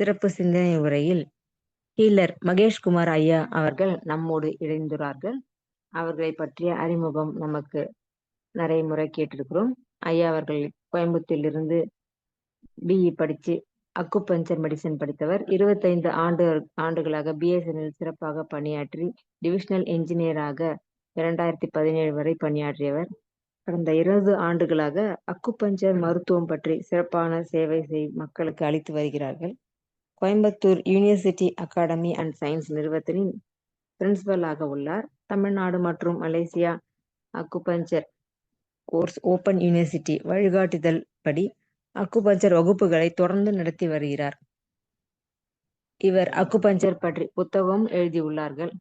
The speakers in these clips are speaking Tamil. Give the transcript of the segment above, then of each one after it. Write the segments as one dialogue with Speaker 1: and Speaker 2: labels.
Speaker 1: சிறப்பு சிந்தனை உரையில் ஹீலர் மகேஷ்குமார் ஐயா அவர்கள் நம்மோடு இணைந்துள்ளார்கள். அவர்களை பற்றிய அறிமுகம் நமக்கு நிறைய முறை கேட்டிருக்கிறோம். ஐயா அவர்கள் கோயம்புத்தூரிலிருந்து பிஇ படிச்சு அக்குபஞ்சர் மெடிசன் படித்தவர். 25 ஆண்டுகளாக பிஎஸ்என்எல் சிறப்பாக பணியாற்றி டிவிஷனல் என்ஜினியராக 2017 வரை பணியாற்றியவர். கடந்த 20 ஆண்டுகளாக அக்குபஞ்சர் மருத்துவம் பற்றி சிறப்பான சேவை மக்களுக்கு அளித்து வருகிறார்கள். Coimbatore university academy and science நிறுவனத்தின் பிரின்சிபலாக உள்ளார். தமிழ்நாடு மற்றும் Malaysia acupuncture course open university வழிகாட்டுதல் படி அக்குபஞ்சர் வகுப்புகளை தொடர்ந்து நடத்தி வருகிறார். இவர் அக்குபஞ்சர் பற்றி புத்தகம் எழுதியுள்ளார்கள்.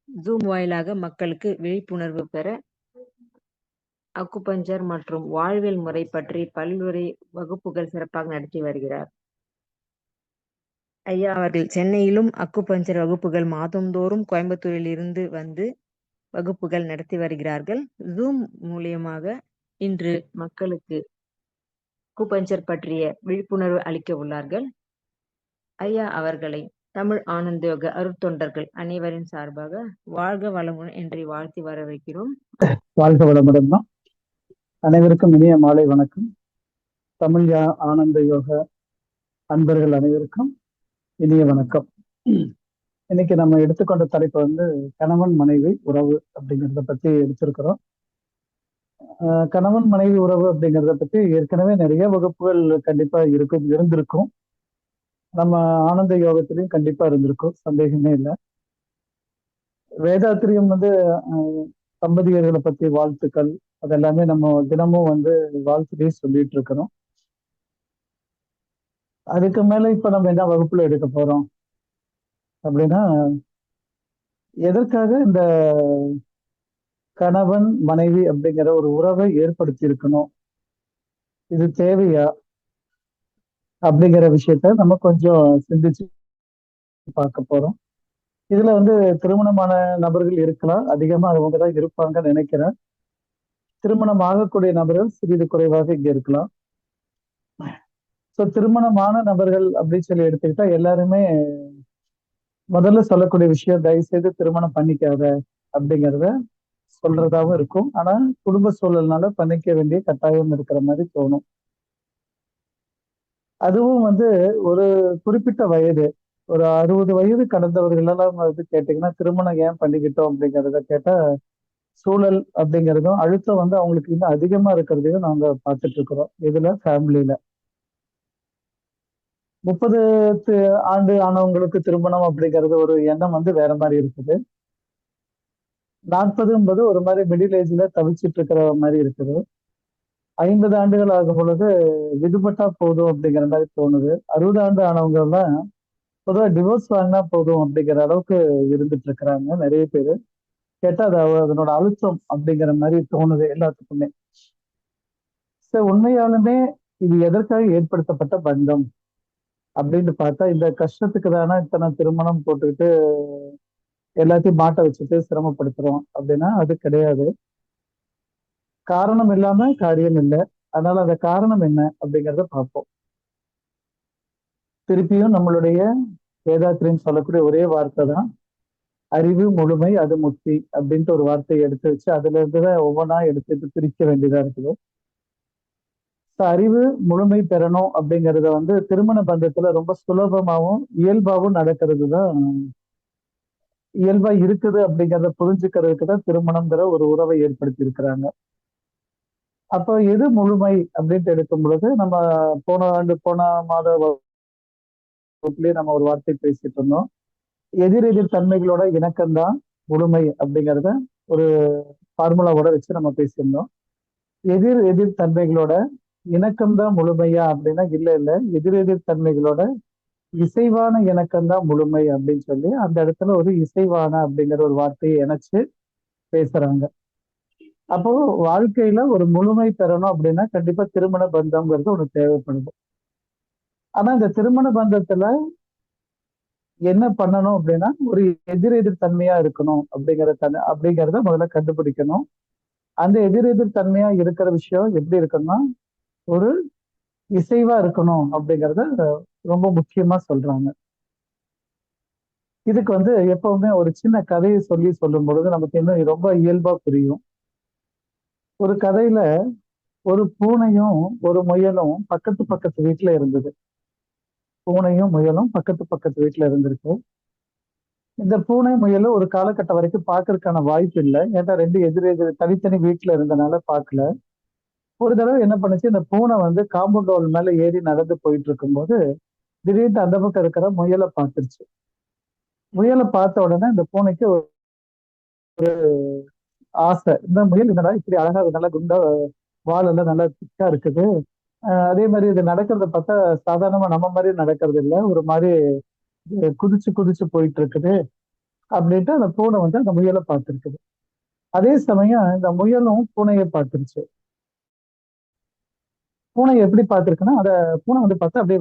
Speaker 1: ஜூம் வாயிலாக மக்களுக்கு விழிப்புணர்வு பெற அக்குபஞ்சர் மற்றும் வாழ்வியல் முறை பற்றி பல்வேறு வகுப்புகள் சிறப்பாக நடத்தி வருகிறார். ஐயா அவர்கள் சென்னையிலும் அக்குபஞ்சர் வகுப்புகள் மாதந்தோறும் கோயம்புத்தூரில் இருந்து வந்து வகுப்புகள் நடத்தி வருகிறார்கள். ஜூம் மூலியமாக இன்று மக்களுக்கு அக்குபஞ்சர் பற்றிய விழிப்புணர்வு அளிக்க உள்ளார்கள். ஐயா அவர்களை தமிழ் ஆனந்த யோக அருட்தொண்டர்கள் அனைவரின் சார்பாக வாழ்க வளமுடன் என்று வாழ்த்தி வரவேற்கிறோம்.
Speaker 2: வாழ்க வளமுடன். அனைவருக்கும் இனிய மாலை வணக்கம். தமிழ் ஆனந்த யோக அன்பர்கள் அனைவருக்கும் இனிய வணக்கம். இன்னைக்கு நம்ம எடுத்துக்கொண்ட தலைப்பு கணவன் மனைவி உறவு அப்படிங்கிறத பத்தி எடுத்திருக்கிறோம். கணவன் மனைவி உறவு அப்படிங்கிறத பத்தி ஏற்கனவே நிறைய வகுப்புகள் கண்டிப்பா இருந்திருக்கும். நம்ம ஆனந்த யோகத்திலையும் கண்டிப்பா இருந்திருக்கும், சந்தேகமே இல்லை. வேதாத்திரியம் தம்பதியர்களை பத்தி வாழ்த்துக்கள் அதெல்லாமே நம்ம தினமும் வாழ்த்துலேயே சொல்லிட்டு இருக்கிறோம். அதுக்கு மேல இப்ப நம்ம என்ன வகுப்புல எடுக்க போறோம் அப்படின்னா, எதற்காக இந்த கணவன் மனைவி அப்படிங்கிற ஒரு உறவை ஏற்படுத்தி இருக்கணும், இது தேவையா அப்படிங்கிற விஷயத்த நம்ம கொஞ்சம் சிந்திச்சு பார்க்க போறோம். இதுல திருமணமான நபர்கள் இருக்கலாம், அதிகமா அவங்கதான் இருப்பாங்கன்னு நினைக்கிறேன். திருமணம் ஆகக்கூடிய நபர்கள் சிறிது குறைவாக இங்க இருக்கலாம். ஸோ திருமணமான நபர்கள் அப்படின்னு சொல்லி எடுத்துக்கிட்டா எல்லாருமே முதல்ல சொல்லக்கூடிய விஷயம், தயவு செய்து திருமணம் பண்ணிக்காத அப்படிங்கிறத சொல்றதாவும் இருக்கும். ஆனா குடும்ப சூழல்னால பண்ணிக்க வேண்டிய கட்டாயம் இருக்கிற மாதிரி தோணும். அதுவும் ஒரு குறிப்பிட்ட வயது, ஒரு 60 வயது கடந்தவர்கள் எல்லாம் கேட்டீங்கன்னா திருமணம் ஏன் பண்ணிக்கிட்டோம் அப்படிங்கிறத கேட்டா, சூழல் அப்படிங்கிறதும் அழுத்தம் அவங்களுக்கு இன்னும் அதிகமா இருக்கிறதையும் நாங்க பார்த்துட்டு இருக்கிறோம். இதுல ஃபேமிலியில 30 ஆண்டு ஆனவங்களுக்கு திருமணம் அப்படிங்கிறது ஒரு எண்ணம் வேற மாதிரி இருக்குது. 40 ஒரு மாதிரி மிடில் ஏஜ்ல தவிச்சிட்டு இருக்கிற மாதிரி இருக்குது. 50 ஆண்டுகள் ஆகும் பொழுது விடுபட்டா போதும் அப்படிங்கிற மாதிரி தோணுது. 60 ஆண்டு ஆனவங்க எல்லாம் பொதுவாக டிவோர்ஸ் வாங்கினா போதும் அப்படிங்கிற அளவுக்கு இருந்துட்டு இருக்கிறாங்க நிறைய பேர். கேட்டா அதனோட அழுத்தம் அப்படிங்கிற மாதிரி தோணுது எல்லாத்துக்குமே. உண்மையாலுமே இது எதற்காக ஏற்படுத்தப்பட்ட பந்தம் அப்படின்னு பார்த்தா, இந்த கஷ்டத்துக்கு தானே இத்தனை திருமணம் போட்டுக்கிட்டு எல்லாத்தையும் மாட்ட வச்சுட்டு சிரமப்படுத்துறோம் அப்படின்னா அது கிடையாது. காரணம் இல்லாம காரியம் இல்லை. அதனால அந்த காரணம் என்ன அப்படிங்கிறத பார்ப்போம். திருப்பியும் நம்மளுடைய வேதாத்திரியம் சொல்லக்கூடிய ஒரே வார்த்தை தான், அறிவு முழுமை அது முக்தி அப்படின்ட்டு ஒரு வார்த்தையை எடுத்து வச்சு அதுல இருந்துதான் ஒவ்வொன்றா எடுத்துட்டு பிரிக்க வேண்டியதா இருக்குது. அறிவு முழுமை பெறணும் அப்படிங்கறத திருமண பந்தத்துல ரொம்ப சுலபமாவும் இயல்பாவும் நடக்கிறது தான், இயல்பா இருக்குது அப்படிங்கிறத புரிஞ்சுக்கிறதுக்கு தான் திருமணம்ங்கிற ஒரு உறவை ஏற்படுத்தி இருக்கிறாங்க. அப்போ எது முழுமை அப்படின்ட்டு எடுக்கும் பொழுது, நம்ம போன மாத வகுப்புலயே நம்ம ஒரு வார்த்தை பேசிட்டு இருந்தோம். எதிர் தன்மைகளோட இணக்கம்தான் முழுமை அப்படிங்கிறத ஒரு ஃபார்முலாவோட வச்சு நம்ம பேசியிருந்தோம். எதிர் தன்மைகளோட இணக்கம்தான் முழுமையா அப்படின்னா இல்ல, எதிர் தன்மைகளோட இசைவான இணக்கம்தான் முழுமை அப்படின்னு சொல்லி அந்த இடத்துல ஒரு இசைவான அப்படிங்கிற ஒரு வார்த்தையை இணைச்சு பேசுறாங்க. அப்போ வாழ்க்கையில ஒரு முழுமை பெறணும் அப்படின்னா கண்டிப்பா திருமண பந்தம்ங்கிறது ஒண்ணு தேவைப்படுது. ஆனா இந்த திருமண பந்தத்துல என்ன பண்ணணும் அப்படின்னா, ஒரு எதிர் தன்மையா இருக்கணும் அப்படிங்கிறத முதல்ல கண்டுபிடிக்கணும். அந்த எதிர் தன்மையா இருக்கிற விஷயம் எப்படி இருக்குன்னா, ஒரு இசைவா இருக்கணும் அப்படிங்கிறத ரொம்ப முக்கியமா சொல்றாங்க. இதுக்கு எப்பவுமே ஒரு சின்ன கதையை சொல்லும் பொழுது நமக்கு இன்னும் ரொம்ப இயல்பா புரியும். ஒரு கதையில ஒரு பூனையும் ஒரு முயலும் பக்கத்து பக்கத்து வீட்டுல இருந்தது. பூனையும் முயலும் பக்கத்து பக்கத்து வீட்டுல இருந்திருக்கு. இந்த பூனை முயலும் ஒரு காலகட்டம் வரைக்கும் பார்க்கறதுக்கான வாய்ப்பு இல்லை. ஏன்னா ரெண்டு எதிர் எதிர் தனித்தனி வீட்டுல இருந்தனால பார்க்கல. ஒரு தடவை என்ன பண்ணுச்சு, இந்த பூனை காம்பவுண்ட் வால் மேல ஏறி நடந்து போயிட்டு இருக்கும்போது திடீர்னு அந்த பக்கம் இருக்கிற முயலை பார்த்துருச்சு. முயலை பார்த்த உடனே இந்த பூனைக்கு ஒரு ஆசை. இந்த முயல் என்னடா இப்படி அழகா நல்லா குண்டா வால் எல்லாம் நல்லா திக்கா இருக்குது. அதே மாதிரி இது நடக்கிறத பார்த்தா சாதாரணமா நம்ம மாதிரி நடக்கிறது இல்லை, ஒரு மாதிரி குதிச்சு குதிச்சு போயிட்டு இருக்குது அப்படின்ட்டு அந்த பூனை அந்த முயலை பார்த்துருக்குது. அதே சமயம் இந்த முயலும் பூனையை பார்த்துருச்சு. பூனை எப்படி பார்த்திருக்குன்னா, அத பூனை பார்த்தா அப்படியே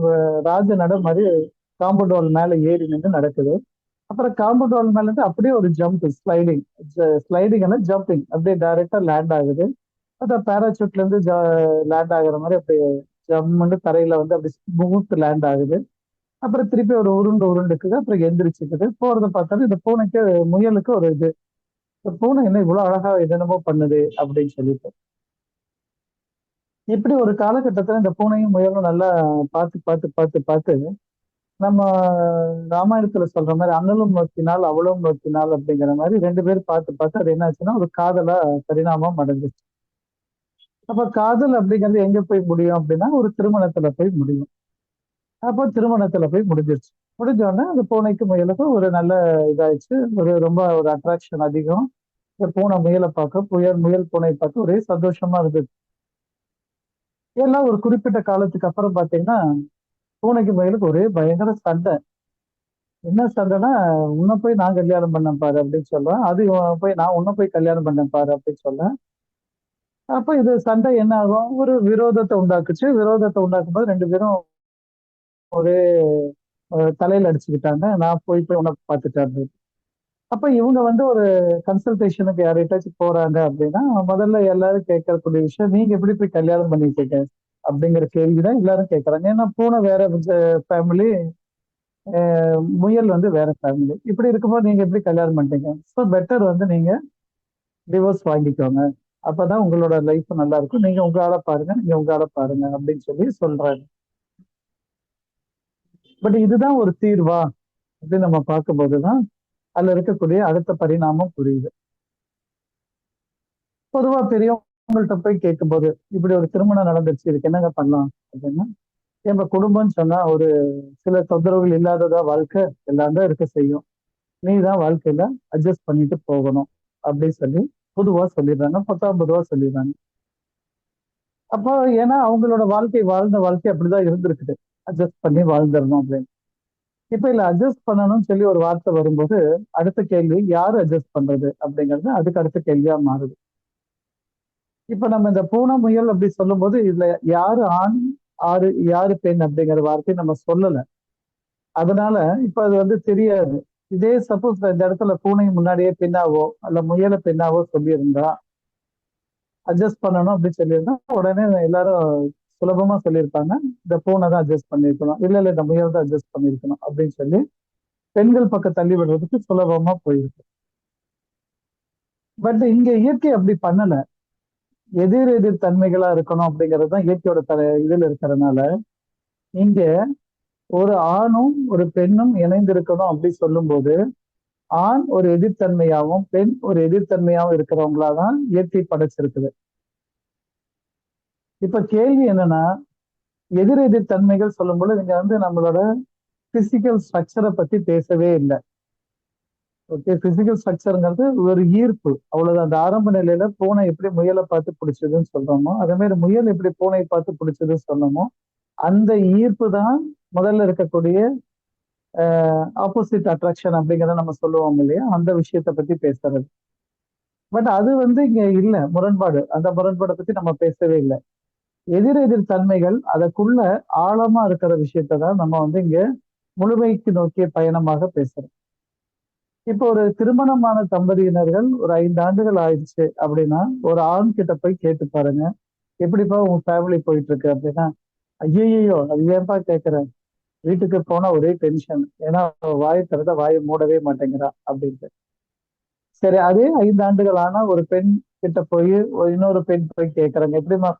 Speaker 2: ராஜ நட மாதிரி காம்பவுண்ட் வால் மேல ஏறி நின்று நடக்குது. அப்புறம் காம்பவுண்ட் வால் மேல இருந்து அப்படியே ஒரு ஜம்ப், ஸ்லைடிங். ஸ்லைடிங் எல்லாம் ஜம்பிங், அப்படியே டைரக்டா லேண்ட் ஆகுது. அதான் பேராசூட்ல இருந்து லேண்ட் ஆகுற மாதிரி அப்படியே ஜம்முன்னு தரையில அப்படி ஸ்மூத் லேண்ட் ஆகுது. அப்புறம் திருப்பி ஒரு உருண்டுக்குது, அப்புறம் எந்திரிச்சுக்குது. போறதை பார்த்தாலும் இந்த பூனைக்கு முயலுக்கு ஒரு இது, இந்த பூனை என்ன இவ்வளவு அழகா என்னென்னமோ பண்ணுது அப்படின்னு சொல்லிட்டு. இப்படி ஒரு காலகட்டத்துல இந்த பூனையும் முயலும் நல்லா பார்த்து பார்த்து பார்த்து பார்த்து நம்ம ராமாயணத்துல சொல்ற மாதிரி அண்ணலும் நோக்கினால் அவளும் நோக்கினால் அப்படிங்கிற மாதிரி ரெண்டு பேரும் பார்த்து பார்த்து அது என்ன ஆச்சுன்னா ஒரு காதலா பரிணாமம் அடைஞ்சிச்சு. அப்ப காதல் அப்படிங்கிறது எங்க போய் முடியும் அப்படின்னா ஒரு திருமணத்துல போய் முடியும். அப்போ திருமணத்துல போய் முடிஞ்சிருச்சு. முடிஞ்சோடனே அந்த பூனைக்கு முயலுக்கும் ஒரு நல்ல இதாயிடுச்சு. ரொம்ப ஒரு அட்ராக்ஷன் அதிகம். இந்த பூனை முயலை பார்க்க, முயல் பூனை பார்க்க ஒரே சந்தோஷமா இருந்தது. எல்லாம் ஒரு குறிப்பிட்ட காலத்துக்கு அப்புறம் பாத்தீங்கன்னா பூனைக்கு முயலுக்கு ஒரே பயங்கர சண்டை. என்ன சண்டைன்னா, உன்னை போய் நான் கல்யாணம் பண்ணேன் பாரு அப்படின்னு சொல்லுவேன், அது போய் நான் உன்னை போய் கல்யாணம் பண்ணேன் பாரு அப்படின்னு சொல்ல. அப்ப இது சண்டை என்ன ஆகும், ஒரு விரோதத்தை உண்டாக்குச்சு. விரோதத்தை உண்டாக்கும் போது ரெண்டு பேரும் ஒரே தலையில அடிச்சுக்கிட்டாங்க, நான் போய் போய் உன்னை பார்த்துட்டேன் அப்படின்னு. அப்ப இவங்க ஒரு கன்சல்டேஷனுக்கு யார்கிட்டாச்சும் போறாங்க அப்படின்னா முதல்ல எல்லாரும் கேட்கக்கூடிய விஷயம், நீங்க எப்படி போய் கல்யாணம் பண்ணிட்டீங்க அப்படிங்கிற கேள்விதான் எல்லாரும் கேட்கறாங்க. ஏன்னா பூனை வேற ஃபேமிலி, முயல் வேற ஃபேமிலி. இப்படி இருக்கும்போது நீங்க எப்படி கல்யாணம் பண்ணிட்டீங்க, ஸோ பெட்டர் நீங்க டிவோர்ஸ் வாங்கிக்கோங்க, அப்பதான் உங்களோட லைஃப் நல்லா இருக்கும், நீங்க உங்க ஆளை பாருங்க, நீங்க உங்க ஆளை பாருங்க அப்படின்னு சொல்லி சொல்றாங்க. பட் இதுதான் ஒரு தீர்வா அப்படின்னு நம்ம பார்க்கும்போதுதான் அதுல இருக்கக்கூடிய அடுத்த பரிணாமம் புரியுது. பொதுவா பெரியவங்கள்ட்ட போய் கேட்கும்போது இப்படி ஒரு திருமணம் நடந்துருச்சு, இதுக்கு என்னங்க பண்ணலாம் அப்படின்னா, எங்க குடும்பம்னு சொன்னா ஒரு சில தொந்தரவுகள் இல்லாததா வாழ்க்கை எல்லாம் தான் இருக்க செய்யும், நீ தான் வாழ்க்கையில அட்ஜஸ்ட் பண்ணிட்டு போகணும் அப்படின்னு சொல்லி பொதுவா சொல்லிடுறாங்க, 19 சொல்லிடுறாங்க. அப்போ ஏன்னா அவங்களோட வாழ்ந்த வாழ்க்கை அப்படிதான் இருந்திருக்குது, அட்ஜஸ்ட் பண்ணி வாழ்ந்துடணும் அப்படின்னு. இப்ப இல்ல அட்ஜஸ்ட் பண்ணணும்னு சொல்லி ஒரு வார்த்தை வரும்போது அடுத்த கேள்வி யாரு அட்ஜஸ்ட் பண்றது அப்படிங்கிறது அதுக்கு அடுத்த கேள்வியா மாறுது. இப்ப நம்ம இந்த பூனை முயல் அப்படி சொல்லும் போது இதுல யாரு ஆண் யாரு பெண் அப்படிங்கிற வார்த்தையை நம்ம சொல்லல. அதனால இப்ப அது தெரியாது. இதே சப்போஸ் இந்த இடத்துல பூனை முன்னாடியே பெண்ணாவோ அல்ல முயலை பெண்ணாவோ சொல்லியிருந்தா, அட்ஜஸ்ட் பண்ணணும் அப்படின்னு சொல்லியிருந்தா உடனே எல்லாரும் சுலபமா சொல்லியிருப்பாங்க, இந்த பூனை தான் அட்ஜஸ்ட் பண்ணிருக்கணும், இல்ல இந்த முயல் தான் அட்ஜஸ்ட் பண்ணிருக்கணும் அப்படின்னு சொல்லி பெண்கள் பக்கம் தள்ளி விடுறதுக்கு சுலபமா போயிருக்கு. பட் இங்க இயற்கை அப்படி பண்ணல. எதிர் தன்மைகளா இருக்கணும் அப்படிங்கிறது தான் இயற்கையோட இதுல இருக்கிறதுனால இங்க ஒரு ஆணும் ஒரு பெண்ணும் இணைந்து இருக்கணும் அப்படி சொல்லும் போது ஆண் ஒரு எதிர்த்தன்மையாகவும் பெண் ஒரு எதிர்த்தன்மையாகவும் இருக்கிறவங்களாதான் இயற்கை படைச்சிருக்குது. இப்ப கேள்வி என்னன்னா, எதிர் தன்மைகள் சொல்லும் போது நீங்க நம்மளோட பிசிக்கல் ஸ்ட்ரக்சரை பத்தி பேசவே இல்லை. ஓகே, பிசிக்கல் ஸ்ட்ரக்சருங்கிறது ஒரு ஈர்ப்பு, அவ்வளவுதான். அந்த ஆரம்ப நிலையில பூனை எப்படி முயலை பார்த்து பிடிச்சதுன்னு சொல்றோமோ அதே மாதிரி முயல் எப்படி பூனையை பார்த்து பிடிச்சதுன்னு சொன்னோமோ அந்த ஈர்ப்பு தான் முதல்ல இருக்கக்கூடிய ஆப்போசிட் அட்ராக்ஷன் அப்படிங்கிறத நம்ம சொல்லுவோம் இல்லையா, அந்த விஷயத்த பத்தி பேசுறது. பட் அது இங்க இல்ல முரண்பாடு, அந்த முரண்பாடை பத்தி நம்ம பேசவே இல்லை. எதிர் தன்மைகள் அதற்குள்ள ஆழமா இருக்கிற விஷயத்த தான் நம்ம இங்க முழுமைக்கு நோக்கிய பயணமாக பேசுறோம். இப்போ ஒரு திருமணமான தம்பதியினர்கள் ஒரு 5 ஆண்டுகள் ஆயிடுச்சு அப்படின்னா ஒரு ஆண் கிட்ட போய் கேட்டு பாருங்க, எப்படிப்பா உங்க ஃபேமிலி போயிட்டு இருக்கு அப்படின்னா, ஐயோ அது ஏன்பா கேட்கற, வீட்டுக்கு போனா ஒரே டென்ஷன். ஏன்னா வாயை திறந்தா வாயை மூடவே மாட்டேங்கிறா அப்படின்ட்டு. சரி, அதே 5 ஆண்டுகள் ஆனா ஒரு பெண் கிட்ட போய் இன்னொரு பெண் போய் கேட்கறாங்க, எப்படிமா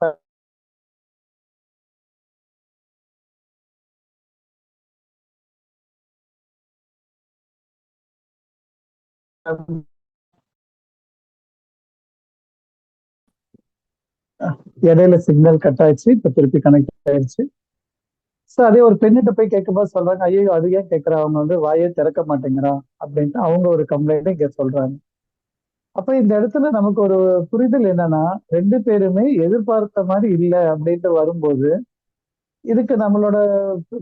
Speaker 2: இடையில சிக்னல் கட் ஆயிடுச்சு, இப்ப திருப்பி கனெக்ட் ஆயிடுச்சு. சோ அதே ஒரு பெண்ணிட்ட போய் கேட்கும்போது சொல்றாங்க, ஐயோ அது ஏன் கேட்கறா, அவங்க வந்து வாயே திறக்க மாட்டேங்கிறா அப்படின்ட்டு அவங்க ஒரு கம்ப்ளைண்ட் இங்க சொல்றாங்க. அப்ப இந்த இடத்துல நமக்கு ஒரு புரிதல் என்னன்னா, 2 பேருமே எதிர்பார்த்த மாதிரி இல்லை அப்படின்ட்டு வரும்போது, இதுக்கு நம்மளோட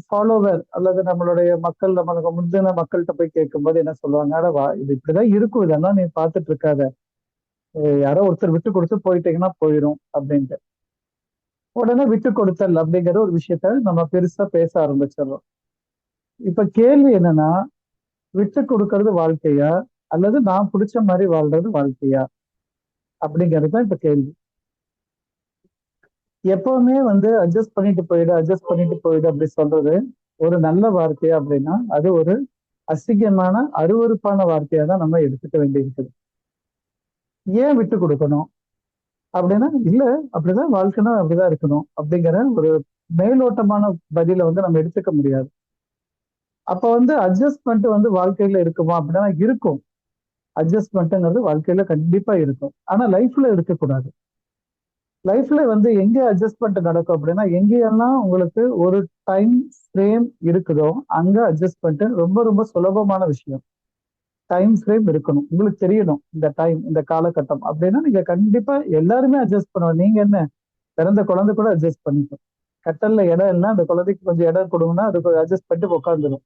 Speaker 2: ஃபாலோவர் அல்லது நம்மளுடைய மக்கள், நம்மளுக்கு முந்தின மக்கள்கிட்ட போய் கேட்கும்போது என்ன சொல்லுவாங்க, "அட வா, இது இப்படிதான் இருக்கும், இதெல்லாம் நீ பார்த்துட்டு இருக்காத, யாரோ ஒருத்தர் விட்டு கொடுத்து போயிட்டீங்கன்னா போயிடும்" அப்படின்ட்டு. உடனே விட்டு கொடுத்தல் அப்படிங்கிற ஒரு விஷயத்த நம்ம பெருசா பேச ஆரம்பிச்சிடறோம். இப்ப கேள்வி என்னன்னா, விட்டு கொடுக்கறது வாழ்க்கையா அல்லது நான் பிடிச்ச மாதிரி வாழ்றது வாழ்க்கையா அப்படிங்கிறது தான் இப்ப கேள்வி. எப்பவுமே வந்து அட்ஜஸ்ட் பண்ணிட்டு போயிடு, அட்ஜஸ்ட் பண்ணிட்டு போயிடு அப்படி சொல்றது ஒரு நல்ல வார்த்தையா அப்படின்னா, அது ஒரு அசிங்கமான அருவருப்பான வார்த்தையா தான் நம்ம எடுத்துக்க வேண்டியிருக்குது. ஏன் விட்டு கொடுக்கணும் அப்படின்னா, இல்ல அப்படிதான் வாழ்க்கைனா அப்படிதான் இருக்கணும் அப்படிங்கிற ஒரு மேலோட்டமான பதில வந்து நம்ம எடுத்துக்க முடியாது. அப்ப வந்து அட்ஜஸ்ட்மெண்ட் வந்து வாழ்க்கையில இருக்குமா அப்படின்னா இருக்கும். அட்ஜஸ்ட்மெண்ட்ங்கிறது வாழ்க்கையில கண்டிப்பா இருக்கும். ஆனா லைஃப்ல இருக்கக்கூடாது. லைஃப்ல வந்து எங்க அட்ஜஸ்ட்மெண்ட் நடக்கும் அப்படின்னா, எங்கெல்லாம் உங்களுக்கு ஒரு டைம் ஃப்ரேம் இருக்குதோ அங்க அட்ஜஸ்ட்மெண்ட் ரொம்ப ரொம்ப சுலபமான விஷயம். டைம் ஃப்ரேம் இருக்கணும், உங்களுக்கு தெரியணும் இந்த டைம், இந்த காலகட்டம் அப்படின்னா நீங்க கண்டிப்பா எல்லாருமே அட்ஜஸ்ட் பண்ணுவோம். நீங்க என்ன, பிறந்த குழந்தை கூட அட்ஜஸ்ட் பண்ணிக்கும். கட்டல்ல இடம் இல்லை, அந்த குழந்தைக்கு கொஞ்சம் இடம் கொடுங்கன்னா அது அட்ஜஸ்ட் பண்ணிட்டு உட்காந்துரும்.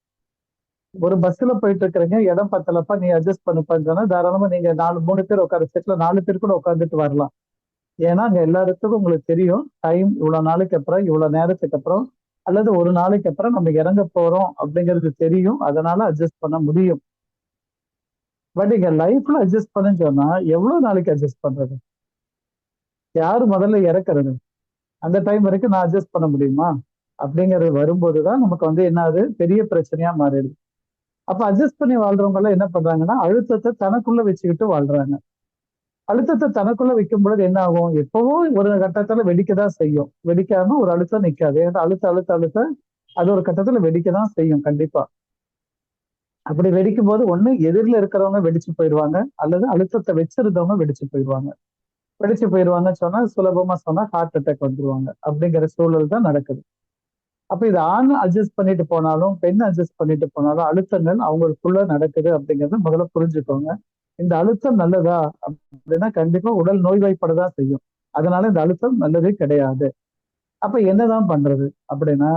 Speaker 2: ஒரு பஸ்ல போயிட்டு இருக்கிறீங்க, இடம் பத்தலப்பா நீ அட்ஜஸ்ட் பண்ணுப்பான்னு சொன்னா தாராளமா நீங்க 3 பேர் உட்கார செட்ல 4 பேர் கூட உட்காந்துட்டு வரலாம். ஏன்னா அங்க எல்லா இடத்துக்கும் உங்களுக்கு தெரியும், டைம் இவ்வளவு நாளைக்கு அப்புறம், இவ்வளவு நேரத்துக்கு அப்புறம் அல்லது ஒரு நாளைக்கு அப்புறம் நம்ம இறங்க போறோம் அப்படிங்கிறது தெரியும். அதனால அட்ஜஸ்ட் பண்ண முடியும். பட் இங்க லைஃப்ல அட்ஜஸ்ட் பண்ணுன்னு சொன்னா எவ்வளவு நாளைக்கு அட்ஜஸ்ட் பண்றது? யாரு முதல்ல இறக்குறது? அந்த டைம் வரைக்கும் நான் அட்ஜஸ்ட் பண்ண முடியுமா அப்படிங்கிறது வரும்போதுதான் நமக்கு வந்து என்ன ஆகுது, பெரிய பிரச்சனையா மாறிடுது. அப்ப அட்ஜஸ்ட் பண்ணி வாழ்றவங்க எல்லாம் என்ன பண்றாங்கன்னா, அழுத்தத்தை தனக்குள்ள வச்சுக்கிட்டு வாழ்றாங்க. அழுத்தத்தை தனக்குள்ள வைக்கும் பொழுது என்ன ஆகும், எப்பவும் ஒரு கட்டத்துல வெடிக்கதான் செய்யும். வெடிக்காம ஒரு அழுத்தம் நிக்காது. ஏன்னா அழுத்த அது ஒரு கட்டத்துல வெடிக்கதான் செய்யும் கண்டிப்பா. அப்படி வெடிக்கும் போது ஒண்ணு எதிரில இருக்கிறவங்க வெடிச்சு போயிடுவாங்க, அல்லது அழுத்தத்தை வச்சிருந்தவங்க வெடிச்சு போயிடுவாங்க. வெடிச்சு போயிடுவாங்கன்னு சொன்னா சுலபமா சொன்னா ஹார்ட் அட்டாக் வந்துருவாங்க அப்படிங்கிற சூழல் தான் நடக்குது. அப்ப இது ஆண் அட்ஜஸ்ட் பண்ணிட்டு போனாலும் பெண் அட்ஜஸ்ட் பண்ணிட்டு போனாலும் அழுத்தங்கள் அவங்களுக்குள்ள நடக்குது அப்படிங்கறத முதல்ல புரிஞ்சுக்கோங்க. இந்த அழுத்தம் நல்லதா அப்படின்னா கண்டிப்பா உடல் நோய்வாய்ப்படதான் செய்யும். அதனால இந்த அழுத்தம் நல்லதே கிடையாது. அப்ப என்னதான் பண்றது அப்படின்னா,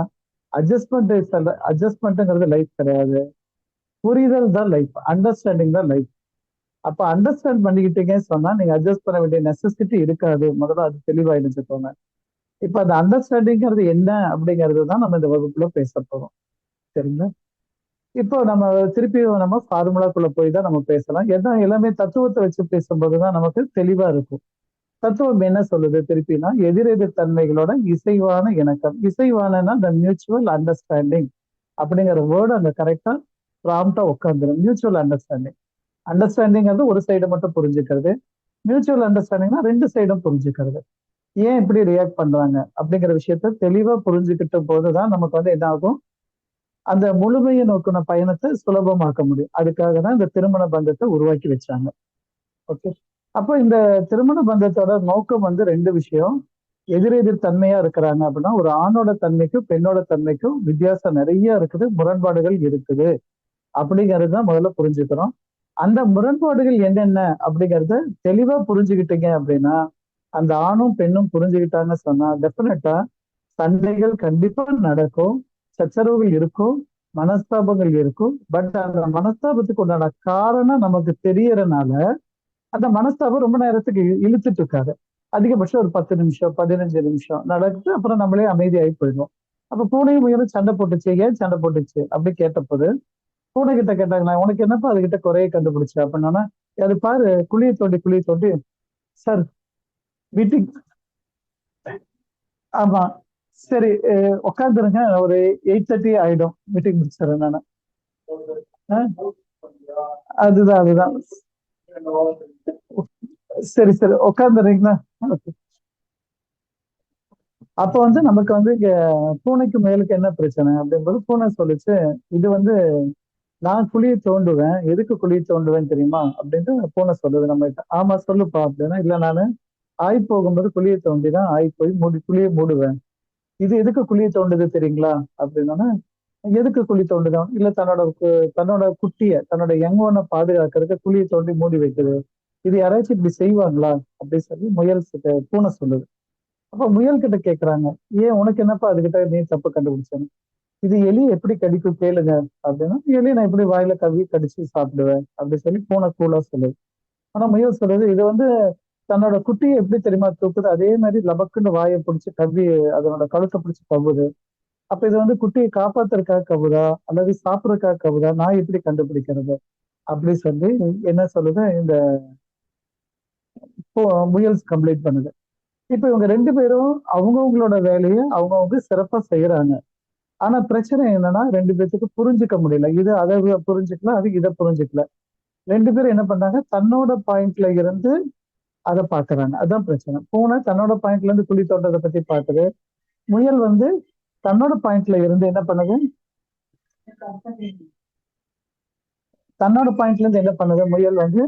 Speaker 2: அட்ஜஸ்ட்மெண்ட்ங்கிறது லைஃப் கிடையாது. புரிதல் தான் லைஃப், அண்டர்ஸ்டாண்டிங் தான் லைஃப். அப்ப அண்டர்ஸ்டாண்ட் பண்ணிக்கிட்டீங்கன்னு சொன்னா நீங்க அட்ஜஸ்ட் பண்ண வேண்டிய நெசசிட்டி இருக்காது. முதல்ல அது தெளிவா இருந்துச்சுக்கோங்க. இப்ப அந்த அண்டர்ஸ்டாண்டிங்கிறது என்ன அப்படிங்கிறது தான் நம்ம இந்த வகுப்புல பேச போறோம். சரிங்களா? இப்போ நம்ம திருப்பியும் நம்ம ஃபார்முலாக்குள்ள போய் தான் நம்ம பேசலாம். ஏன்னா எல்லாமே தத்துவத்தை வச்சு பேசும்போதுதான் நமக்கு தெளிவா இருக்கும். தத்துவம் என்ன சொல்லுது திருப்பினா, எதிரெதிர் தன்மைகளோட இசைவான இணக்கம். இசைவானன்னா இந்த மியூச்சுவல் அண்டர்ஸ்டாண்டிங் அப்படிங்கிற வேர்டு அங்க கரெக்டா ப்ராம்ப்டா உட்காந்துரும். Mutual understanding. அண்டர்ஸ்டாண்டிங் ஒரு சைடு மட்டும் புரிஞ்சுக்கிறது. மியூச்சுவல் அண்டர்ஸ்டாண்டிங்னா 2 சைடும் புரிஞ்சுக்கிறது. ஏன் இப்படி ரியாக்ட் பண்றாங்க அப்படிங்கிற விஷயத்த தெளிவா புரிஞ்சுக்கிட்ட போதுதான் நமக்கு வந்து என்ன ஆகும், அந்த முழுமையை நோக்கின பயணத்தை சுலபமாக்க முடியும். அதுக்காக தான் இந்த திருமண பந்தத்தை உருவாக்கி வச்சாங்க. ஓகே. அப்போ இந்த திருமண பந்தத்தோட நோக்கம் வந்து 2 விஷயம். எதிரெதிர் தன்மையா இருக்கிறாங்க அப்படின்னா, ஒரு ஆணோட தன்மைக்கும் பெண்ணோட தன்மைக்கும் வித்தியாசம் நிறைய இருக்குது, முரண்பாடுகள் இருக்குது அப்படிங்கிறது தான் முதல்ல புரிஞ்சுக்கிறோம். அந்த முரண்பாடுகள் என்னென்ன அப்படிங்கறத தெளிவா புரிஞ்சுக்கிட்டீங்க அப்படின்னா, அந்த ஆணும் பெண்ணும் புரிஞ்சுக்கிட்டாங்க சொன்னா டெஃபினட்டா சண்டைகள் கண்டிப்பா நடக்கும், சச்சரவுகள் இருக்கும், மனஸ்தாபங்கள் இருக்கும். பட் அந்த மனஸ்தாபத்துக்கு உண்டான காரணம் நமக்கு தெரியறனால அந்த மனஸ்தாபம் ரொம்ப நேரத்துக்கு இழுத்துட்டு இருக்காது. அதிகபட்சம் ஒரு 10 நிமிஷம் 15 நிமிஷம் நடக்குது, அப்புறம் நம்மளே அமைதியாகி போயிடும். அப்ப பூனையும் முயலும் சண்டை போட்டுச்சு, ஏன் சண்டை போட்டுச்சு அப்படி கேட்டபோது பூனை கிட்ட கேட்டாங்களா, உனக்கு என்னப்பா அதுகிட்ட குறைய கண்டுபிடிச்ச அப்படின்னா, அது பாரு, குழியை தோண்டி சார் வீட்டுக்கு, ஆமா, சரி, உட்காந்துருங்க. ஒரு 8:30 ஆயிடும், மீட்டிங் முடிச்சிடறேன் நான். அதுதான். சரி சரி, உட்காந்துறீங்களா? அப்ப வந்து நமக்கு வந்து இங்க பூனைக்கு மேலுக்கு என்ன பிரச்சனை அப்படின்றது பூனை சொல்லிச்சு. இது வந்து நான் குழியை தோண்டுவேன். எதுக்கு குழியை தோண்டுவேன் தெரியுமா அப்படின்ட்டு பூனை சொல்லுது நம்ம கிட்ட. ஆமா சொல்லுப்பா அப்படின்னா, இல்ல நானு ஆய் போகும்போது குழியை தோண்டிதான் ஆய் போய் குழியை மூடுவேன். இது எதுக்கு குழியை தோண்டுது தெரியுங்களா அப்படின்னா, எதுக்கு குழி தோண்டுதான் இல்ல தன்னோட குட்டிய தன்னோட யங் ஒன்னை பாதுகாக்கிறதுக்கு குழியை தோண்டி மூடி வைக்குது. இது யாராச்சும் இப்படி செய்வாங்களா அப்படின்னு சொல்லி பூனை சொல்லுது. அப்ப முயல் கிட்ட கேக்குறாங்க, ஏன் உனக்கு என்னப்பா அதுகிட்ட நீ தப்பு கண்டுபிடிச்சேன்னு. இது எலி எப்படி கடிக்கும் கேளுங்க அப்படின்னா, எலி நான் எப்படி வாயில கவ்வி கடிச்சு சாப்பிடுவேன் அப்படி சொல்லி பூனை கூலா சொல்லுது. ஆனா முயல் சொல்லுது, இது வந்து தன்னோட குட்டியை எப்படி தெரியுமா தூக்குது, அதே மாதிரி லபக்குன்னு வாயை பிடிச்சு கவ்வி அதனோட கழுத்தை பிடிச்சு கவ்வுது. அப்ப இது வந்து குட்டியை காப்பாத்துறதுக்காக கவுதா அல்லது சாப்பிடறதுக்காக கவுதா, நான் எப்படி கண்டுபிடிக்கிறது அப்படி சொல்லி என்ன சொல்லுது இந்த முயல்ஸ் கம்ப்ளைண்ட் பண்ணுது. இப்ப இவங்க ரெண்டு பேரும் அவங்கவுங்களோட வேலையை அவங்கவுங்க சிறப்பா செய்யறாங்க. ஆனா பிரச்சனை என்னன்னா, ரெண்டு பேத்துக்கு புரிஞ்சுக்க முடியல. இது அதை புரிஞ்சுக்கல, அது இதை புரிஞ்சுக்கல. ரெண்டு பேரும் என்ன பண்றாங்க, தன்னோட பாயிண்ட்ல இருந்து அதை பாக்குறாங்க. அதான் பிரச்சனை. பூனை தன்னோட பாயிண்ட்ல இருந்து குழி தோட்டத்தை பத்தி பாக்குது. முயல் வந்து தன்னோட பாயிண்ட்ல இருந்து என்ன பண்ணுது, தன்னோட பாயிண்ட்ல இருந்து என்ன பண்ணுது முயல் வந்து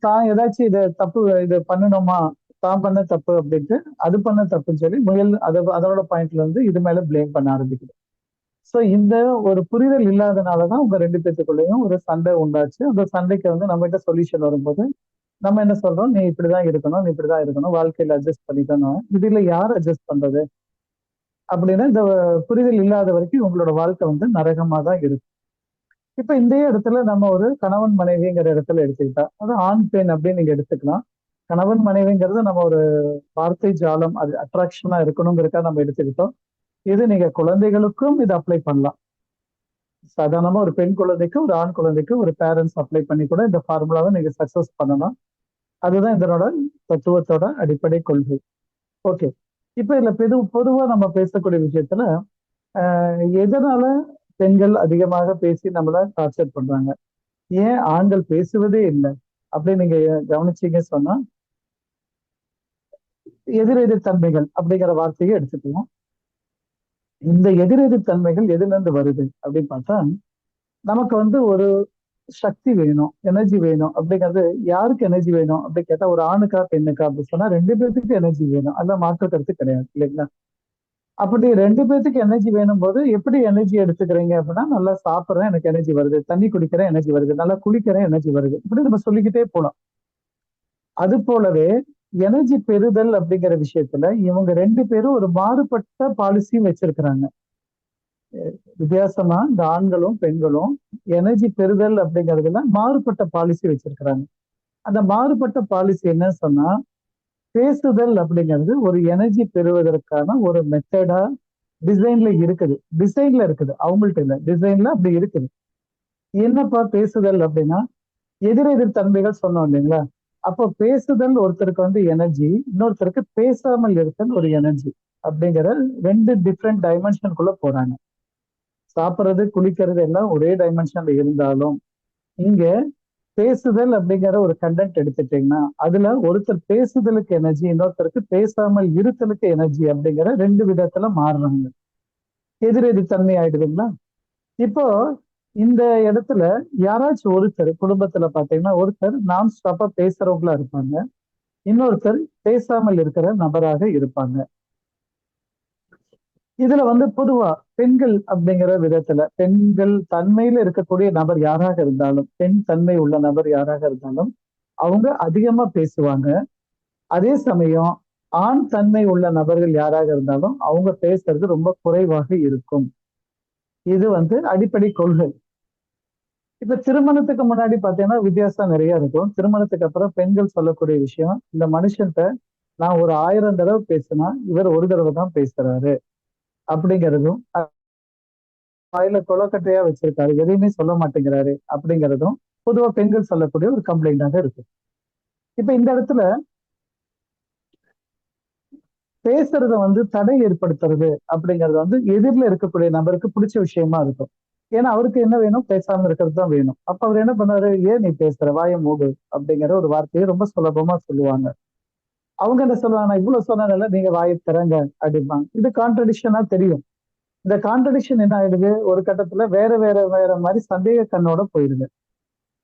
Speaker 2: தான் ஏதாச்சும் இதை தப்பு இது பண்ணணுமா, தான் பண்ண தப்பு அப்படின்ட்டு அது பண்ண தப்புன்னு சொல்லி முயல் அதோட பாயிண்ட்ல இருந்து இது மேல பிளேம் பண்ண ஆரம்பிக்குது. சோ இந்த ஒரு புரிதல் இல்லாதனாலதான் உங்க ரெண்டு பேத்துக்குள்ளேயும் ஒரு சண்டை உண்டாச்சு. அந்த சண்டைக்கு வந்து நம்ம கிட்ட சொல்யூஷன் வரும்போது நம்ம என்ன சொல்றோம், நீ இப்படிதான் இருக்கணும், நீ இப்படிதான் இருக்கணும், வாழ்க்கையில அட்ஜஸ்ட் பண்ணிக்கணும். இதுல யார் அட்ஜஸ்ட் பண்றது அப்படின்னா, இந்த புரிதல் இல்லாத வரைக்கும் உங்களோட வாழ்க்கை வந்து நரகமா தான் இருக்கு. இப்ப இந்த இடத்துல நம்ம ஒரு கணவன் மனைவிங்கிற இடத்துல எடுத்துக்கிட்டா, அது ஆண் பெண் அப்படின்னு நீங்க எடுத்துக்கலாம். கணவன் மனைவிங்கிறது நம்ம ஒரு வார்த்தை ஜாலம், அது அட்ராக்ஷனா இருக்கணுங்கிறதுக்காக நம்ம எடுத்துக்கிட்டோம். இது நீங்க குழந்தைகளுக்கும் இது அப்ளை பண்ணலாம். சாதாரணமா ஒரு பெண் குழந்தைக்கு ஒரு ஆண் குழந்தைக்கு ஒரு பேரண்ட்ஸ் அப்ளை பண்ணி கூட இந்த ஃபார்முலாவை நீங்க சக்சஸ் பண்ணலாம். அதுதான் இதனோட தத்துவத்தோட அடிப்படை கொள்கை. ஓகே. இப்ப இதுல பொதுவா நம்ம பேசக்கூடிய விஷயத்துல எதனால பெண்கள் அதிகமாக பேசி நம்மள டார்ச்சர் பண்றாங்க, ஏன் ஆண்கள் பேசுவதே இல்லை அப்படின்னு நீங்க கவனிச்சீங்க சொன்னா, எதிரெதிர் தன்மைகள் அப்படிங்கிற வார்த்தையை எடுத்துக்கலாம். இந்த எதிரெதிர் தன்மைகள் எதுல இருந்து வருது அப்படின்னு பார்த்தா, நமக்கு வந்து ஒரு சக்தி வேணும், எனர்ஜி வேணும் அப்படிங்கிறது. யாருக்கு எனர்ஜி வேணும் அப்படின்னு கேட்டா, ஒரு ஆணுக்கா பெண்ணுக்கா அப்படின்னு சொன்னா ரெண்டு பேர்த்துக்கு எனர்ஜி வேணும். அதெல்லாம் மாற்று கருத்து கிடையாது இல்லைங்களா? அப்படி ரெண்டு பேர்த்துக்கு எனர்ஜி வேணும் போது எப்படி எனர்ஜி எடுத்துக்கிறீங்க அப்படின்னா, நல்லா சாப்பிட்றேன் எனக்கு எனர்ஜி வருது, தண்ணி குடிக்கிறேன் எனர்ஜி வருது, நல்லா குளிக்கிறேன் எனர்ஜி வருது, இப்படி நம்ம சொல்லிக்கிட்டே போலாம். அது போலவே எனர்ஜி பெறுதல் அப்படிங்கிற விஷயத்துல இவங்க ரெண்டு பேரும் ஒரு மாறுபட்ட பாலிசியும் வச்சிருக்கிறாங்க. வித்தியாசமா இந்த ஆண்களும் பெண்களும் எனர்ஜி பெறுதல் அப்படிங்கிறதுல மாறுபட்ட பாலிசி வச்சிருக்கிறாங்க. அந்த மாறுபட்ட பாலிசி என்ன சொன்னா, பேசுதல் அப்படிங்கிறது ஒரு எனர்ஜி பெறுவதற்கான ஒரு மெத்தடா டிசைன்ல இருக்குது, அவங்கள்ட்ட இல்ல, டிசைன்ல அப்படி இருக்குது. என்னப்பா பேசுதல் அப்படின்னா, எதிரெதிர் தன்மைகள் சொன்னோம் இல்லைங்களா? அப்போ பேசுதல் ஒருத்தருக்கு வந்து எனர்ஜி, இன்னொருத்தருக்கு பேசாமல் இருத்தல் ஒரு எனர்ஜி அப்படிங்கிற ரெண்டு டிஃப்ரெண்ட் டைமென்ஷனுக்குள்ள போறாங்க. சாப்பிட்றது குளிக்கிறது எல்லாம் ஒரே டைமென்ஷன்ல இருந்தாலும், இங்க பேசுதல் அப்படிங்கிற ஒரு கண்டென்ட் எடுத்துட்டீங்கன்னா, அதுல ஒருத்தர் பேசுதலுக்கு எனர்ஜி, இன்னொருத்தருக்கு பேசாமல் இருத்தலுக்கு எனர்ஜி அப்படிங்கிற ரெண்டு விதத்துல மாறுறாங்க. எதிரெதிர் தன்மை ஆயிடுதுங்களா? இப்போ இந்த இடத்துல யாராச்சும் ஒருத்தர் குடும்பத்துல பாத்தீங்கன்னா, ஒருத்தர் நான் ஸ்டாப்பா பேசுறவங்களா இருப்பாங்க, இன்னொருத்தர் பேசாமல் இருக்கிற நபராக இருப்பாங்க. இதுல வந்து பொதுவா பெண்கள் அப்படிங்கிற விதத்துல பெண்கள் தன்மையில இருக்கக்கூடிய நபர் யாராக இருந்தாலும், பெண் தன்மை உள்ள நபர் யாராக இருந்தாலும் அவங்க அதிகமா பேசுவாங்க. அதே சமயம் ஆண் தன்மை உள்ள நபர்கள் யாராக இருந்தாலும் அவங்க பேசுறது ரொம்ப குறைவாக இருக்கும். இது வந்து அடிப்படை கொள்கை. இப்ப திருமணத்துக்கு முன்னாடி பாத்தீங்கன்னா வித்தியாசம் நிறைய இருக்கும். திருமணத்துக்கு அப்புறம் பெண்கள் சொல்லக்கூடிய விஷயம், இந்த மனுஷன்ட்ட நான் ஒரு 1000 தடவை பேசினா இவர் ஒரு தடவை தான் பேசுறாரு அப்படிங்கிறதும், வாயில கொலக்கட்டையா வச்சிருக்காரு, எதையுமே சொல்ல மாட்டேங்கிறாரு அப்படிங்கிறதும் பொதுவா பெண்கள் சொல்லக்கூடிய ஒரு கம்ப்ளைண்டாக இருக்கு. இப்ப இந்த இடத்துல பேசுறத வந்து தடை ஏற்படுத்துறது அப்படிங்கிறது வந்து எதிரில் இருக்கக்கூடிய நபருக்கு பிடிச்ச விஷயமா இருக்கும். ஏன்னா அவருக்கு என்ன வேணும், பேசாம இருக்கிறது தான் வேணும். அப்ப அவர் என்ன பண்ணாரு, ஏன் நீ பேசுற, வாயை மூடு அப்படிங்கிற ஒரு வார்த்தையை ரொம்ப சுலபமா சொல்லுவாங்க. அவங்க என்ன சொல்லுவாங்க, நான் இவ்வளவு சொன்னதால நீங்க வாயை திறங்க அப்படிம்பாங்க. இது கான்ட்ரடிக்ஷனா தெரியும். இந்த கான்ட்ரடிக்ஷன் என்ன ஆயிடுது, ஒரு கட்டத்துல வேற வேற வேற மாதிரி சந்தேக கண்ணோட போயிடுது.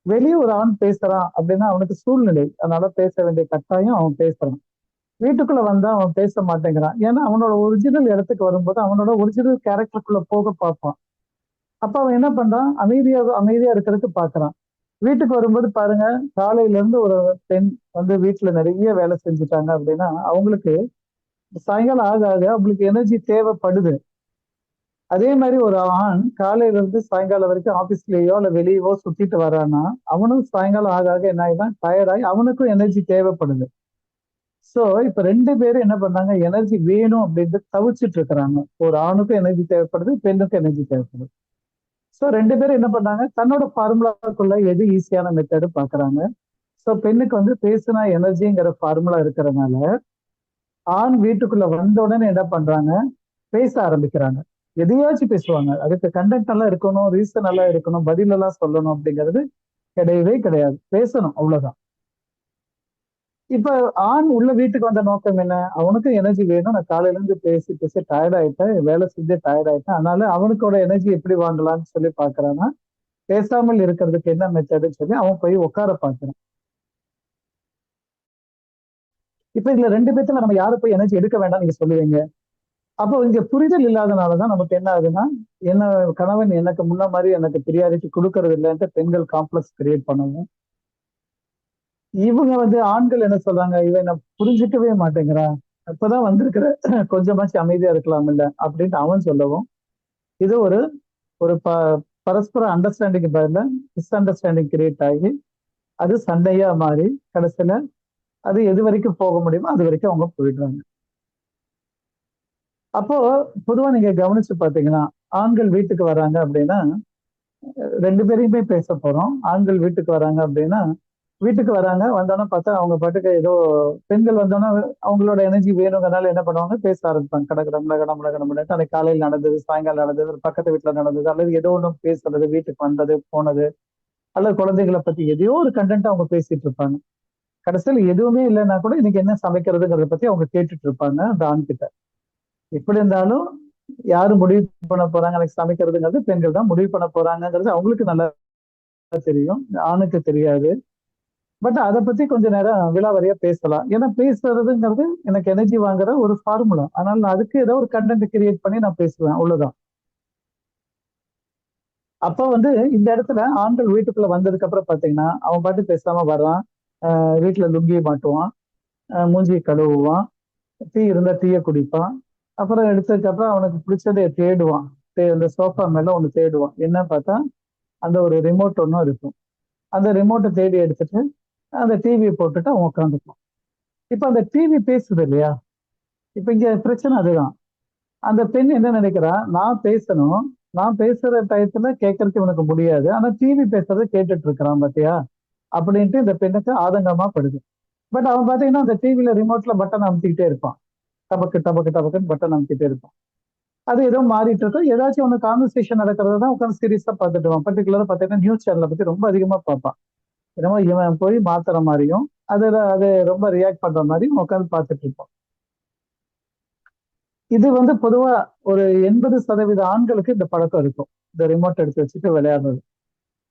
Speaker 2: வெளியே ஒரு ஆண் பேசுறான் அப்படின்னா அவனுக்கு சூழ்நிலை, அதனால பேச வேண்டிய கட்டாயம் அவன் பேசுறான். வீட்டுக்குள்ள வந்தா அவன் பேச மாட்டேங்கிறான். ஏன்னா அவனோட ஒரிஜினல் இடத்துக்கு வரும்போது அவனோட ஒரிஜினல் கேரக்டருக்குள்ள போக பார்ப்பான். அப்ப அவன் என்ன பண்றான், அமைதியா அமைதியா இருக்கிறதுக்கு பாக்குறான். வீட்டுக்கு வரும்போது பாருங்க, காலையில இருந்து ஒரு பெண் வந்து வீட்டுல நிறைய வேலை செஞ்சுட்டாங்க அப்படின்னா அவங்களுக்கு சாயங்காலம் ஆக ஆக அவங்களுக்கு எனர்ஜி தேவைப்படுது. அதே மாதிரி ஒரு ஆண் காலையில இருந்து சாயங்காலம் வரைக்கும் ஆபீஸ்லயோ இல்ல வெளியவோ சுத்திட்டு வரான்னா அவனும் சாயங்காலம் ஆக ஆக என்ன ஆயிதான் டயர்டாகி அவனுக்கும் எனர்ஜி தேவைப்படுது. சோ இப்ப ரெண்டு பேரும் என்ன பண்ணாங்க, எனர்ஜி வேணும் அப்படின்ட்டு தவிச்சிட்டு இருக்கிறாங்க. ஒரு ஆணுக்கும் எனர்ஜி தேவைப்படுது, பெண்ணுக்கும் எனர்ஜி தேவைப்படுது. சோ ரெண்டு பேரும் என்ன பண்ணாங்க, தன்னோட ஃபார்முலாக்குள்ள எது ஈஸியான மெத்தடு பாக்குறாங்க. சோ பெண்ணுக்கு வந்து பேசுனா எனர்ஜிங்கிற ஃபார்முலா இருக்கிறதுனால ஆண் வீட்டுக்குள்ள வந்த உடனே என்ன பண்றாங்க, பேச ஆரம்பிக்கிறாங்க. எதையாச்சும் பேசுவாங்க. அதுக்கு கண்டென்ட் எல்லாம் இருக்கணும், ரீசன் எல்லாம் இருக்கணும், பதில் எல்லாம் சொல்லணும் அப்படிங்கிறது கிடையவே கிடையாது. பேசணும், அவ்வளவுதான். இப்ப ஆண் உள்ள வீட்டுக்கு வந்த நோக்கம் என்ன, அவனுக்கும் எனர்ஜி வேணும். நான் காலையில இருந்து பேசி பேசி டயர்ட் ஆயிட்டேன், வேலை செஞ்சு டயர்ட் ஆயிட்டேன், அதனால அவனுக்கோட எனர்ஜி எப்படி வாங்கலாம்னு சொல்லி பாக்குறான்னா பேசாமல் இருக்கிறதுக்கு என்ன மெத்தடுன்னு சொல்லி அவன் போய் உட்கார பாக்குறான். இப்ப இதுல ரெண்டு பேத்துல நம்ம யாரு போய் எனர்ஜி எடுக்க வேண்டாம் நீங்க சொல்லுவீங்க? அப்போ இங்க புரிதல் இல்லாதனாலதான் நமக்கு என்ன ஆகுதுன்னா, என்ன கணவன் எனக்கு முன்ன மாதிரி எனக்கு பிரியாரிட்டி கொடுக்கறது இல்லைன்ட்டு பெண்கள் காம்ப்ளெக்ஸ் கிரியேட் பண்ணவும், இவங்க வந்து ஆண்கள் என்ன சொல்றாங்க, இவன் என்ன புரிஞ்சுக்கவே மாட்டேங்கிறா, இப்பதான் வந்திருக்கிற, கொஞ்சமாச்சும் அமைதியா இருக்கலாம் இல்ல அப்படின்ட்டு அவன் சொல்லவும், இது ஒரு ஒரு பரஸ்பர அண்டர்ஸ்டாண்டிங் பதில மிஸ் அண்டர்ஸ்டாண்டிங் கிரியேட் ஆகி அது சண்டையா மாறி கடைசியில அது எது வரைக்கும் போக முடியுமோ அது வரைக்கும் அவங்க போயிடுறாங்க. அப்போ பொதுவா நீங்க கவனிச்சு பாத்தீங்கன்னா, ஆண்கள் வீட்டுக்கு வராங்க அப்படின்னா ரெண்டு பேரையுமே பேச போறோம். ஆண்கள் வீட்டுக்கு வராங்க அப்படின்னா வீட்டுக்கு வராங்க, வந்தோன்னா பார்த்தா அவங்க பாட்டுக்கு ஏதோ பெண்கள் வந்தோன்னா அவங்களோட எனர்ஜி வேணுங்கிறனால என்ன பண்ணுவாங்க, பேச ஆரம்பிப்பாங்க. கடகடமுட கடமுட கடமுட அன்னைக்கு காலையில் நடந்தது, சாயங்காலம் நடந்தது, ஒரு பக்கத்து வீட்டுல நடந்தது, அல்லது ஏதோ ஒன்றும் பேசுறது, வீட்டுக்கு வந்தது போனது, அல்லது குழந்தைகளை பத்தி எதையோ ஒரு கண்டென்ட் அவங்க பேசிட்டு இருப்பாங்க. கடைசியில் எதுவுமே இல்லைன்னா கூட இன்னைக்கு என்ன சமைக்கிறதுங்கிறத பத்தி அவங்க கேட்டுட்டு இருப்பாங்க அந்த ஆண் கிட்ட. எப்படி இருந்தாலும் யாரு முடிவு பண்ண போறாங்க எனக்கு சமைக்கிறதுங்கிறது, பெண்கள் தான் முடிவு பண்ண போறாங்கிறது அவங்களுக்கு நல்லா தெரியும், ஆணுக்கு தெரியாது. பட் அதை பத்தி கொஞ்ச நேரம் விலாவரியா பேசலாம். ஏன்னா பேசுறதுங்கிறது எனக்கு எனர்ஜி வாங்குற ஒரு ஃபார்முலா. அதனால நான் அதுக்கு ஏதோ ஒரு கண்டென்ட் கிரியேட் பண்ணி நான் பேசுவேன், அவ்வளவுதான். அப்ப வந்து இந்த இடத்துல ஆண்கள் வீட்டுக்குள்ள வந்ததுக்கு அப்புறம் பாத்தீங்கன்னா அவன் பாட்டு பேசாம வர்றான், வீட்டுல லுங்கி மாட்டுவான், மூஞ்சி கழுவுவான், டீ இருந்தா டீயை குடிப்பான். அப்புறம் எடுத்ததுக்கு அப்புறம் அவனுக்கு பிடிச்சதை தேடுவான். இந்த சோஃபா மேல ஒண்ணு தேடுவான். என்ன பார்த்தா அந்த ஒரு ரிமோட் ஒன்றும் இருக்கும். அந்த ரிமோட்டை தேடி எடுத்துட்டு அந்த டிவியை போட்டுட்டு அவன் உட்காந்துப்பான். இப்ப அந்த டிவி பேசுது இல்லையா, இப்ப இங்க பிரச்சனை அதுதான். அந்த பெண் என்ன நினைக்கிறா, நான் பேசணும், நான் பேசுற டயத்துல கேட்கறதுக்கு இவனுக்கு முடியாது, ஆனா டிவி பேசுறத கேட்டுட்டு இருக்கிறான் பாத்தியா அப்படின்ட்டு இந்த பெண்ணுக்கு ஆதங்கமா படுது. பட் அவன் பாத்தீங்கன்னா அந்த டிவில ரிமோட்ல பட்டன் அமுத்திக்கிட்டே இருப்பான். டபக்கு டபக்கு டபக்குன்னு பட்டன் அமுத்திட்டே இருப்பான். அது ஏதோ மாறிட்டு இருக்கும், ஏதாச்சும் ஒண்ணு கான்வர்சேஷன் நடக்கிறத தான் உட்காந்து சீரியஸா பார்த்துட்டுவான். பர்டிகுலரா பாத்தீங்கன்னா நியூஸ் சேனலை பத்தி ரொம்ப அதிகமா பார்ப்பான். என்னமோ இவன் போய் மாத்துற மாதிரியும் அதுல அது ரொம்ப ரியாக்ட் பண்ற மாதிரியும் உட்காந்து பார்த்துட்டு இருப்பான். இது வந்து பொதுவா ஒரு 80% ஆண்களுக்கு இந்த பழக்கம் இருக்கும், இந்த ரிமோட் எடுத்து வச்சுட்டு விளையாடுறது.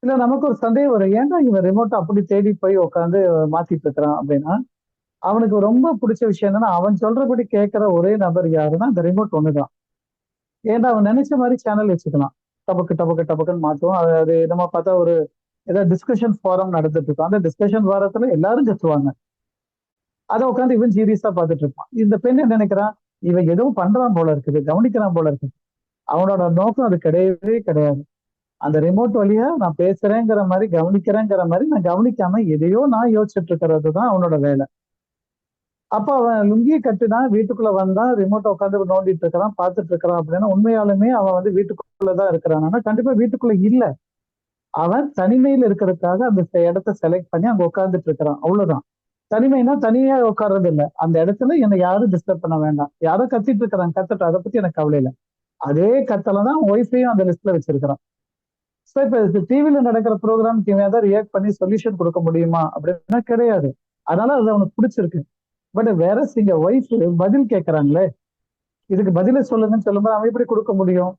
Speaker 2: இல்ல நமக்கு ஒரு சந்தேகம் வரும், ஏன்டா இவன் ரிமோட் அப்படி தேடி போய் உட்காந்து மாத்திட்டு இருக்கிறான் அப்படின்னா, அவனுக்கு ரொம்ப பிடிச்ச விஷயம் என்னன்னா அவன் சொல்றபடி கேட்கிற ஒரே நபர் யாருன்னா அந்த ரிமோட் ஒண்ணுதான். ஏன்னா அவன் நினைச்ச மாதிரி சேனல் வச்சுக்கலாம். டபக்கு டபக்கு டபக்குன்னு மாத்துவோம். அது நம்ம பார்த்தா ஒரு ஏதாவது டிஸ்கஷன் ஃபாரம் நடந்துட்டு இருக்கும், அந்த டிஸ்கஷன் வாரத்துல எல்லாரும் கத்துவாங்க. அதை உட்காந்து இவன் சீரியஸா பார்த்துட்டு இருப்பான். இந்த பெண் என்ன நினைக்கிறான், இவன் எதுவும் பண்றான் போல இருக்குது, கவனிக்கிறான் போல இருக்குது. அவனோட நோக்கம் அது கிடையவே கிடையாது. அந்த ரிமோட் வழியா நான் பேசுறேங்கிற மாதிரி கவனிக்கிறேங்கிற மாதிரி நான் கவனிக்காம எதையோ நான் யோசிச்சுட்டு இருக்கிறது தான் அவனோட வேலை. அப்ப அவன் லுங்கியை கட்டினா வீட்டுக்குள்ள வந்தா ரிமோட்டை உட்காந்து நோண்டிட்டு இருக்கிறான், பார்த்துட்டு இருக்கிறான் அப்படின்னா உண்மையாலுமே அவன் வந்து வீட்டுக்குள்ளதான் இருக்கிறான். ஆனா கண்டிப்பா வீட்டுக்குள்ள இல்ல, அவன் தனிமையில இருக்கிறதுக்காக அந்த இடத்த செலக்ட் பண்ணி அங்க உட்கார்ந்துட்டு இருக்கிறான், அவ்வளவுதான். தனிமைனா தனியா உட்கார்றது இல்ல. அந்த இடத்துல என்னை யாரும் டிஸ்டர்ப் பண்ண வேண்டாம். யாரோ கத்திட்டு இருக்கிறாங்க, கத்தட்டும். அதை பத்தி எனக்கு கவலை இல்லை. அதே கத்தல தான் ஒய்ஃபையும் அந்த லிஸ்ட்ல வச்சிருக்கிறான். ஸோ இப்ப டிவில நடக்கிற ப்ரோக்ராம்க்கு இவன் ஏதாவது ரியாக்ட் பண்ணி சொல்யூஷன் கொடுக்க முடியுமா அப்படின்னா கிடையாது. அதனால அது அவனுக்கு பிடிச்சிருக்கு. பட் வேற இங்க ஒய்ஃப் பதில் கேட்கறாங்களே, இதுக்கு பதில சொல்லுங்கன்னு சொல்லும்போது அவன் எப்படி கொடுக்க முடியும்?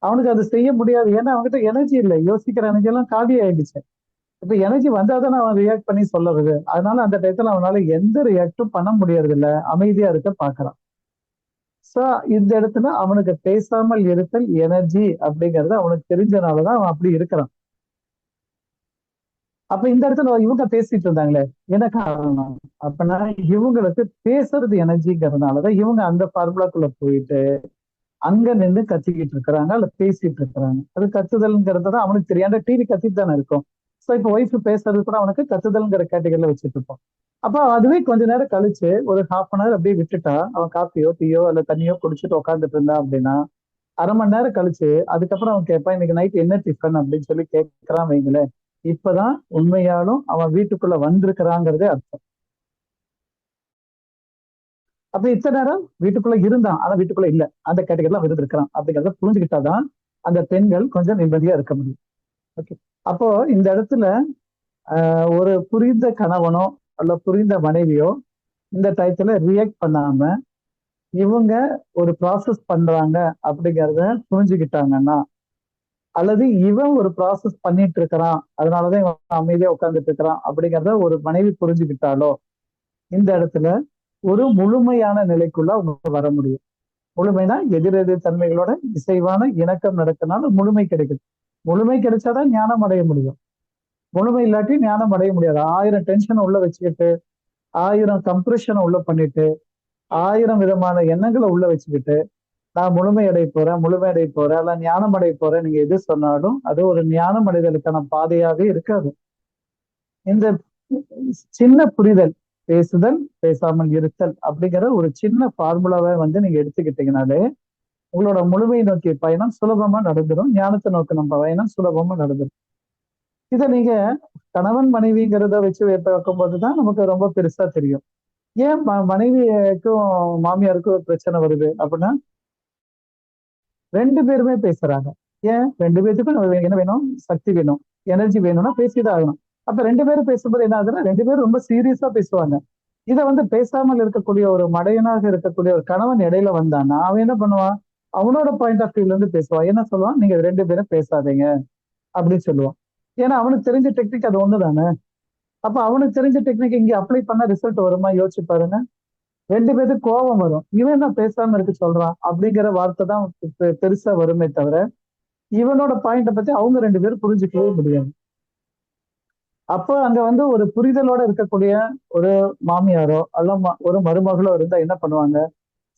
Speaker 2: அவனுக்கு அது செய்ய முடியாது. ஏன்னா அவன்கிட்ட எனர்ஜி இல்லை. யோசிக்கிற எனர்ஜி எல்லாம் காலி ஆயிடுச்சு. இப்ப எனர்ஜி வந்தாதான் அவன் ரியாக்ட் பண்ணி சொல்லறது. அதனால அந்த டயத்துல அவனால எந்த ரியாக்டும் பண்ண முடியறது இல்ல. அமைதியா இருக்க பாக்குறான். சோ இந்த இடத்துல அவனுக்கு பேசாமல் இருத்தல் எனர்ஜி அப்படிங்கறது அவனுக்கு தெரிஞ்சனாலதான் அவன் அப்படி இருக்கிறான். அப்ப இந்த இடத்துல இவங்க பேசிட்டு இருந்தாங்களே, என்ன காரணம்? அப்பனா இவங்களுக்கு பேசுறது எனர்ஜிங்கிறதுனாலதான் இவங்க அந்த ஃபார்முலாக்குள்ள போயிட்டு அங்க நின்று கத்திக்கிட்டு இருக்கிறாங்க, இல்ல பேசிட்டு இருக்கிறாங்க. அது கத்துதல்ங்கிறது தான் அவனுக்கு தெரியாத. டிவி கத்திட்டு தானே இருக்கும். சோ இப்ப ஒய்ஃப் பேசுறது கூட அவனுக்கு கத்துதல்ங்கிற கேட்டகரியில வச்சுட்டு இருப்போம். அப்ப அதுவே கொஞ்ச நேரம் கழிச்சு ஒரு ½ அப்படியே விட்டுட்டா, அவன் காப்பியோ டீயோ அல்ல தண்ணியோ குடிச்சிட்டு உட்காந்துட்டு இருந்தா அப்படின்னா, அரை மணி நேரம் கழிச்சு அதுக்கப்புறம் அவன் கேட்பான், இன்னைக்கு நைட் என்ன டிஃபன் அப்படின்னு சொல்லி கேட்கறான் வைங்களேன். இப்பதான் உண்மையாலும் அவன் வீட்டுக்குள்ள வந்திருக்கிறாங்கிறதே அர்த்தம். அப்ப இத்தனை நேரம் வீட்டுக்குள்ள இருந்தான், ஆனா வீட்டுக்குள்ள இல்ல, அந்த கேட்டகரியில அவன் இருந்திருக்கிறான் அப்படிங்கிறத புரிஞ்சுக்கிட்டாதான் அந்த பெண்கள் கொஞ்சம் நிம்மதியா இருக்க முடியும். ஓகே. அப்போ இந்த இடத்துல ஒரு புரிந்த கணவனோ அல்ல புரிந்த மனைவியோ இந்த டயத்துல ரியாக்ட் பண்ணாம இவங்க ஒரு ப்ராசஸ் பண்றாங்க அப்படிங்கிறத புரிஞ்சுக்கிட்டாங்கன்னா, அல்லது இவன் ஒரு ப்ராசஸ் பண்ணிட்டு இருக்கிறான் அதனாலதான் இவன் அமைதியா உட்கார்ந்துட்டு இருக்கிறான் அப்படிங்கிறத ஒரு மனைவி புரிஞ்சுக்கிட்டாலோ இந்த இடத்துல ஒரு முழுமையான நிலைக்குள்ள அவங்க வர முடியும். முழுமைனா எதிரெதிர் தன்மைகளோட இசைவான இணக்கம் நடத்தினால முழுமை கிடைக்குது. முழுமை கிடைச்சாதான் ஞானம் அடைய முடியும். முழுமை இல்லாட்டி ஞானம் அடைய முடியாது. 1000 டென்ஷனை உள்ள வச்சுக்கிட்டு, 1000 கம்ப்ரெஷனை உள்ள பண்ணிட்டு, 1000 விதமான எண்ணங்களை உள்ள வச்சுக்கிட்டு, நான் முழுமை அடைய போறேன், முழுமை அடைய போறேன், அல்ல ஞானம் அடைய போறேன், நீங்க எது சொன்னாலும் அது ஒரு ஞானம் அடைதலுக்கான பாதையாவே இருக்காது. இந்த சின்ன புரிதல், பேசுதல் பேசாமல் இருத்தல் அப்படிங்கிற ஒரு சின்ன ஃபார்முலாவை நீங்க எடுத்துக்கிட்டீங்கனாலே உங்களோட முழுமையை நோக்கிய பயணம் சுலபமா நடந்துடும். ஞானத்தை நோக்கி நம்ம பயணம் சுலபமா நடந்துடும். இதை நீங்க கணவன் மனைவிங்கிறத வச்சு பார்க்கும்போதுதான் நமக்கு ரொம்ப பெருசா தெரியும். ஏன் மனைவிக்கும் மாமியாருக்கும் பிரச்சனை வருது அப்படின்னா, 2 பேருமே பேசுறாங்க. ஏன் 2 பேத்துக்கும் என்ன வேணும்? சக்தி வேணும், எனர்ஜி வேணும்னா பேசிதான் ஆகணும். அப்ப 2 பேரும் பேசும்போது என்ன ஆகுதுன்னா 2 பேரும் ரொம்ப சீரியஸா பேசுவாங்க. இதை பேசாமல் இருக்கக்கூடிய ஒரு மடையனாக இருக்கக்கூடிய ஒரு கணவன் இடையில வந்தான்னா அவன் என்ன பண்ணுவான்? அவனோட பாயிண்ட் ஆஃப் வியூல இருந்து பேசுவான். என்ன சொல்லுவான்? நீங்க 2 பேரும் பேசாதீங்க அப்படின்னு சொல்லுவான். ஏன்னா அவனுக்கு தெரிஞ்ச டெக்னிக் அது ஒண்ணுதானே. அப்ப அவனுக்கு தெரிஞ்ச டெக்னிக் இங்க அப்ளை பண்ண ரிசல்ட் வருமா? யோசிச்சு பாருங்க. 2 பேருக்கு கோபம் வரும். இவன் என்ன பேசாம இருக்கு சொல்றான் அப்படிங்கிற வார்த்தை தான் பெருசா வருமே தவிர இவனோட பாயிண்ட பத்தி அவங்க 2 பேரும் புரிஞ்சுக்கவே முடியாது. அப்போ அங்க ஒரு புரிதலோட இருக்கக்கூடிய ஒரு மாமியாரோ அல்ல ஒரு மருமகளோ இருந்தா என்ன பண்ணுவாங்க?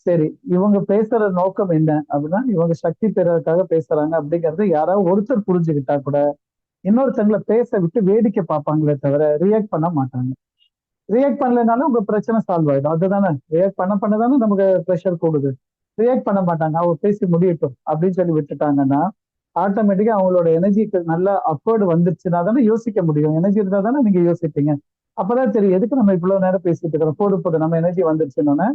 Speaker 2: சரி, இவங்க பேசுற நோக்கம் என்ன அப்படின்னா இவங்க சக்தி பெறதுக்காக பேசுறாங்க அப்படிங்கறது யாராவது ஒருத்தர் புரிஞ்சுக்கிட்டா கூட இன்னொருத்தங்களை பேச விட்டு வேடிக்கை பார்ப்பாங்களே தவிர ரியாக்ட் பண்ண மாட்டாங்க. ரியாக்ட் பண்ணலனாலும் உங்க பிரச்சனை சால்வ் ஆயிடும். அதுதானே, ரியாக்ட் பண்ணதானே நமக்கு ப்ரெஷர் கூடுது. ரியாக்ட் பண்ண மாட்டாங்க, அவங்க பேசி முடியட்டும் அப்படின்னு சொல்லி விட்டுட்டாங்கன்னா ஆட்டோமேட்டிக்கா அவங்களோட எனர்ஜிக்கு நல்ல அப்போர்டு வந்துருச்சுன்னா தானே யோசிக்க முடியும். எனர்ஜி இருந்தா தானே நீங்க யோசிப்பீங்க. அப்பதான் தெரியும் எதுக்கு நம்ம இவ்வளவு நேரம் பேசிட்டு இருக்கிறோம். போது நம்ம எனர்ஜி வந்துருச்சுன்னு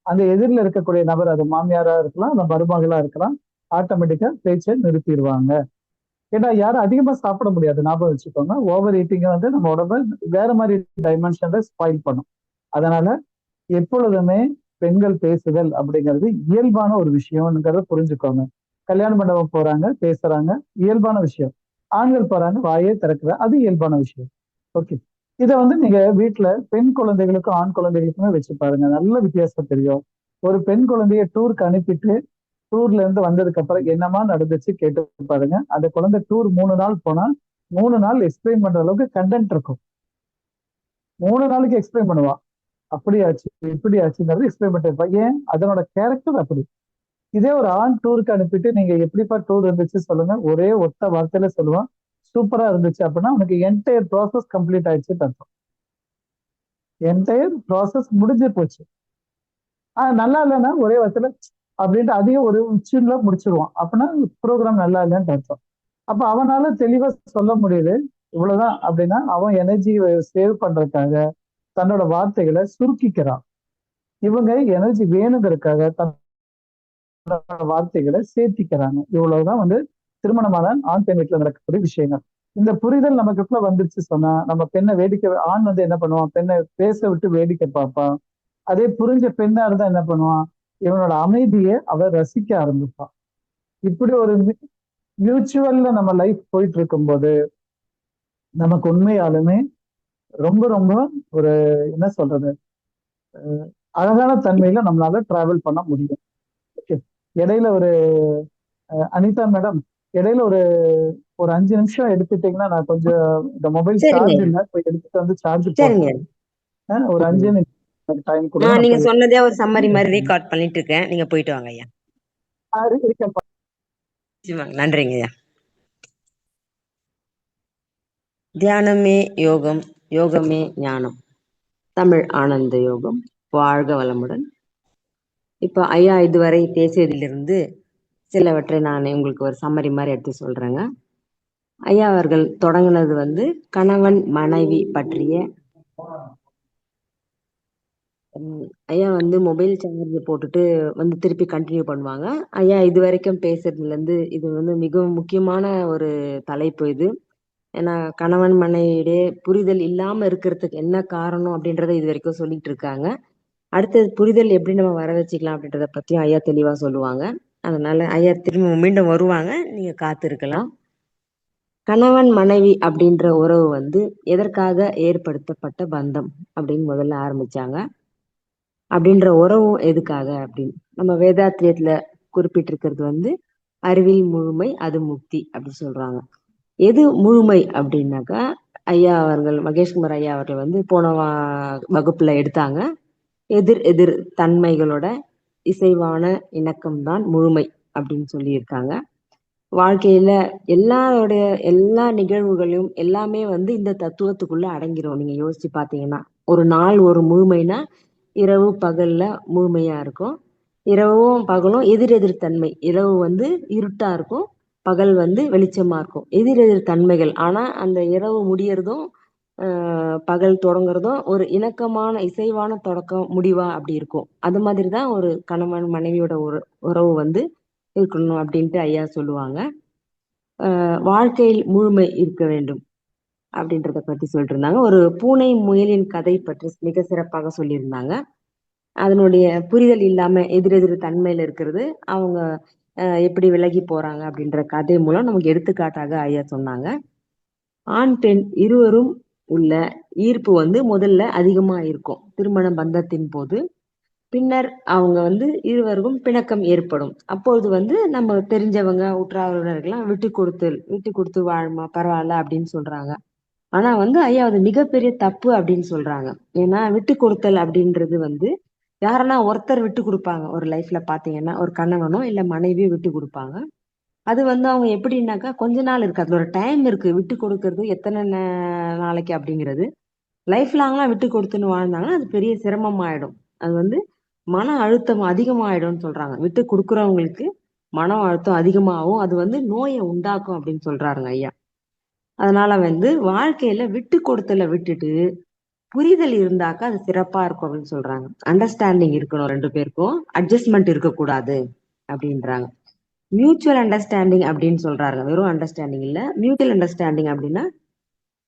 Speaker 2: அந்த எதிரில் இருக்கக்கூடிய நபர், அது மாமியாரா இருக்கலாம், அந்த மருமகளா இருக்கலாம், ஆட்டோமேட்டிக்கா பேச்சை நிறுத்திடுவாங்க. ஏன்னா யாரும் அதிகமா சாப்பிட முடியாது, ஞாபகம் வச்சுக்கோங்க. ஓவர் ஈட்டிங்க நம்ம உடம்ப வேற மாதிரி டைமென்ஷன்ல ஸ்பாயில் பண்ணும். அதனால எப்பொழுதுமே பெண்கள் பேசுதல் அப்படிங்கிறது இயல்பான ஒரு விஷயம்ங்கிறத புரிஞ்சுக்கோங்க. கல்யாண மண்டபம் போறாங்க, பேசுறாங்க, இயல்பான விஷயம். ஆண்கள் போறாங்க, வாயே திறக்கிற, அது இயல்பான விஷயம். ஓகே. இதை நீங்க வீட்டுல பெண் குழந்தைகளுக்கும் ஆண் குழந்தைகளுக்குமே வச்சு பாருங்க, நல்ல வித்தியாசம் தெரியும். ஒரு பெண் குழந்தைய டூருக்கு அனுப்பிட்டு டூர்ல இருந்து வந்ததுக்கு அப்புறம் என்னமா நடந்துச்சு கேட்டு பாருங்க. அந்த குழந்தை டூர் 3 நாள் போனா 3 நாள் எக்ஸ்பிளைன் பண்ற அளவுக்கு கண்டென்ட் இருக்கும். 3 நாளைக்கு எக்ஸ்பிளைன் பண்ணுவா. அப்படியாச்சு இப்படி ஆச்சுங்கிறது எக்ஸ்பிளைன் பண்ணிட்டு இருப்பா. ஏன்? அதனோட கேரக்டர் அப்படி. இதே ஒரு ஆண் டூருக்கு அனுப்பிட்டு நீங்க எப்படிப்பா டூர் இருந்துச்சு சொல்லுங்க, ஒரே ஒத்த வார்த்தையில சொல்லுவான், சூப்பரா இருந்துச்சு அப்படின்னா உனக்கு என்டையர் ப்ராசஸ் கம்ப்ளீட் ஆயிடுச்சுன்னு அர்த்தம். என்டையர் ப்ராசஸ் முடிஞ்சு போச்சு. நல்லா இல்லைன்னா ஒரே வார்த்தையில அப்படின்ட்டு அதையும் ஒரு உச்சில முடிச்சிருவான். அப்படின்னா ப்ரோக்ராம் நல்லா இல்லைன்னு அர்த்தம். அப்ப அவனால தெளிவா சொல்ல முடியுது இவ்வளவுதான் அப்படின்னா அவன் எனர்ஜி சேவ் பண்றதுக்காக தன்னோட வார்த்தைகளை சுருக்கிக்கிறான். இவங்க எனர்ஜி வேணுங்கிறதுக்காக வார்த்தைகளை சேர்த்திக்கிறாங்க. இவ்வளவுதான் வந்து திருமணமான ஆண் பெண் வீட்டுல நடக்கக்கூடிய விஷயங்கள். இந்த புரிதல் நமக்குள்ள வந்துருச்சு சொன்னா, நம்ம பெண்ணை வேடிக்கை, ஆண் வந்து என்ன பண்ணுவான், பெண்ணை பேச விட்டு வேடிக்கை பார்ப்பான். அதே புரிஞ்ச பெண்ணா இருந்தா என்ன பண்ணுவான், இவனோட அமைதியை அவ ரசிக்க ஆரம்பிப்பான். இப்படி ஒரு மியூச்சுவல்ல நம்ம லைஃப் போயிட்டு இருக்கும் போது நமக்கு உண்மையாலுமே ரொம்ப ரொம்ப ஒரு என்ன சொல்றது, அழகான தன்மையில நம்மளால டிராவல் பண்ண முடியும். ஓகே. இடையில ஒரு அனிதா மேடம், இடையில ஒரு ஒரு 5 நிமிஷம் எடுத்துட்டீங்கன்னா, நான் கொஞ்சம் இந்த மொபைல்
Speaker 1: சரிங்க
Speaker 2: சார்ஜ்
Speaker 1: ஐயா.
Speaker 2: இல்ல, போய் எடுத்துட்டு வந்து சார்ஜ்
Speaker 1: சரிங்க
Speaker 2: போடுறேன்.
Speaker 1: ஐயா.
Speaker 2: ஒரு
Speaker 1: ம்.
Speaker 2: 5 நிமிஷம் டைம் கொடுங்க,
Speaker 1: நான்
Speaker 2: நான்
Speaker 1: நீங்க
Speaker 2: போய்
Speaker 1: சொன்னதே ஒரு சம்மரி மாதிரி ரெக்கார்ட் பண்ணிட்டு இருக்கேன். நீங்க போயிட்டு வாங்க ஐயா.
Speaker 2: இருக்கேன்.
Speaker 1: நிச்சயமாங்க. நன்றிங்க ஐயா. தியானமே யோகம், யோகமே ஞானம். தமிழ் ஆனந்த யோகம். வாழ்க வளமுடன். இப்ப ஐயா இதுவரை பேசியதிலிருந்து சிலவற்றை நான் உங்களுக்கு ஒரு சம்மரி மாதிரி எடுத்து சொல்றேங்க. ஐயா அவர்கள் தொடங்கினது வந்து கணவன் மனைவி பற்றிய. ஐயா வந்து மொபைல் சார்ஜ் போட்டுட்டு வந்து திருப்பி கண்டினியூ பண்ணுவாங்க. ஐயா இது வரைக்கும் பேசுறதுல இருந்து இது வந்து மிகவும் முக்கியமான ஒரு தலைப்பு இது. ஏன்னா கணவன் மனைவியிடையே புரிதல் இல்லாம இருக்கிறதுக்கு என்ன காரணம் அப்படின்றத இது வரைக்கும் சொல்லிட்டு இருக்காங்க. அடுத்தது புரிதல் எப்படி நம்ம வர வச்சுக்கலாம் அப்படின்றத பத்தியும் ஐயா தெளிவா சொல்லுவாங்க. அதனால ஐயா திரும்ப மீண்டும் வருவாங்க, நீங்க காத்து இருக்கலாம். கணவன் மனைவி அப்படின்ற உறவு வந்து எதற்காக ஏற்படுத்தப்பட்ட பந்தம் அப்படின்னு முதல்ல ஆரம்பிச்சாங்க. அப்படின்ற உறவும் எதுக்காக அப்படின்னு நம்ம வேதாத்திரியத்துல குறிப்பிட்டிருக்கிறது வந்து அறிவில் முழுமை அது முக்தி அப்படி சொல்றாங்க. எது முழுமை அப்படின்னாக்கா, ஐயா அவர்கள் மகேஷ்குமார் ஐயா அவர்கள் வந்து போன வகுப்புல எடுத்தாங்க. எதிர் எதிர் தன்மைகளோட இசைவான இணக்கம்தான் முழுமை அப்படின்னு சொல்லியிருக்காங்க. வாழ்க்கையில எல்லாருடைய எல்லா நிகழ்வுகளையும் எல்லாமே வந்து இந்த தத்துவத்துக்குள்ள அடங்கிரும். நீங்க யோசிச்சு பாத்தீங்கன்னா, ஒரு நாள் ஒரு முழுமைனா இரவு பகல்ல முழுமையா இருக்கும். இரவும் பகலும் எதிர் எதிர் தன்மை. இரவு வந்து இருட்டா இருக்கும், பகல் வந்து வெளிச்சமா இருக்கும். எதிர் எதிர் தன்மைகள். ஆனா அந்த இரவு முடியறதும் பகல் தொடங்குறதும் ஒரு இணக்கமான இசைவான தொடக்கம் முடிவா அப்படி இருக்கும். அது மாதிரிதான் ஒரு கணவன் மனைவியோட உறவு வந்து இருக்கணும் அப்படின்ட்டு ஐயா சொல்லுவாங்க. வாழ்க்கையில் முழுமை இருக்க வேண்டும் அப்படின்றத பத்தி சொல்லிட்டு இருந்தாங்க. ஒரு பூனை முயலின் கதை பற்றி மிக சிறப்பாக சொல்லியிருந்தாங்க. அதனுடைய புரிதல் இல்லாம எதிரெதிர் தன்மையில இருக்கிறது, அவங்க எப்படி விலகி போறாங்க அப்படின்ற கதை மூலம் நமக்கு எடுத்துக்காட்டாக ஐயா சொன்னாங்க. ஆண் பெண் இருவரும் உள்ள ஈர்ப்பு வந்து முதல்ல அதிகமா இருக்கும் திருமண பந்தத்தின் போது. பின்னர் அவங்க வந்து இருவருக்கும் பிணக்கம் ஏற்படும். அப்பொழுது வந்து நம்ம தெரிஞ்சவங்க உற்றார் விட்டு கொடுத்து வாழுமா பரவாயில்ல அப்படின்னு சொல்றாங்க. ஆனா வந்து ஐயா அது மிகப்பெரிய தப்பு அப்படின்னு சொல்றாங்க. ஏன்னா விட்டு கொடுத்தல் அப்படின்றது வந்து யாருன்னா ஒருத்தர் விட்டு கொடுப்பாங்க. ஒரு லைஃப்ல பாத்தீங்கன்னா ஒரு கணவனோ இல்ல மனைவியோ விட்டு கொடுப்பாங்க. அது வந்து அவங்க எப்படின்னாக்கா கொஞ்ச நாள் இருக்கு, அதுல ஒரு டைம் இருக்கு விட்டு கொடுக்கறது எத்தனை நாளைக்கு அப்படிங்கிறது. லைஃப் லாங்லாம் விட்டு கொடுத்துன்னு வாழ்ந்தாங்கன்னா அது பெரிய சிரமம் ஆயிடும். அது வந்து மன அழுத்தம் அதிகமாயிடும்னு சொல்றாங்க. விட்டு கொடுக்குறவங்களுக்கு மன அழுத்தம் அதிகமாகும், அது வந்து நோயை உண்டாக்கும் அப்படின்னு சொல்றாருங்க ஐயா. அதனால வந்து வாழ்க்கையில விட்டு கொடுத்தல விட்டுட்டு புரிதல் இருந்தாக்கா அது சிறப்பா இருக்கும் அப்படின்னு சொல்றாங்க. அண்டர்ஸ்டாண்டிங் இருக்கணும் ரெண்டு பேருக்கும், அட்ஜஸ்ட்மெண்ட் இருக்கக்கூடாது அப்படின்றாங்க. மியூச்சுவல் அண்டர்ஸ்டாண்டிங் அப்படின்னு சொல்றாங்க. வெறும் அண்டர்ஸ்டாண்டிங் இல்ல, மியூச்சுவல் அண்டர்ஸ்டாண்டிங் அப்படின்னா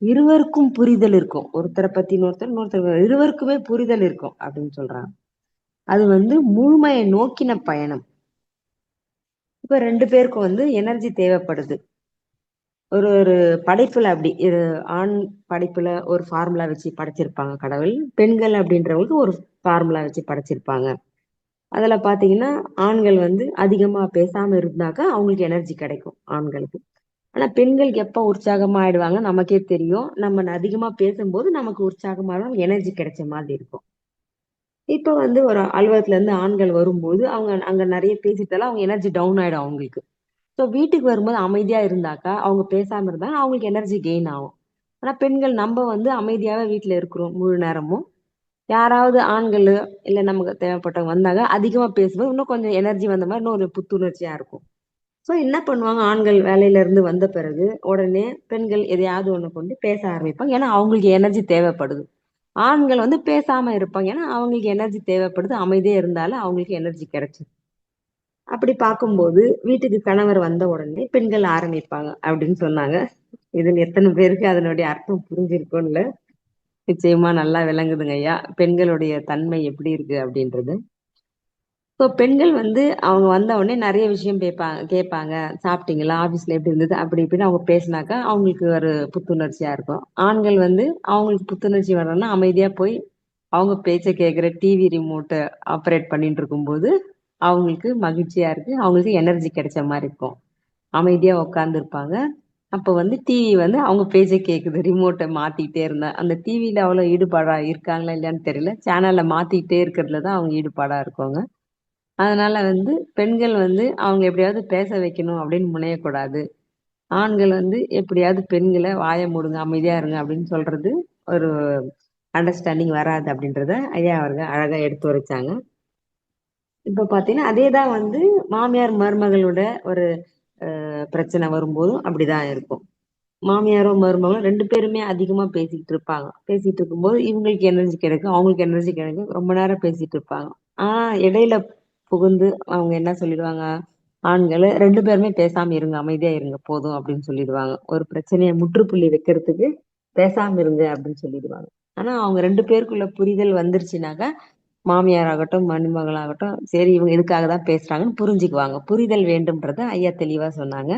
Speaker 1: இருவருக்கும் புரிதல் இருக்கும். ஒருத்தரை பத்தி இன்னொருத்தர் இருவருக்குமே புரிதல் இருக்கும் அப்படின்னு சொல்றாங்க. அது வந்து முழுமையை நோக்கின பயணம். இப்ப ரெண்டு பேருக்கும் வந்து எனர்ஜி தேவைப்படுது. ஒரு ஒரு படைப்புல அப்படி ஆண் படைப்புல ஒரு ஃபார்முலா வச்சு படைச்சிருப்பாங்க கடவுள். பெண்கள் அப்படின்றவங்களுக்கு ஒரு ஃபார்முலா வச்சு படைச்சிருப்பாங்க. அதுல பாத்தீங்கன்னா ஆண்கள் வந்து அதிகமா பேசாம இருந்தாக்கா அவங்களுக்கு எனர்ஜி கிடைக்கும் ஆண்களுக்கு. ஆனா பெண்களுக்கு எப்ப உற்சாகமா ஆயிடுவாங்க நமக்கே தெரியும். நம்ம அதிகமா பேசும்போது நமக்கு உற்சாகமா எனர்ஜி கிடைச்ச மாதிரி இருக்கும். இப்ப வந்து ஒரு அலுவலகத்துல இருந்து ஆண்கள் வரும்போது அவங்க அங்க நிறைய பேசிட்டாலும் அவங்க எனர்ஜி டவுன் ஆயிடும் அவங்களுக்கு. ஸோ வீட்டுக்கு வரும்போது அமைதியா இருந்தாக்கா அவங்க பேசாம இருந்தாங்க அவங்களுக்கு எனர்ஜி கெயின் ஆகும். ஆனா பெண்கள் நம்ம வந்து அமைதியாவே வீட்டுல இருக்கிறோம் முழு நேரமும். யாராவது ஆண்கள் இல்ல நமக்கு தேவைப்பட்டவங்க வந்தாங்க அதிகமா பேசும்போது இன்னும் கொஞ்சம் எனர்ஜி வந்த மாதிரி இன்னும் ஒரு புத்துணர்ச்சியா இருக்கும். ஸோ என்ன பண்ணுவாங்க, ஆண்கள் வேலையில இருந்து வந்த பிறகு உடனே பெண்கள் எதையாவது ஒண்ணு கொண்டு பேச ஆரம்பிப்பாங்க. ஏன்னா அவங்களுக்கு எனர்ஜி தேவைப்படுது.
Speaker 3: ஆண்கள் வந்து பேசாம இருப்பாங்க. ஏன்னா அவங்களுக்கு எனர்ஜி தேவைப்படுது. அமைதியா இருந்தாலும் அவங்களுக்கு எனர்ஜி கிடைச்சது. அப்படி பார்க்கும்போது வீட்டுக்கு கணவர் வந்த உடனே பெண்கள் ஆரம்பிப்பாங்க அப்படின்னு சொன்னாங்க. இதில் எத்தனை பேருக்கு அதனுடைய அர்த்தம் புரிஞ்சிருக்கும்ல? நிச்சயமா நல்லா விளங்குதுங்க ஐயா. பெண்களுடைய தன்மை எப்படி இருக்கு அப்படின்றது. ஸோ பெண்கள் வந்து அவங்க வந்த உடனே நிறைய விஷயம் கேட்பாங்க. சாப்பிட்டீங்களா, ஆபீஸ்ல எப்படி இருந்தது, அப்படி இப்படின்னு அவங்க பேசினாக்கா அவங்களுக்கு ஒரு புத்துணர்ச்சியா இருக்கும். ஆண்கள் வந்து அவங்களுக்கு புத்துணர்ச்சி வரணும்னா அமைதியா போய் அவங்க பேச்சை கேட்குற டிவி ரிமோட்டை ஆப்ரேட் பண்ணிட்டு இருக்கும்போது அவங்களுக்கு மகிழ்ச்சியா இருக்கு, அவங்களுக்கு எனர்ஜி கிடைச்ச மாதிரி இருக்கும். அமைதியா உட்கார்ந்து இருப்பாங்க. அப்போ வந்து டிவி வந்து அவங்க பேச்சை கேட்குது, ரிமோட்டை மாத்திட்டே இருந்தா அந்த டிவியில அவ்வளோ ஈடுபாடா இருக்காங்களா இல்லையான்னு தெரியல. சேனலை மாத்திட்டே இருக்கிறதுல தான் அவங்க ஈடுபாடா இருக்காங்க. அதனால வந்து பெண்கள் வந்து அவங்க எப்படியாவது பேச வைக்கணும் அப்படின்னு முனையக்கூடாது. ஆண்கள் வந்து எப்படியாவது பெண்களை வாயை மூடுங்க, அமைதியா இருங்க அப்படின்னு சொல்றது ஒரு அண்டர்ஸ்டாண்டிங் வராது அப்படின்றத ஐயா அவர்கள் அழகா எடுத்து வச்சாங்க. இப்ப பாத்தீங்கன்னா அதேதான் வந்து மாமியார் மருமகளோட ஒரு பிரச்சனை வரும்போதும் அப்படிதான் இருக்கும். மாமியாரும் மருமகளும் ரெண்டு பேருமே அதிகமா பேசிட்டு இருப்பாங்க. பேசிட்டு இருக்கும்போது இவங்களுக்கு எனர்ஜி கிடைக்கும், அவங்களுக்கு எனர்ஜி கிடைக்கும், ரொம்ப நேரம் பேசிட்டு இருப்பாங்க. ஆனா இடையில புகுந்து அவங்க என்ன சொல்லிடுவாங்க, ஆண்கள் ரெண்டு பேருமே பேசாம இருங்க, அமைதியா இருங்க போதும் அப்படின்னு சொல்லிடுவாங்க. ஒரு பிரச்சனையை முற்றுப்புள்ளி வைக்கிறதுக்கு பேசாம இருங்க அப்படின்னு சொல்லிடுவாங்க. ஆனா அவங்க ரெண்டு பேருக்குள்ள புரிதல் வந்துருச்சுனாக்கா மாமியார் ஆகட்டும் மருமகளாகட்டும் சரி இவங்க இதுக்காக தான் பேசுறாங்கன்னு புரிஞ்சுக்குவாங்க. புரிதல் வேண்டும்ன்றத ஐயா தெளிவா சொன்னாங்க.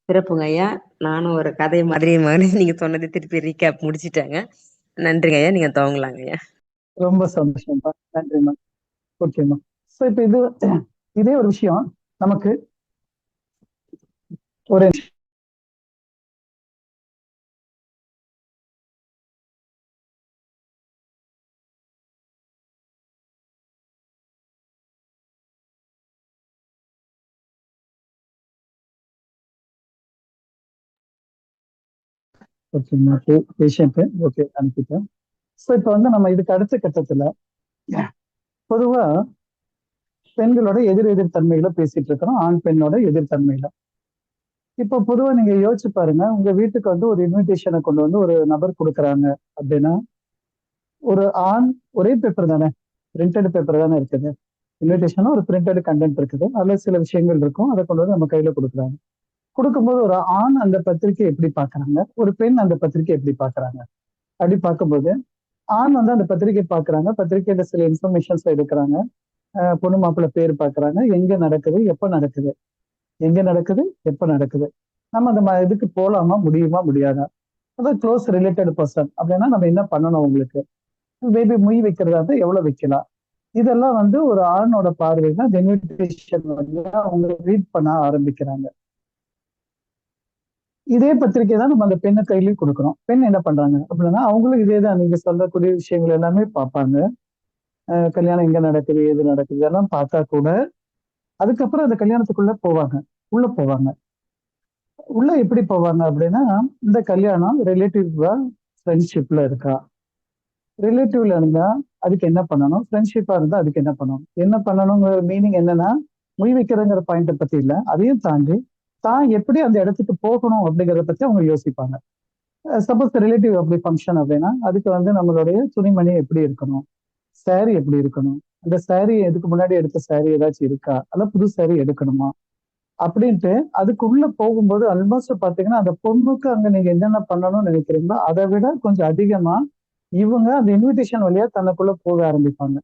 Speaker 3: சிறப்புங்க ஐயா. நானும் ஒரு கதை மாதிரி நீங்க சொன்னதை திருப்பி ரீகேப் முடிச்சிட்டாங்க. நன்றிங்க ஐயா. நீங்க துவங்கலாங்க ஐயா.
Speaker 2: ரொம்ப சந்தோஷம்ப்பா, நன்றிம்மா. ஓகேம்மா. ஸோ இப்போ இதே ஒரு விஷயம் நமக்கு ஒரு ஓகேம்மா, பேஷண்ட் ஓகே அனுப்பிட்டேன். ஸோ இப்போ வந்து நம்ம இதுக்கு அடுத்த கட்டத்துல பொதுவா பெண்களோட எதிர் தன்மைகளை பேசிட்டு இருக்கிறோம், ஆண் பெண்ணோட எதிர்த்தன்மையில. இப்போ பொதுவா நீங்க யோசிச்சு பாருங்க, உங்க வீட்டுக்கு வந்து ஒரு இன்விடேஷனை கொண்டு வந்து ஒரு நபர் கொடுக்குறாங்க அப்படின்னா, ஒரு ஆண் ஒரே பேப்பர் தானே, பிரிண்டட் பேப்பர் தானே இருக்குது. இன்விடேஷனா ஒரு பிரிண்டட் கண்டென்ட் இருக்குது, அதுல சில விஷயங்கள் இருக்கும், அதை கொண்டு வந்து நம்ம கையில கொடுக்குறாங்க. கொடுக்கும்போது ஒரு ஆண் அந்த பத்திரிக்கை எப்படி பாக்குறாங்க, ஒரு பெண் அந்த பத்திரிக்கை எப்படி பாக்குறாங்க அப்படி பார்க்கும்போது, ஆண் வந்து அந்த பத்திரிக்கை பாக்குறாங்க, பத்திரிக்கையில சில இன்ஃபர்மேஷன்ஸ் எடுக்கிறாங்க, பொண்ணு மாப்பிள்ளை பேர் பாக்குறாங்க, எங்க நடக்குது எப்ப நடக்குது, எங்க நடக்குது எப்ப நடக்குது, நம்ம அந்த இதுக்கு போலாமா முடியுமா முடியாதா, அதாவது க்ளோஸ் ரிலேட்டட் பர்சன் அப்படின்னா நம்ம என்ன பண்ணணும், உங்களுக்கு பேபி மொய் வைக்கிறதா இருந்தா எவ்வளவு வைக்கலாம், இதெல்லாம் வந்து ஒரு ஆணோட பார்வையில அந்த இன்விடேஷன் வந்து அவங்க ரீட் பண்ண ஆரம்பிக்கிறாங்க. இதே பத்திரிக்கை தான் நம்ம அந்த பெண்ணு கையிலயும் கொடுக்குறோம். பெண் என்ன பண்றாங்க அப்படின்னா அவங்களும் இதேதான் நீங்க சொல்லக்கூடிய விஷயங்கள் எல்லாமே பார்ப்பாங்க. கல்யாணம் எங்க நடக்குது எது நடக்குது இதெல்லாம் பார்த்தா கூட அதுக்கப்புறம் அந்த கல்யாணத்துக்குள்ள போவாங்க, உள்ள போவாங்க. உள்ள எப்படி போவாங்க அப்படின்னா, இந்த கல்யாணம் ரிலேட்டிவா ஃப்ரெண்ட்ஷிப்ல இருக்கா, ரிலேட்டிவ்ல இருந்தா அதுக்கு என்ன பண்ணணும், ஃப்ரெண்ட்ஷிப்பா இருந்தா அதுக்கு என்ன பண்ணணும், என்ன பண்ணணுங்கிற மீனிங் என்னன்னா மொய் வைக்கிறதுங்கிற பாயிண்ட பத்தி இல்ல, அதையும் தாண்டி தான் எப்படி அந்த இடத்துக்கு போகணும் அப்படிங்கிறத பத்தி அவங்க யோசிப்பாங்க. சப்போஸ் ரிலேட்டிவ் அப்படி ஃபங்க்ஷன் அப்படின்னா அதுக்கு வந்து நம்மளுடைய துணிமணி எப்படி இருக்கணும், சாரி எப்படி இருக்கணும், அந்த சாரி இதுக்கு முன்னாடி எடுத்த சாரி ஏதாச்சும் இருக்கா, அல்ல புது சாரி எடுக்கணுமா அப்படின்ட்டு அதுக்குள்ள போகும்போது ஆல்மோஸ்ட் பாத்தீங்கன்னா அந்த பொண்ணுக்கு அங்க நீங்க என்னென்ன பண்ணணும்னு நினைக்கிறீங்களோ அதை விட கொஞ்சம் அதிகமா இவங்க அந்த இன்விடேஷன் வழியா தனக்குள்ள போக ஆரம்பிப்பாங்க.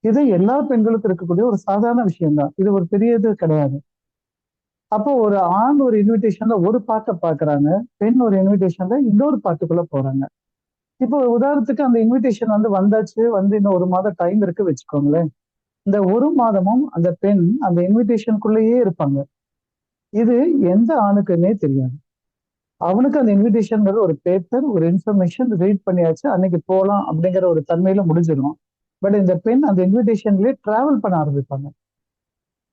Speaker 2: இது எல்லா பெண்களுக்கும் இருக்கக்கூடிய ஒரு சாதாரண விஷயம் தான், இது ஒரு பெரிய இது கிடையாது. அப்போ ஒரு ஆண் ஒரு இன்விடேஷன்ல ஒரு பாட்டை பாக்குறாங்க, பெண் ஒரு இன்விடேஷன்ல இன்னொரு பாட்டுக்குள்ள போறாங்க. இப்போ உதாரணத்துக்கு அந்த இன்விடேஷன் வந்து வந்தாச்சு, வந்து இன்னும் ஒரு மாதம் டைம் இருக்கு வச்சுக்கோங்களேன். இந்த ஒரு மாதமும் அந்த பெண் அந்த இன்விடேஷனுக்குள்ளேயே இருப்பாங்க. இது எந்த ஆணுக்குமே தெரியாது. அவனுக்கு அந்த இன்விடேஷன்ங்கிறது ஒரு பேப்பர், ஒரு இன்ஃபர்மேஷன் ரீட் பண்ணியாச்சு, அன்னைக்கு போலாம் அப்படிங்கிற ஒரு தன்மையில முடிஞ்சிடும். பட் இந்த பெண் அந்த இன்விடேஷன்லயே டிராவல் பண்ண ஆரம்பிப்பாங்க.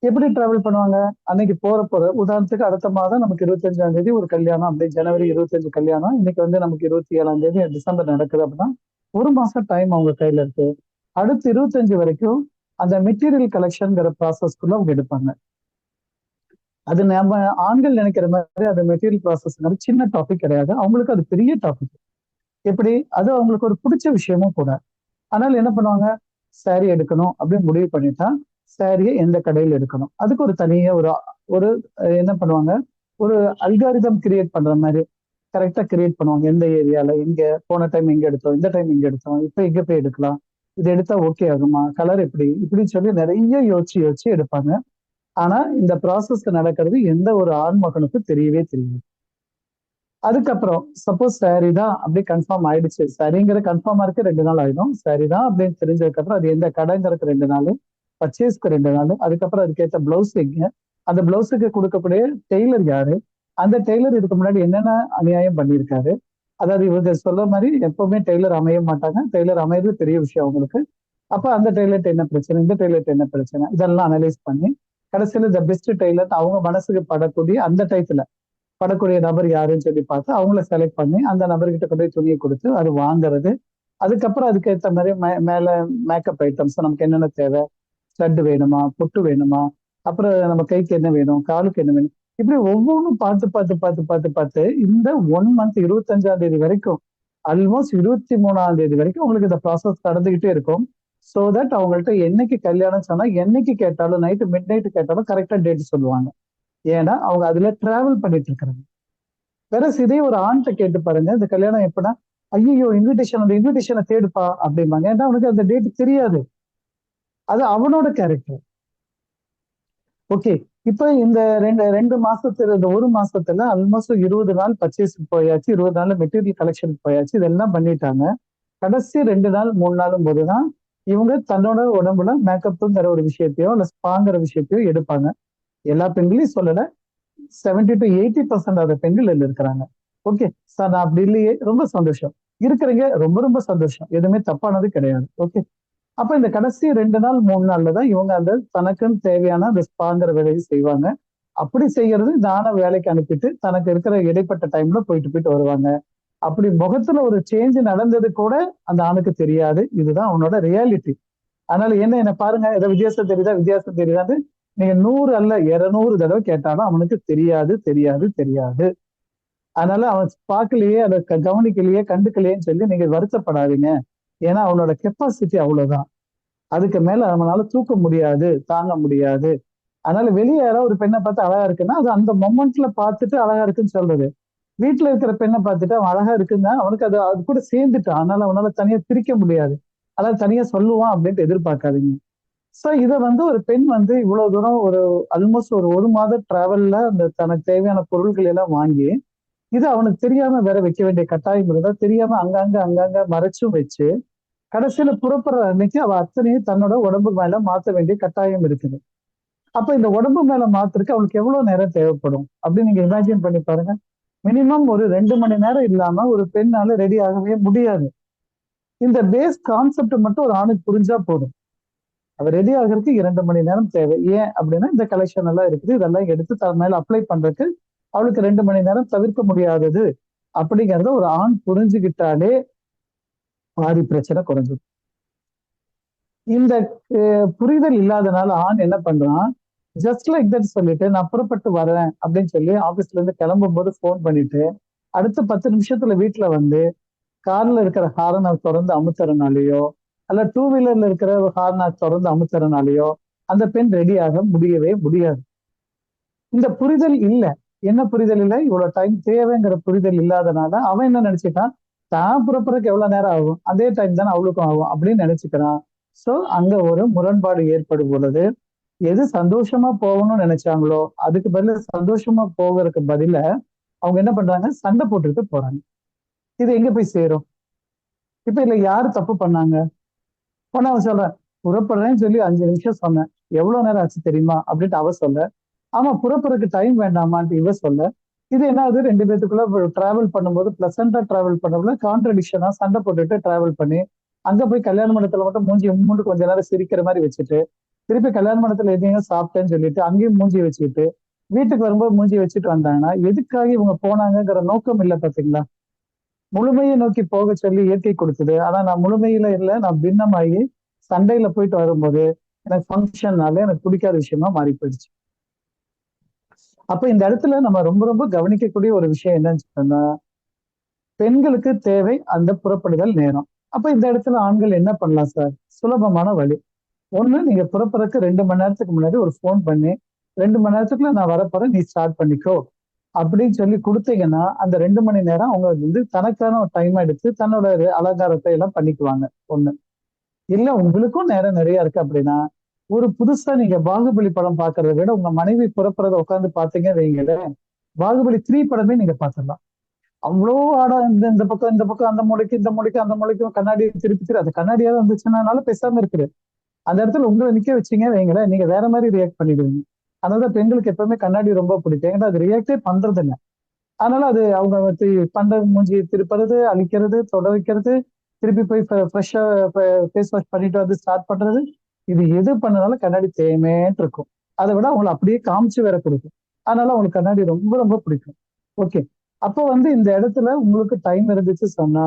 Speaker 2: எப்படி டிராவல் பண்ணுவாங்க, அன்னைக்கு போற உதாரணத்துக்கு அடுத்த மாதம் நமக்கு 25ஆம் தேதி ஒரு கல்யாணம், அப்படி ஜனவரி 25 கல்யாணம், இன்னைக்கு வந்து நமக்கு 27ஆம் தேதி டிசம்பர் நடக்குது அப்படின்னா ஒரு மாசம் டைம் அவங்க கையில இருக்கு. அடுத்து 25 வரைக்கும் அந்த மெட்டீரியல் கலெக்ஷன்ங்கிற ப்ராசஸ்க்குள்ள அவங்க எடுப்பாங்க. அது நம்ம ஆண்கள் நினைக்கிற மாதிரி அது மெட்டீரியல் ப்ராசஸ் சின்ன டாபிக் கிடையாது, அவங்களுக்கு அது பெரிய டாபிக். எப்படி அது அவங்களுக்கு ஒரு பிடிச்ச விஷயமும் கூட. அதனால என்ன பண்ணுவாங்க, saree எடுக்கணும் அப்படின்னு முடிவு பண்ணிட்டா சாரியை எந்த கடையில எடுக்கணும், அதுக்கு ஒரு தனியா ஒரு ஒரு என்ன பண்ணுவாங்க, ஒரு அல்காரிதம் கிரியேட் பண்ற மாதிரி கரெக்டா கிரியேட் பண்ணுவாங்க. எந்த ஏரியால எங்க போன டைம் எங்க எடுத்தோம், இந்த டைம் எங்க எடுத்தோம், இப்ப எங்க போய் எடுக்கலாம், இது எடுத்தா ஓகே ஆகுமா, கலர் எப்படி இப்படின்னு சொல்லி நிறைய யோசிச்சு யோசிச்சு எடுப்பாங்க. ஆனா இந்த ப்ராசஸ் நடக்கிறது எந்த ஒரு ஆண் மகனுக்கும் தெரியவே தெரியாது. அதுக்கப்புறம் சப்போஸ் சாரி தான் அப்படி கன்ஃபார்ம் ஆயிடுச்சு, சரிங்கிற கன்ஃபார்மா இருக்கு 2 நாள் ஆயிடும், சரிதான் அப்படின்னு தெரிஞ்சதுக்கு அப்புறம் அது எந்த கடைங்கிறதுக்கு 2 நாள், பர்ச்சேஸ்க்கு 2 நாள், அதுக்கப்புறம் அதுக்கேற்ற பிளவுஸ் எங்க, அந்த பிளவுஸுக்கு கொடுக்கக்கூடிய டெய்லர் யாரு, அந்த டெய்லர் இதுக்கு முன்னாடி என்னென்ன அநியாயம் பண்ணியிருக்காரு. அதாவது இவங்க சொல்ற மாதிரி எப்பவுமே டெய்லர் அமைய மாட்டாங்க, டெய்லர் அமையறது பெரிய விஷயம் அவங்களுக்கு. அப்ப அந்த டெய்லர்ட்ட என்ன பிரச்சனை, இந்த டெய்லர்ட்ட என்ன பிரச்சனை, இதெல்லாம் அனலைஸ் பண்ணி கடைசியில த பெஸ்ட் டெய்லர் அவங்க மனசுக்கு படக்கூடிய அந்த டைத்துல படக்கூடிய நபர் யாருன்னு சொல்லி பார்த்து அவங்கள செலக்ட் பண்ணி அந்த நபர்கிட்ட கொண்டு போய் துணியை கொடுத்து அது வாங்குறது. அதுக்கப்புறம் அதுக்கு ஏற்ற மாதிரி மேல மேக்கப் ஐட்டம்ஸ் நமக்கு என்னென்ன தேவை, ஸ்டட் வேணுமா, பொட்டு வேணுமா, அப்புறம் நம்ம கைக்கு என்ன வேணும், காலுக்கு என்ன வேணும், இப்படி ஒவ்வொன்றும் பார்த்து பார்த்து பார்த்து பார்த்து பார்த்து இந்த 1 மந்த் 25ஆம் தேதி வரைக்கும், ஆல்மோஸ்ட் 23ஆம் தேதி வரைக்கும் உங்களுக்கு இந்த ப்ராசஸ் நடந்துகிட்டே இருக்கும். ஸோ தட் அவங்கள்ட்ட என்னைக்கு கல்யாணம் சொன்னா என்னைக்கு கேட்டாலும் நைட்டு மிட் நைட்டு கேட்டாலும் கரெக்டா டேட் சொல்லுவாங்க. ஏன்னா அவங்க அதுல டிராவல் பண்ணிட்டு இருக்கிறாங்க. வேற இதே ஒரு ஆண்கிட்ட கேட்டு பாருங்க, இந்த கல்யாணம் எப்படா, ஐயோ இன்விடேஷன், அந்த இன்விடேஷனை தேடுப்பா அப்படிம்பாங்க. ஏன்னா அவனுக்கு அந்த டேட் தெரியாது, அது அவனோட கேரக்டர். ஓகே, இப்ப இந்த ரெண்டு ரெண்டு மாசத்துல இந்த 1 மாசத்துல ஆல்மோஸ்ட் 20 நாள் பர்ச்சேஸ் போயாச்சு, 20 நாள் மெட்டீரியல் கலெக்ஷன் போயாச்சு, இதெல்லாம் பண்ணிட்டாங்க. கடைசி 2 நாள் 3 நாளும் போதுதான் இவங்க தன்னோட உடம்புல மேக்கப்ங்கிற ஒரு விஷயத்தையோ இல்ல ஸ்பாங்கிற விஷயத்தையோ எடுப்பாங்க. எல்லா பெண்களையும் சொல்லல, 70 to 80% ஆஃப் பெண்கள் இதுல இருக்கிறாங்க. ஓகே சார், நான் அப்படி இல்லையே, ரொம்ப சந்தோஷம். இருக்கிறீங்க, ரொம்ப ரொம்ப சந்தோஷம், எதுவுமே தப்பானது கிடையாது. ஓகே, அப்ப இந்த கடைசி 2 நாள் 3 நாள்ல தான் இவங்க அந்த தனக்குன்னு தேவையான அந்த ஸ்பாங்கிற வேலையை செய்வாங்க. அப்படி செய்யறது நான வேலைக்கு அனுப்பிட்டு தனக்கு இருக்கிற இடைப்பட்ட டைம்ல போயிட்டு போயிட்டு வருவாங்க. அப்படி முகத்துல ஒரு சேஞ்ச் நடந்தது கூட அந்த ஆணுக்கு தெரியாது. இதுதான் அவனோட ரியாலிட்டி. அதனால என்ன பாருங்க, ஏதோ வித்தியாசம் தெரியுதா, வித்தியாசம் தெரியுதான்னு நீங்க 100 அல்ல 200 தடவை கேட்டாலும் அவனுக்கு தெரியாது தெரியாது தெரியாது. அதனால அவன் பார்க்கலையே, அதை கவனிக்கலையே, கண்டுக்கலையேன்னு சொல்லி நீங்க வருத்தப்படாதீங்க. ஏன்னா அவனோட கெப்பாசிட்டி அவ்வளவுதான். அதுக்கு மேல அவனால தூக்க முடியாது, தாங்க முடியாது. அதனால வெளியே யாராவது ஒரு பெண்ணை பார்த்து அழகா இருக்குன்னா அது அந்த மொமெண்ட்ல பார்த்துட்டு அழகா இருக்குன்னு சொல்றது. வீட்டுல இருக்கிற பெண்ணை பார்த்துட்டு அவன் அழகா இருக்குன்னா அவனுக்கு அது அது கூட சேர்ந்துட்டான், அதனால அவனால தனியா பிரிக்க முடியாது, அதாவது தனியா சொல்லுவான் அப்படின்ட்டு எதிர்பார்க்காதீங்க. சோ இதை ஒரு பெண் இவ்வளவு தூரம் ஒரு ஆல்மோஸ்ட் ஒரு மாத டிராவல்ல அந்த தனக்கு தேவையான பொருட்கள் எல்லாம் வாங்கி இது அவனுக்கு தெரியாம வேற வைக்க வேண்டிய கட்டாயம் இருந்தா தெரியாம அங்கங்க அங்கங்க மறைச்சும் வச்சு கடைசியில புறப்படுற அன்னைக்கு அவ அத்தனையும் தன்னோட உடம்பு மேல மாத்த வேண்டிய கட்டாயம் இருக்குது. அப்ப இந்த உடம்பு மேல மாத்துறதுக்கு அவளுக்கு எவ்வளவு நேரம் தேவைப்படும் அப்படின்னு நீங்க இமேஜின் பண்ணி பாருங்க. மினிமம் ஒரு 2 மணி நேரம் இல்லாம ஒரு பெண்ணால ரெடி ஆகவே முடியாது. இந்த பேஸ் கான்செப்ட் மட்டும் ஒரு ஆணுக்கு புரிஞ்சா போதும். அவ ரெடி ஆகிறதுக்கு 2 மணி நேரம் தேவை. ஏன் அப்படின்னா இந்த கலெக்ஷன் எல்லாம் இருக்குது, இதெல்லாம் எடுத்து தன் மேல அப்ளை பண்றதுக்கு அவளுக்கு 2 மணி நேரம் தவிர்க்க முடியாதது அப்படிங்கறத ஒரு ஆண் புரிஞ்சுக்கிட்டாலே பாதி பிரச்சனை குறைஞ்சிடும். இந்த புரிதல் இல்லாதனால ஆண் என்ன பண்றான், ஜஸ்ட் லைக் தட் சொல்லிட்டு நான் புறப்பட்டு வரேன் அப்படின்னு சொல்லி ஆபீஸ்ல இருந்து கிளம்பும் போது போன் பண்ணிட்டு அடுத்த 10 நிமிஷத்துல வீட்டுல கார்ல இருக்கிற ஹாரனை தொடர்ந்து அமுத்துறனாலேயோ அல்ல 2 வீலர்ல இருக்கிற ஹாரனை தொடர்ந்து அமுத்துறனாலேயோ அந்த பெண் ரெடியாக முடியவே முடியாது. இந்த புரிதல் இல்ல. என்ன புரிதல் இல்லை, இவ்வளவு டைம் தேவைங்கிற புரிதல் இல்லாதனால அவன் என்ன நினைச்சுட்டான், தான் புறப்புறக்கு எவ்வளவு நேரம் ஆகும் அதே டைம் தானே அவளுக்கும் ஆகும் அப்படின்னு நினைச்சுக்கிறான். சோ அங்க ஒரு முரண்பாடு ஏற்படும் பொழுது எது சந்தோஷமா போகணும்னு நினைச்சாங்களோ அதுக்கு பதில சந்தோஷமா போகிறதுக்கு பதில அவங்க என்ன பண்றாங்க, சண்டை போட்டுட்டு போறாங்க. இது எங்க போய் சேரும்? இப்ப இல்ல யாரு தப்பு பண்ணாங்க? உடனே அவன் சொல்றேன், புறப்படுறேன்னு சொல்லி 5 நிமிஷம் சொன்னேன், எவ்வளவு நேரம் ஆச்சு தெரியுமா அப்படின்ட்டு அவ சொல்ல, ஆமா புறப்படுறதுக்கு டைம் வேண்டாமான்ட்டு இவ சொல்ல. இது என்ன ஆகுது, 2 பேத்துக்குள்ள டிராவல் பண்ணும்போது பிளசண்டா டிராவல் பண்ணக்குள்ள கான்ட்ரடிக்ஷனா சண்டை போட்டுட்டு டிராவல் பண்ணி அங்க போய் கல்யாண மண்டபத்துல மட்டும் மூஞ்சி மூண்டு கொஞ்ச நேரம் சிரிக்கிற மாதிரி வச்சுட்டு திருப்பி கல்யாண மண்டபத்துல எதையும் சாப்பிட்டேன்னு சொல்லிட்டு அங்கேயும் மூஞ்சி வச்சுக்கிட்டு வீட்டுக்கு வரும்போது மூஞ்சி வச்சுட்டு வந்தாங்கன்னா எதுக்காக இவங்க போனாங்கிற நோக்கம் இல்லை பாத்தீங்களா? முழுமையை நோக்கி போக சொல்லி இயற்கை கொடுத்தது. ஆனா நான் முழுமையில இல்லை, நான் பின்னமாகி சண்டையில போயிட்டு வரும்போது எனக்கு ஃபங்க்ஷன்னால எனக்கு பிடிக்காத விஷயமா மாறி போயிடுச்சு. அப்ப இந்த இடத்துல நம்ம ரொம்ப ரொம்ப கவனிக்கக்கூடிய ஒரு விஷயம் என்னன்னு சொன்னா, பெண்களுக்கு தேவை அந்த புறப்படுதல் நேரம். அப்ப இந்த இடத்துல ஆண்கள் என்ன பண்ணலாம் சார்? சுலபமான வழி. ஒண்ணு, நீங்க புறப்படுறதுக்கு 2 மணி நேரத்துக்கு முன்னாடி ஒரு ஃபோன் பண்ணி 2 மணி நேரத்துக்குள்ள நான் வரப்போறேன், நீ ஸ்டார்ட் பண்ணிக்கோ அப்படின்னு சொல்லி கொடுத்தீங்கன்னா, அந்த 2 மணி நேரம் அவங்க வந்து தனக்கான ஒரு டைம் எடுத்து தன்னோட அலங்காரத்தை எல்லாம் பண்ணிக்குவாங்க. ஒண்ணு. இல்ல உங்களுக்கும் நேரம் நிறைய இருக்கு அப்படின்னா, ஒரு புதுசா நீங்க பாகுபலி படம் பாக்குறத விட உங்க மனைவி புறப்படுறத உட்காந்து பாத்தீங்க வைங்களேன், பாகுபலி 3 படமே நீங்க பாத்திரலாம். அவ்வளோ ஆடா இந்த பக்கம் இந்த பக்கம், அந்த மூலைக்கு இந்த மூலைக்கு அந்த மூலைக்கும் கண்ணாடி திருப்பி திருப்பி, அது கண்ணாடியாவது வந்துச்சுனால பேசாம இருக்குது. அந்த இடத்துல உங்களை நிக்க வச்சீங்க வைங்களேன், நீங்க வேற மாதிரி ரியாக்ட் பண்ணிடுவீங்க. அதனால பெண்களுக்கு எப்பவுமே கண்ணாடி ரொம்ப பிடிக்கும். ஏன்னா அது ரியாக்டே பண்றது இல்லை. அதனால அது அவங்க பண்ற மூஞ்சி திருப்புறது, அழிக்கிறது, தொட வைக்கிறது, திருப்பி போய் ஃப்ரெஷ்ஷா ஃபேஸ் வாஷ் பண்ணிட்டு வந்து ஸ்டார்ட் பண்றது, இது எது பண்ணனாலும் கண்ணாடி தேமேன்னு இருக்கும். அதை விட அவங்களை அப்படியே காமிச்சு வேற கொடுக்கும். அதனால அவங்களுக்கு கண்ணாடி ரொம்ப ரொம்ப பிடிக்கும். ஓகே. அப்போ வந்து இந்த இடத்துல உங்களுக்கு டைம் இருந்துச்சு சொன்னா,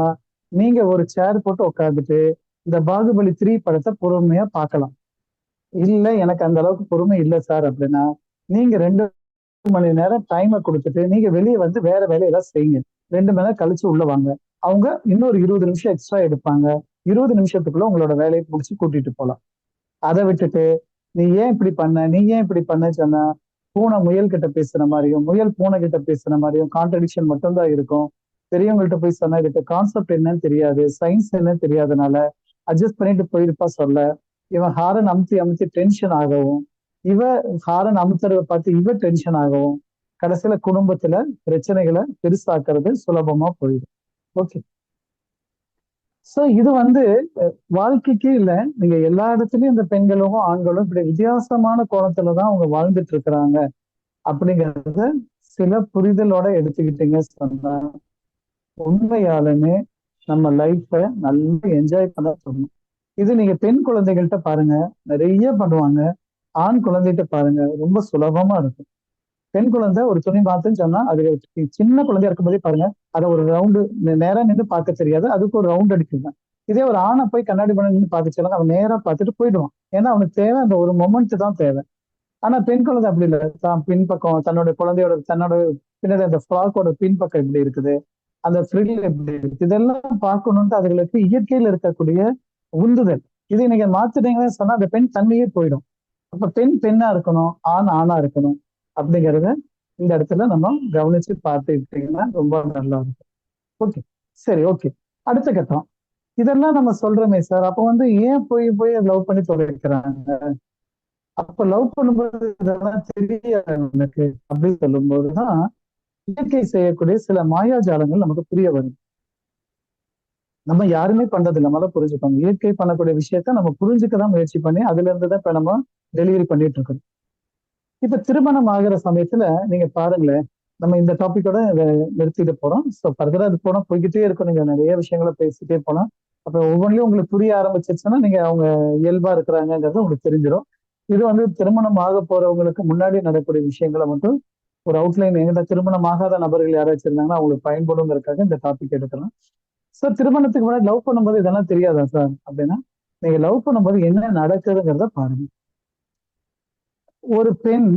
Speaker 2: நீங்க ஒரு சேர் போட்டு உட்காந்துட்டு இந்த பாகுபலி 3 படத்தை பொறுமையா பார்க்கலாம். இல்ல எனக்கு அந்த அளவுக்கு பொறுமை இல்லை சார் அப்படின்னா, நீங்க 2 மணி நேரம் டைமை கொடுத்துட்டு நீங்க வெளியே வந்து வேற வேலையெல்லாம் செய்யுங்க. 2 மணி நேரம் கழிச்சு உள்ள வாங்க. அவங்க இன்னொரு 20 நிமிஷம் எக்ஸ்ட்ரா எடுப்பாங்க. 20 நிமிஷத்துக்குள்ள உங்களோட வேலையை முடிச்சு கூட்டிட்டு போகலாம். அதை விட்டுட்டு நீ ஏன் இப்படி பண்ண, நீ ஏன் இப்படி பண்ண சொன்னா, பூனை முயல் கிட்ட பேசுற மாதிரியும் முயல் பூனை கிட்ட பேசுற மாதிரியும் கான்ட்ரடிக்ஷன் மட்டும்தான் இருக்கும். பெரியவங்கள்ட்ட போய் சொன்னா இதுக்கு கான்செப்ட் என்னன்னு தெரியாது, சயின்ஸ் என்னன்னு தெரியாதனால அட்ஜஸ்ட் பண்ணிட்டு போயிருப்பா சொல்ல, இவன் ஹாரன் அமுத்தி அமுத்தி டென்ஷன் ஆகவும், இவ ஹாரன் அமுத்துறத பார்த்து இவ டென்ஷன் ஆகவும், கடைசியில குடும்பத்துல பிரச்சனைகளை பெருசாக்குறது சுலபமா போயிடும். ஓகே. சோ இது வந்து வாழ்க்கைக்கு இல்ல, நீங்க எல்லா இடத்துலயும் இந்த பெண்களும் ஆண்களும் இப்படி வித்தியாசமான கோணத்துலதான் அவங்க வாழ்ந்துட்டு இருக்கிறாங்க அப்படிங்கறத சில புரிதலோட எடுத்துக்கிட்டீங்க சொன்னா, உண்மையாலுமே நம்ம லைஃப்ப நல்லா என்ஜாய் பண்ண சொல்லணும். இது நீங்க பெண் குழந்தைகள்கிட்ட பாருங்க, நிறைய பண்ணுவாங்க. ஆண் குழந்தைகிட்ட பாருங்க, ரொம்ப சுலபமா இருக்கும். பெண் குழந்தை ஒரு துணி மாத்துன்னு சொன்னா, அது சின்ன குழந்தையா இருக்கும்போதே பாருங்க, அதை ஒரு ரவுண்டு நேரா நின்று பார்க்க தெரியாது, அதுக்கு ஒரு ரவுண்ட் அடிக்குங்க. இதே ஒரு ஆணை போய் கண்ணாடி பண்ண நின்று பார்க்க சொல்லுங்க, அவன் நேரா பார்த்துட்டு போயிடுவான். ஏன்னா அவனுக்கு தேவை அந்த ஒரு மொமெண்ட் தான் தேவை. ஆனா பெண் குழந்தை அப்படி இல்லை. தான் பின்பக்கம் தன்னோட குழந்தையோட தன்னோட பின்னாடி அந்த ஃப்ராக்கோட பின்பக்கம் எப்படி இருக்குது, அந்த ஃப்ரில் எப்படி இருக்கு, இதெல்லாம் பார்க்கணும்ட்டு அதுகளுக்கு இயற்கையில இருக்கக்கூடிய உந்துதல். இதை நீங்க மாத்துட்டீங்கன்னு சொன்னா அந்த பெண் தன்மையே போயிடும். அப்ப பெண் பெண்ணா இருக்கணும், ஆண் ஆணா இருக்கணும் அப்படிங்கறத இந்த இடத்துல நம்ம கவனிச்சு பார்த்துக்கிட்டீங்கன்னா ரொம்ப நல்லா இருக்கும். ஓகே. சரி, ஓகே. அடுத்த கட்டம், இதெல்லாம் நம்ம சொல்றோமே சார், அப்ப வந்து ஏன் போய் போய் லவ் பண்ணி தொலைக்கிறாங்க? அப்ப லவ் பண்ணும்போது இதெல்லாம் தெரியாது எனக்கு அப்படின்னு சொல்லும் போதுதான் இயற்கை செய்யக்கூடிய சில மாயாஜாலங்கள் நமக்கு புரிய வரும். நம்ம யாருமே பண்றது இல்லை, முதல்ல புரிஞ்சுக்கோங்க. இயற்கை பண்ணக்கூடிய விஷயத்த நம்ம புரிஞ்சுக்கதான் முயற்சி பண்ணி அதுல இருந்துதான் இப்ப நம்ம டெலிவரி பண்ணிட்டு இருக்கோம். இப்ப திருமணம் ஆகிற சமயத்துல நீங்க பாருங்களேன், நம்ம இந்த டாபிக்கோட இதை நிறுத்திட்டு போறோம். ஸோ ஃபர்தரா அது போனா போய்கிட்டே இருக்கும், நீங்க நிறைய விஷயங்களை பேசிட்டே போனா. அப்ப ஒவ்வொன்றிலையும் உங்களுக்கு புரிய ஆரம்பிச்சிருச்சுன்னா நீங்க அவங்க இயல்பா இருக்கிறாங்கிறது உங்களுக்கு தெரிஞ்சிடும். இது வந்து திருமணம் ஆக போறவங்களுக்கு முன்னாடி நடக்கக்கூடிய விஷயங்களை மட்டும் ஒரு அவுட்லைன், எங்கிட்ட திருமணம் ஆகாத நபர்கள் யாராச்சும் இருந்தாங்கன்னா அவங்களுக்கு பயன்படுங்கிறதுக்காக இந்த டாபிக் எடுக்கலாம். சார் திருமணத்துக்கு முன்னாடி லவ் பண்ணும்போது இதெல்லாம் தெரியாதா சார் அப்படின்னா, நீங்க லவ் பண்ணும்போது என்ன நடக்குதுங்கிறத பாருங்க. ஒரு பெண்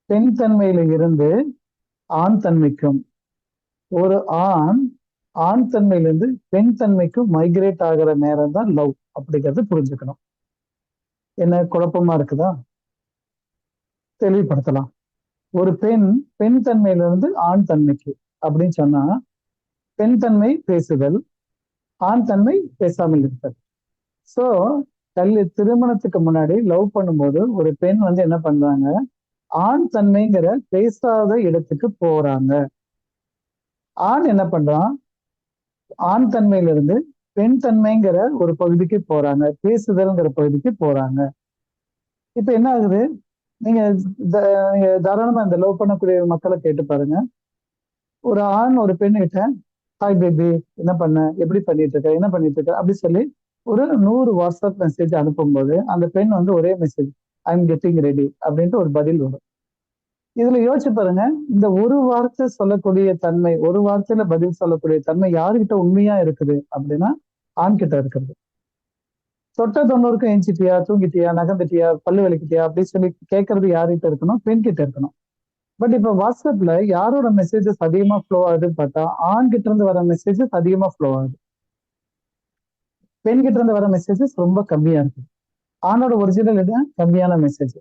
Speaker 2: பெண் தன்மையில இருந்து ஆண் தன்மைக்கும், ஒரு ஆண் ஆண் தன்மையிலிருந்து பெண் தன்மைக்கும் மைக்ரேட் ஆகிற நேரம் தான் லவ் அப்படிங்கிறது புரிஞ்சுக்கணும். என்ன குழப்பமா இருக்குதா? தெளிவுபடுத்தலாம். ஒரு பெண் பெண் தன்மையிலிருந்து ஆண் தன்மைக்கு அப்படின்னு சொன்னா, பெண் தன்மை பேசுதல், ஆண் தன்மை பேசாமல் இருத்தல். சோ திருமணத்துக்கு முன்னாடி லவ் பண்ணும்போது ஒரு பெண் வந்து என்ன பண்றாங்க, ஆண் தன்மைங்கிற பேசாத இடத்துக்கு போறாங்க. ஆண் என்ன பண்றான், ஆண் தன்மையிலிருந்து பெண் தன்மைங்கிற ஒரு பகுதிக்கு போறாங்க, பேசுதல்ங்கிற பகுதிக்கு போறாங்க. இப்ப என்ன ஆகுது, நீங்க தாராளமா இந்த லவ் பண்ணக்கூடிய மக்களை கேட்டு பாருங்க. ஒரு ஆண் ஒரு பெண் கிட்ட ஹாய் பேபி, என்ன பண்ண, எப்படி பண்ணிட்டு இருக்க, என்ன பண்ணிட்டு இருக்க அப்படி சொல்லி ஒரு 100 வாட்ஸ்அப் மெசேஜ் அனுப்பும்போது அந்த பெண் வந்து ஒரே message I am getting ready அப்படின்ட்டு ஒரு பதில் வரும். இதுல யோசிச்சு பாருங்க, இந்த ஒரு வார்த்தை சொல்லக்கூடிய தன்மை, ஒரு வார்த்தையில பதில் சொல்லக்கூடிய தன்மை யாருக்கிட்ட உண்மையா இருக்குது அப்படின்னா ஆண் கிட்ட இருக்கிறது. தொட்ட 90க்கும் எஞ்சிட்டியா, தூங்கிட்டியா, நகர்ந்துட்டியா, பல்லு வலிக்கிட்டியா அப்படின்னு சொல்லி கேட்கறது யார்கிட்ட இருக்கணும், பெண் கிட்ட இருக்கணும். பட் இப்ப வாட்ஸ்அப்ல யாரோட மெசேஜஸ் அதிகமா ஃப்ளோ ஆகுதுன்னு பார்த்தா ஆண் கிட்ட இருந்து வர மெசேஜஸ் அதிகமா ஃப்ளோ ஆகுது, பெண் கிட்ட இருந்து வர மெசேஜஸ் ரொம்ப கம்மியா இருக்கு. ஆணோட ஒரிஜினல் என்ன கம்மியான மெசேஜ்,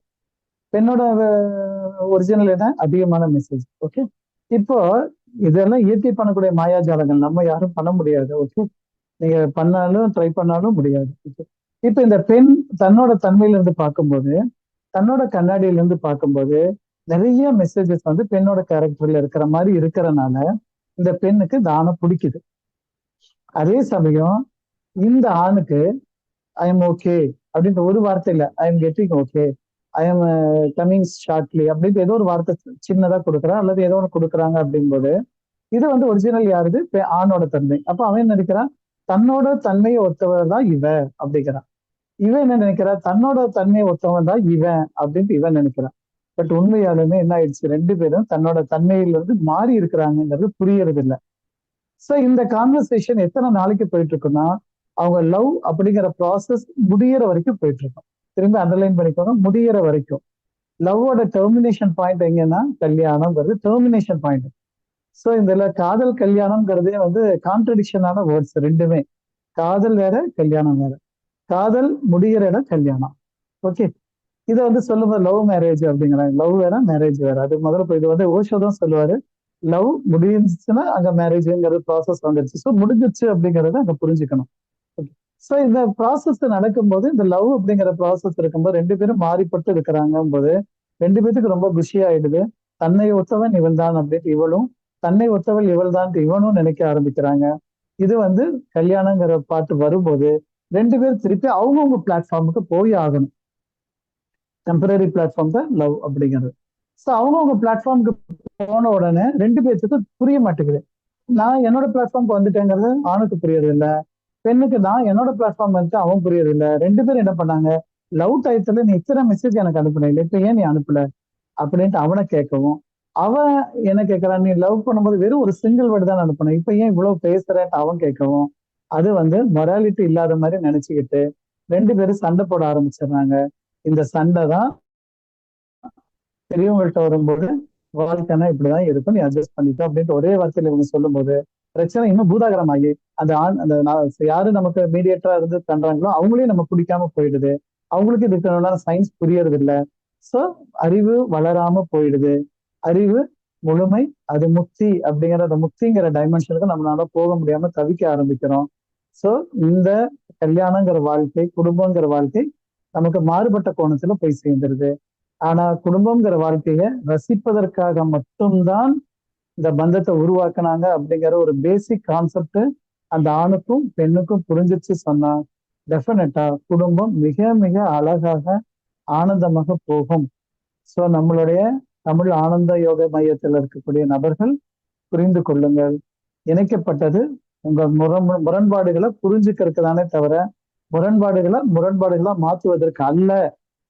Speaker 2: பெண்ணோட ஒரிஜினல் என்ன அதிகமான மெசேஜ். ஓகே, இப்போ இதெல்லாம் இயற்கை பண்ணக்கூடிய மாயாஜாலங்கள், நம்ம யாரும் பண்ண முடியாது. ஓகே, நீங்க பண்ணாலும் ட்ரை பண்ணாலும் முடியாது. இப்ப இந்த பெண் தன்னோட தன்மையில இருந்து பார்க்கும்போது, தன்னோட கண்ணாடியில இருந்து பார்க்கும்போது நிறைய மெசேஜஸ் வந்து பெண்ணோட கேரக்டர்ல இருக்கிற மாதிரி இருக்கிறனால இந்த பெண்ணுக்கு இந்த ஆணை பிடிக்குது. அதே சமயம் இந்த ஆணுக்கு ஐ எம் ஓகே அப்படின்ற ஒரு வார்த்தை இல்ல, I am getting okay, I am coming shortly அப்படின்ட்டு ஏதோ ஒரு வார்த்தை சின்னதா கொடுக்குறா அல்லது ஏதோ ஒன்று கொடுக்குறாங்க அப்படிங்கும்போது இது வந்து ஒரிஜினல் யாருது, ஆணோட தன்மை. அப்ப அவன் நினைக்கிறான் தன்னோட தன்மையை ஒத்தவர் தான் இவன் அப்படிங்கிறான். இவன் என்ன நினைக்கிறா, தன்னோட தன்மையை ஒத்தவன் தான் இவன் அப்படின்ட்டு இவன் நினைக்கிறான். பட் உண்மையாலுமே என்ன ஆயிடுச்சு, ரெண்டு பேரும் தன்னோட தன்மையிலிருந்து மாறி இருக்கிறாங்கிறது புரியறது இல்லை. சோ இந்த கான்வர்சேஷன் எத்தனை நாளைக்கு போயிட்டு இருக்குன்னா அவங்க லவ் அப்படிங்கிற ப்ராசஸ் முடியிற வரைக்கும் போயிட்டு இருக்கும். திரும்ப அண்டர்லைன் பண்ணிக்கோங்க, முடியிற வரைக்கும். லவ்வோட டெர்மினேஷன் பாயிண்ட் எங்கன்னா கல்யாணம்ங்கிறது டெர்மினேஷன் பாயிண்ட். சோ இதுல காதல் கல்யாணம்ங்கிறதே வந்து கான்ட்ரடிக்ஷனான வேர்ட்ஸ் ரெண்டுமே. காதல் வேற, கல்யாணம் வேற. காதல் முடிகிற இடம் கல்யாணம். ஓகே, இதை வந்து சொல்லும்போது லவ் மேரேஜ் அப்படிங்கிறாங்க. லவ் வேற, மேரேஜ் வேற. அது முதல்ல இது வந்து ஓஷோ தான் சொல்லுவாரு, லவ் முடிஞ்சுச்சுன்னா அங்க மேரேஜ்ங்கிறது ப்ராசஸ் வந்துருச்சு. ஸோ முடிஞ்சிச்சு அப்படிங்கறத அங்க புரிஞ்சுக்கணும். ஸோ இந்த ப்ராசஸ் நடக்கும்போது, இந்த லவ் அப்படிங்கிற ப்ராசஸ் இருக்கும்போது ரெண்டு பேரும் மாறிப்பட்டு இருக்கிறாங்க போது ரெண்டு பேத்துக்கு ரொம்ப குஷி ஆயிடுது. தன்னை ஒத்தவன் இவள் தான் அப்படின்ட்டு இவளும், தன்னை ஒத்தவள் இவள் தான் இவனும் நினைக்க ஆரம்பிக்கிறாங்க. இது வந்து கல்யாணங்கிற பாட்டு வரும்போது ரெண்டு பேரும் திருப்பி அவங்கவுங்க பிளாட்ஃபார்முக்கு போய் ஆகணும். டெம்பரரி பிளாட்ஃபார்ம் தான் லவ் அப்படிங்கிறது. ஸோ அவங்கவுங்க பிளாட்ஃபார்முக்கு போன உடனே ரெண்டு பேர்த்துக்கு புரிய மாட்டேங்குது. நான் என்னோட பிளாட்ஃபார்முக்கு வந்துட்டேங்கிறது ஆணுக்கு புரியறது இல்லை, பெண்ணுக்கு நான் என்னோட பிளாட்ஃபார்ம் வந்து அவன் புரியறது இல்லை. ரெண்டு பேரும் என்ன பண்ணாங்க, லவ் டயத்துல நீ இத்தனை மெசேஜ் எனக்கு அனுப்புன இல்லை, இப்ப ஏன் நீ அனுப்பல அப்படின்ட்டு அவனை கேட்கவும், அவன் என்ன கேட்கறான், நீ லவ் பண்ணும்போது வெறும் ஒரு சிங்கிள் வேர்டு தான் அனுப்பணும், இப்ப ஏன் இவ்வளவு பேசுறேன்ட்டு அவன் கேட்கவும், அது வந்து மொராலிட்டி இல்லாத மாதிரி நினைச்சுக்கிட்டு ரெண்டு பேரும் சண்டை போட ஆரம்பிச்சிடுறாங்க. இந்த சண்டை தான் பெரியவங்கள்ட்ட வரும்போது வாழ்க்கைனா இப்படிதான் இருக்கும், நீ அட்ஜஸ்ட் பண்ணிக்கோ அப்படின்ட்டு ஒரே வார்த்தையில இவங்க சொல்லும்போது பிரச்சனை இன்னும் பூதாகரமாகி அந்த யாரு நமக்கு மீடியேட்டரா இருந்து பண்றாங்களோ அவங்களையும் நம்ம பிடிக்காம போயிடுது. அவங்களுக்கு இதுக்கான சயின்ஸ் புரியறது இல்லை. சோ அறிவு வளராம போயிடுது. அறிவு முழுமை, அது முக்தி அப்படிங்கிற அந்த முக்திங்கிற டைமென்ஷனுக்கு நம்மளால போக முடியாம தவிக்க ஆரம்பிக்கிறோம். சோ இந்த கல்யாணங்கிற வாழ்க்கை, குடும்பங்கிற வாழ்க்கை நமக்கு மாறுபட்ட கோணத்துல போய் சேர்ந்துருது. ஆனா குடும்பம்ங்கிற வாழ்க்கைய ரசிப்பதற்காக மட்டும்தான் இந்த பந்தத்தை உருவாக்குனாங்க அப்படிங்கிற ஒரு பேசிக் கான்செப்ட் அந்த ஆணுக்கும் பெண்ணுக்கும் புரிஞ்சிச்சு சொன்னா டெஃபினட்டா குடும்பம் மிக மிக அழகாக ஆனந்தமாக போகும். சோ நம்மளுடைய தமிழ் ஆனந்த யோக மையத்தில் இருக்கக்கூடிய நபர்கள் புரிந்து கொள்ளுங்கள், இணைக்கப்பட்டது உங்க முரண்பாடுகளை புரிஞ்சுக்கிறதுக்கு தானே தவிர முரண்பாடுகளா மாற்றுவதற்கு அல்ல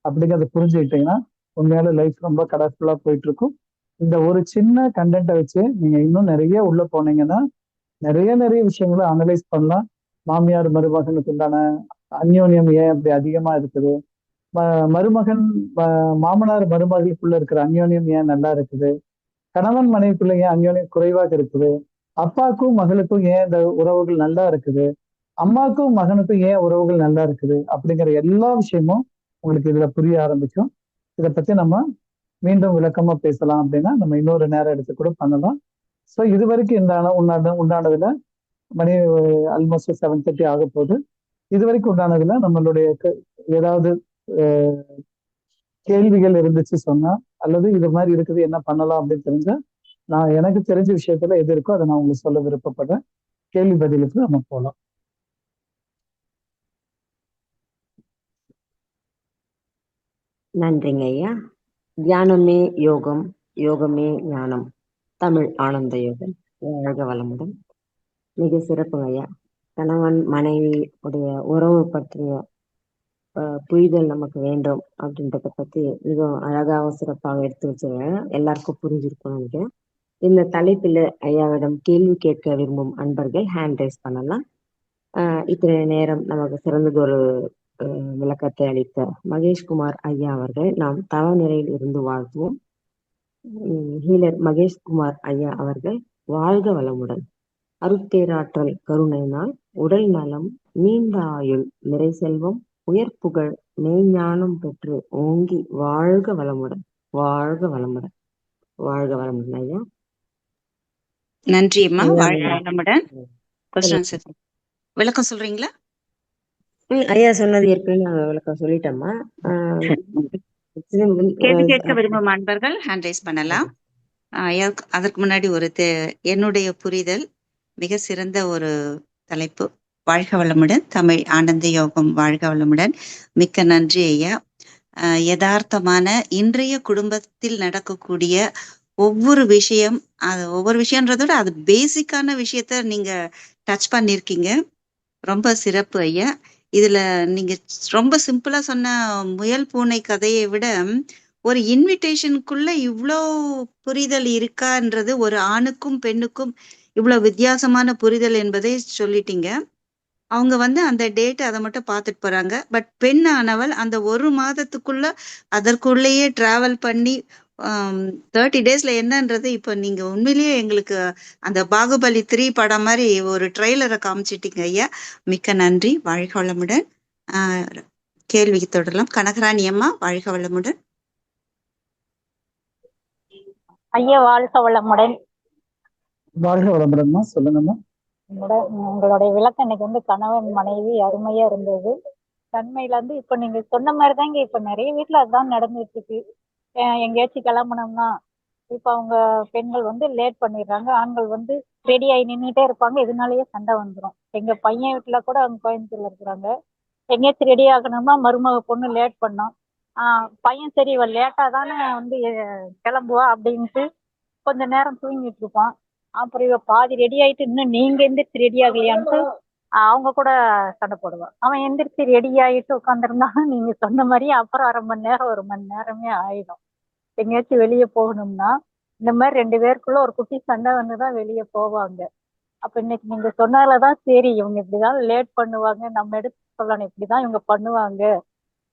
Speaker 2: அப்படிங்கிறத புரிஞ்சுக்கிட்டீங்கன்னா உண்மையால லைஃப் ரொம்ப கலர்ஃபுல்லா போயிட்டு இருக்கும். இந்த ஒரு சின்ன கண்டென்ட்டை வச்சு நீங்க இன்னும் நிறைய உள்ள போனீங்கன்னா நிறைய விஷயங்களை அனலைஸ் பண்ணலாம். மாமியார் மருமகனுக்கு உண்டான அந்யோன்யம் ஏன் அப்படி அதிகமா இருக்குது, மருமகன் மாமனார் மருமகளுக்குள்ள இருக்கிற அந்யோன்யம் ஏன் நல்லா இருக்குது, கணவன் மனைவிக்குள்ள ஏன் அந்யோன்யம் குறைவாக இருக்குது, அப்பாவுக்கும் மகளுக்கும் ஏன் இந்த உறவுகள் நல்லா இருக்குது, அம்மாவுக்கும் மகனுக்கும் ஏன் உறவுகள் நல்லா இருக்குது அப்படிங்கிற எல்லா விஷயமும் உங்களுக்கு இதுல புரிய ஆரம்பிக்கும். இதை பத்தி நம்ம மீண்டும் விளக்கமா பேசலாம் அப்படின்னா நம்ம இன்னொரு நேரம் எடுத்து கூட பண்ணலாம். ஸோ இது வரைக்கும் உண்டானதுல மணி ஆல்மோஸ்ட் 7:30 ஆக போகுது. இது வரைக்கும் உண்டானதுல நம்மளுடைய ஏதாவது கேள்விகள் இருந்துச்சு சொன்னா, அல்லது இது மாதிரி இருக்குது என்ன பண்ணலாம் அப்படின்னு தெரிஞ்சா, நான் எனக்கு தெரிஞ்ச விஷயத்துல எது இருக்கோ அதை நான் உங்களுக்கு சொல்ல விருப்பப்படுறேன். கேள்வி பதிலுக்கு நம்ம போகலாம்.
Speaker 3: நன்றிங்க ஐயா. தியானமே யோகம், யோகமே ஞானம், தமிழ் ஆனந்த யோகம். வாழ்க வளமுடன். மிக சிறப்புங்க ஐயா. கணவன் மனைவி உடைய உறவு பற்றிய புரிதல் நமக்கு வேண்டும் அப்படின்றத பத்தி மிகவும் அழகாக சிறப்பாக எடுத்து வச்சிருக்கேன். எல்லாருக்கும் புரிஞ்சிருக்கும் நினைக்கிறேன். இந்த தலைப்பில் ஐயாவிடம் கேள்வி கேட்க விரும்பும் அன்பர்கள் ஹேண்ட் ரைஸ் பண்ணலாம். இத்தனை நேரம் நமக்கு சிறந்ததொரு விளக்கத்தை அளித்த மகேஷ்குமார் ஐயா அவர்கள் நாம் தவ நிலையில் இருந்து வாழ்த்துவோம். ஹீலர் மகேஷ்குமார் ஐயா அவர்கள் வாழ்க வளமுடன். அருட்பேராற்றல் கருணையினால் உடல் நலம், நீண்ட ஆயுள், நிறை செல்வம், உயர் புகழ், மெய்ஞானம் பெற்று ஓங்கி வாழ்க வளமுடன். வாழ்க வளமுடன். வாழ்க வளமுடன் ஐயா.
Speaker 4: நன்றி அம்மா.
Speaker 3: ஐயா
Speaker 4: வாழ்க வளமுடன். கொஸ்டின்
Speaker 3: சொல்லுங்க.
Speaker 4: விளக்கம் சொல்றீங்களா?
Speaker 3: ஐயா சொன்னது ஏற்கனவே நான் விளக்கம் சொல்லிட்டேம்மா.
Speaker 4: கேள்வி கேட்க விரும்பும் அன்பர்கள் ஹேண்ட் ரைஸ் பண்ணலாம். அதற்கு முன்னாடி என்னுடைய புரிதல் மிக சிறந்த ஒரு தலைப்பு. வாழ்க வளமுடன். தமிழ் ஆனந்த யோகம். வாழ்க வளமுடன். மிக்க நன்றி ஐயா. யதார்த்தமான இன்றைய குடும்பத்தில் நடக்கக்கூடிய ஒவ்வொரு விஷயம்ன்றத விட அது பேசிக்கான விஷயத்த நீங்க டச் பண்ணிருக்கீங்க. ரொம்ப சிறப்பு ஐயா. இதுல நீங்க ரொம்ப சிம்பிளா சொன்ன முயல் பூனை கதையை விட ஒரு இன்விடேஷனுக்குள்ள இவ்வளோ புரிதல் இருக்கான்றது, ஒரு ஆணுக்கும் பெண்ணுக்கும் இவ்வளவு வித்தியாசமான புரிதல் என்பதை சொல்லிட்டீங்க. அவங்க அந்த டேட் அதை மட்டும் பார்த்துட்டு போறாங்க. பட் பெண் ஆனவள் அந்த 1 மாதத்துக்குள்ள அதற்குள்ளேயே டிராவல் பண்ணி 30 டேஸ்ல என்னன்றது இப்ப நீங்க உண்மையிலேயே எங்களுக்கு அந்த பாகுபலி 3 படம் மாதிரி ஒரு ட்ரெய்லரை காமிச்சிட்டீங்க ஐயா. மிக்க நன்றி. வாழ்க வளமுடன். கேள்விக்கு தொடரலாம். கனகராணி அம்மா, வாழ்க வளமுடன்.
Speaker 5: ஐயா வாழ்க வளமுடன்.
Speaker 2: வாழ்க வளமுடன்மா, சொல்லுங்கம்மா.
Speaker 5: உங்களுடைய விளக்கம் இன்னைக்கு கணவன் மனைவி அருமையா இருந்தது. தன்மையில இப்ப நீங்க சொன்ன மாதிரிதாங்க இப்ப நிறைய வீட்டுல அதுதான் நடந்துட்டு இருக்கு. எங்கேயாச்சும் கிளம்புனோம்னா இப்ப அவங்க பெண்கள் லேட் பண்ணிடுறாங்க, ஆண்கள் ரெடி ஆகி நின்றுட்டே இருப்பாங்க. இதனாலயே சண்டை வந்துடும். எங்க பையன் வீட்டுல கூட அவங்க கோயம்புத்தூர்ல இருக்கிறாங்க. எங்கேயாச்சும் ரெடி ஆகணும்னா மருமக பொண்ணு லேட் பண்ணோம். பையன் சரி இவன் லேட்டா தானே கிளம்புவா அப்படின்ட்டு கொஞ்ச நேரம் தூங்கிட்டு இருப்பான். அப்புறம் இவ பாதி ரெடி ஆயிட்டு இன்னும் நீங்க எந்திரிச்சு ரெடி ஆகலையான்ட்டு அவங்க கூட சண்டை போடுவான். அவன் எந்திரிச்சு ரெடி ஆயிட்டு உட்காந்துருந்தாலும் நீங்க சொன்ன மாதிரி அப்புறம் 1/2 மணி நேரம் 1 மணி நேரமே ஆயிடும். எங்கேயாச்சும் வெளியே போகணும்னா இந்த மாதிரி 2 பேருக்குள்ள ஒரு குட்டி சண்டை வந்துதான் வெளியே போவாங்க. அப்ப இன்னைக்கு நீங்க சொன்னாலதான் சரி இவங்க இப்படிதான் லேட் பண்ணுவாங்க, நம்ம எடுத்து சொல்லணும் இப்படிதான் இவங்க பண்ணுவாங்க.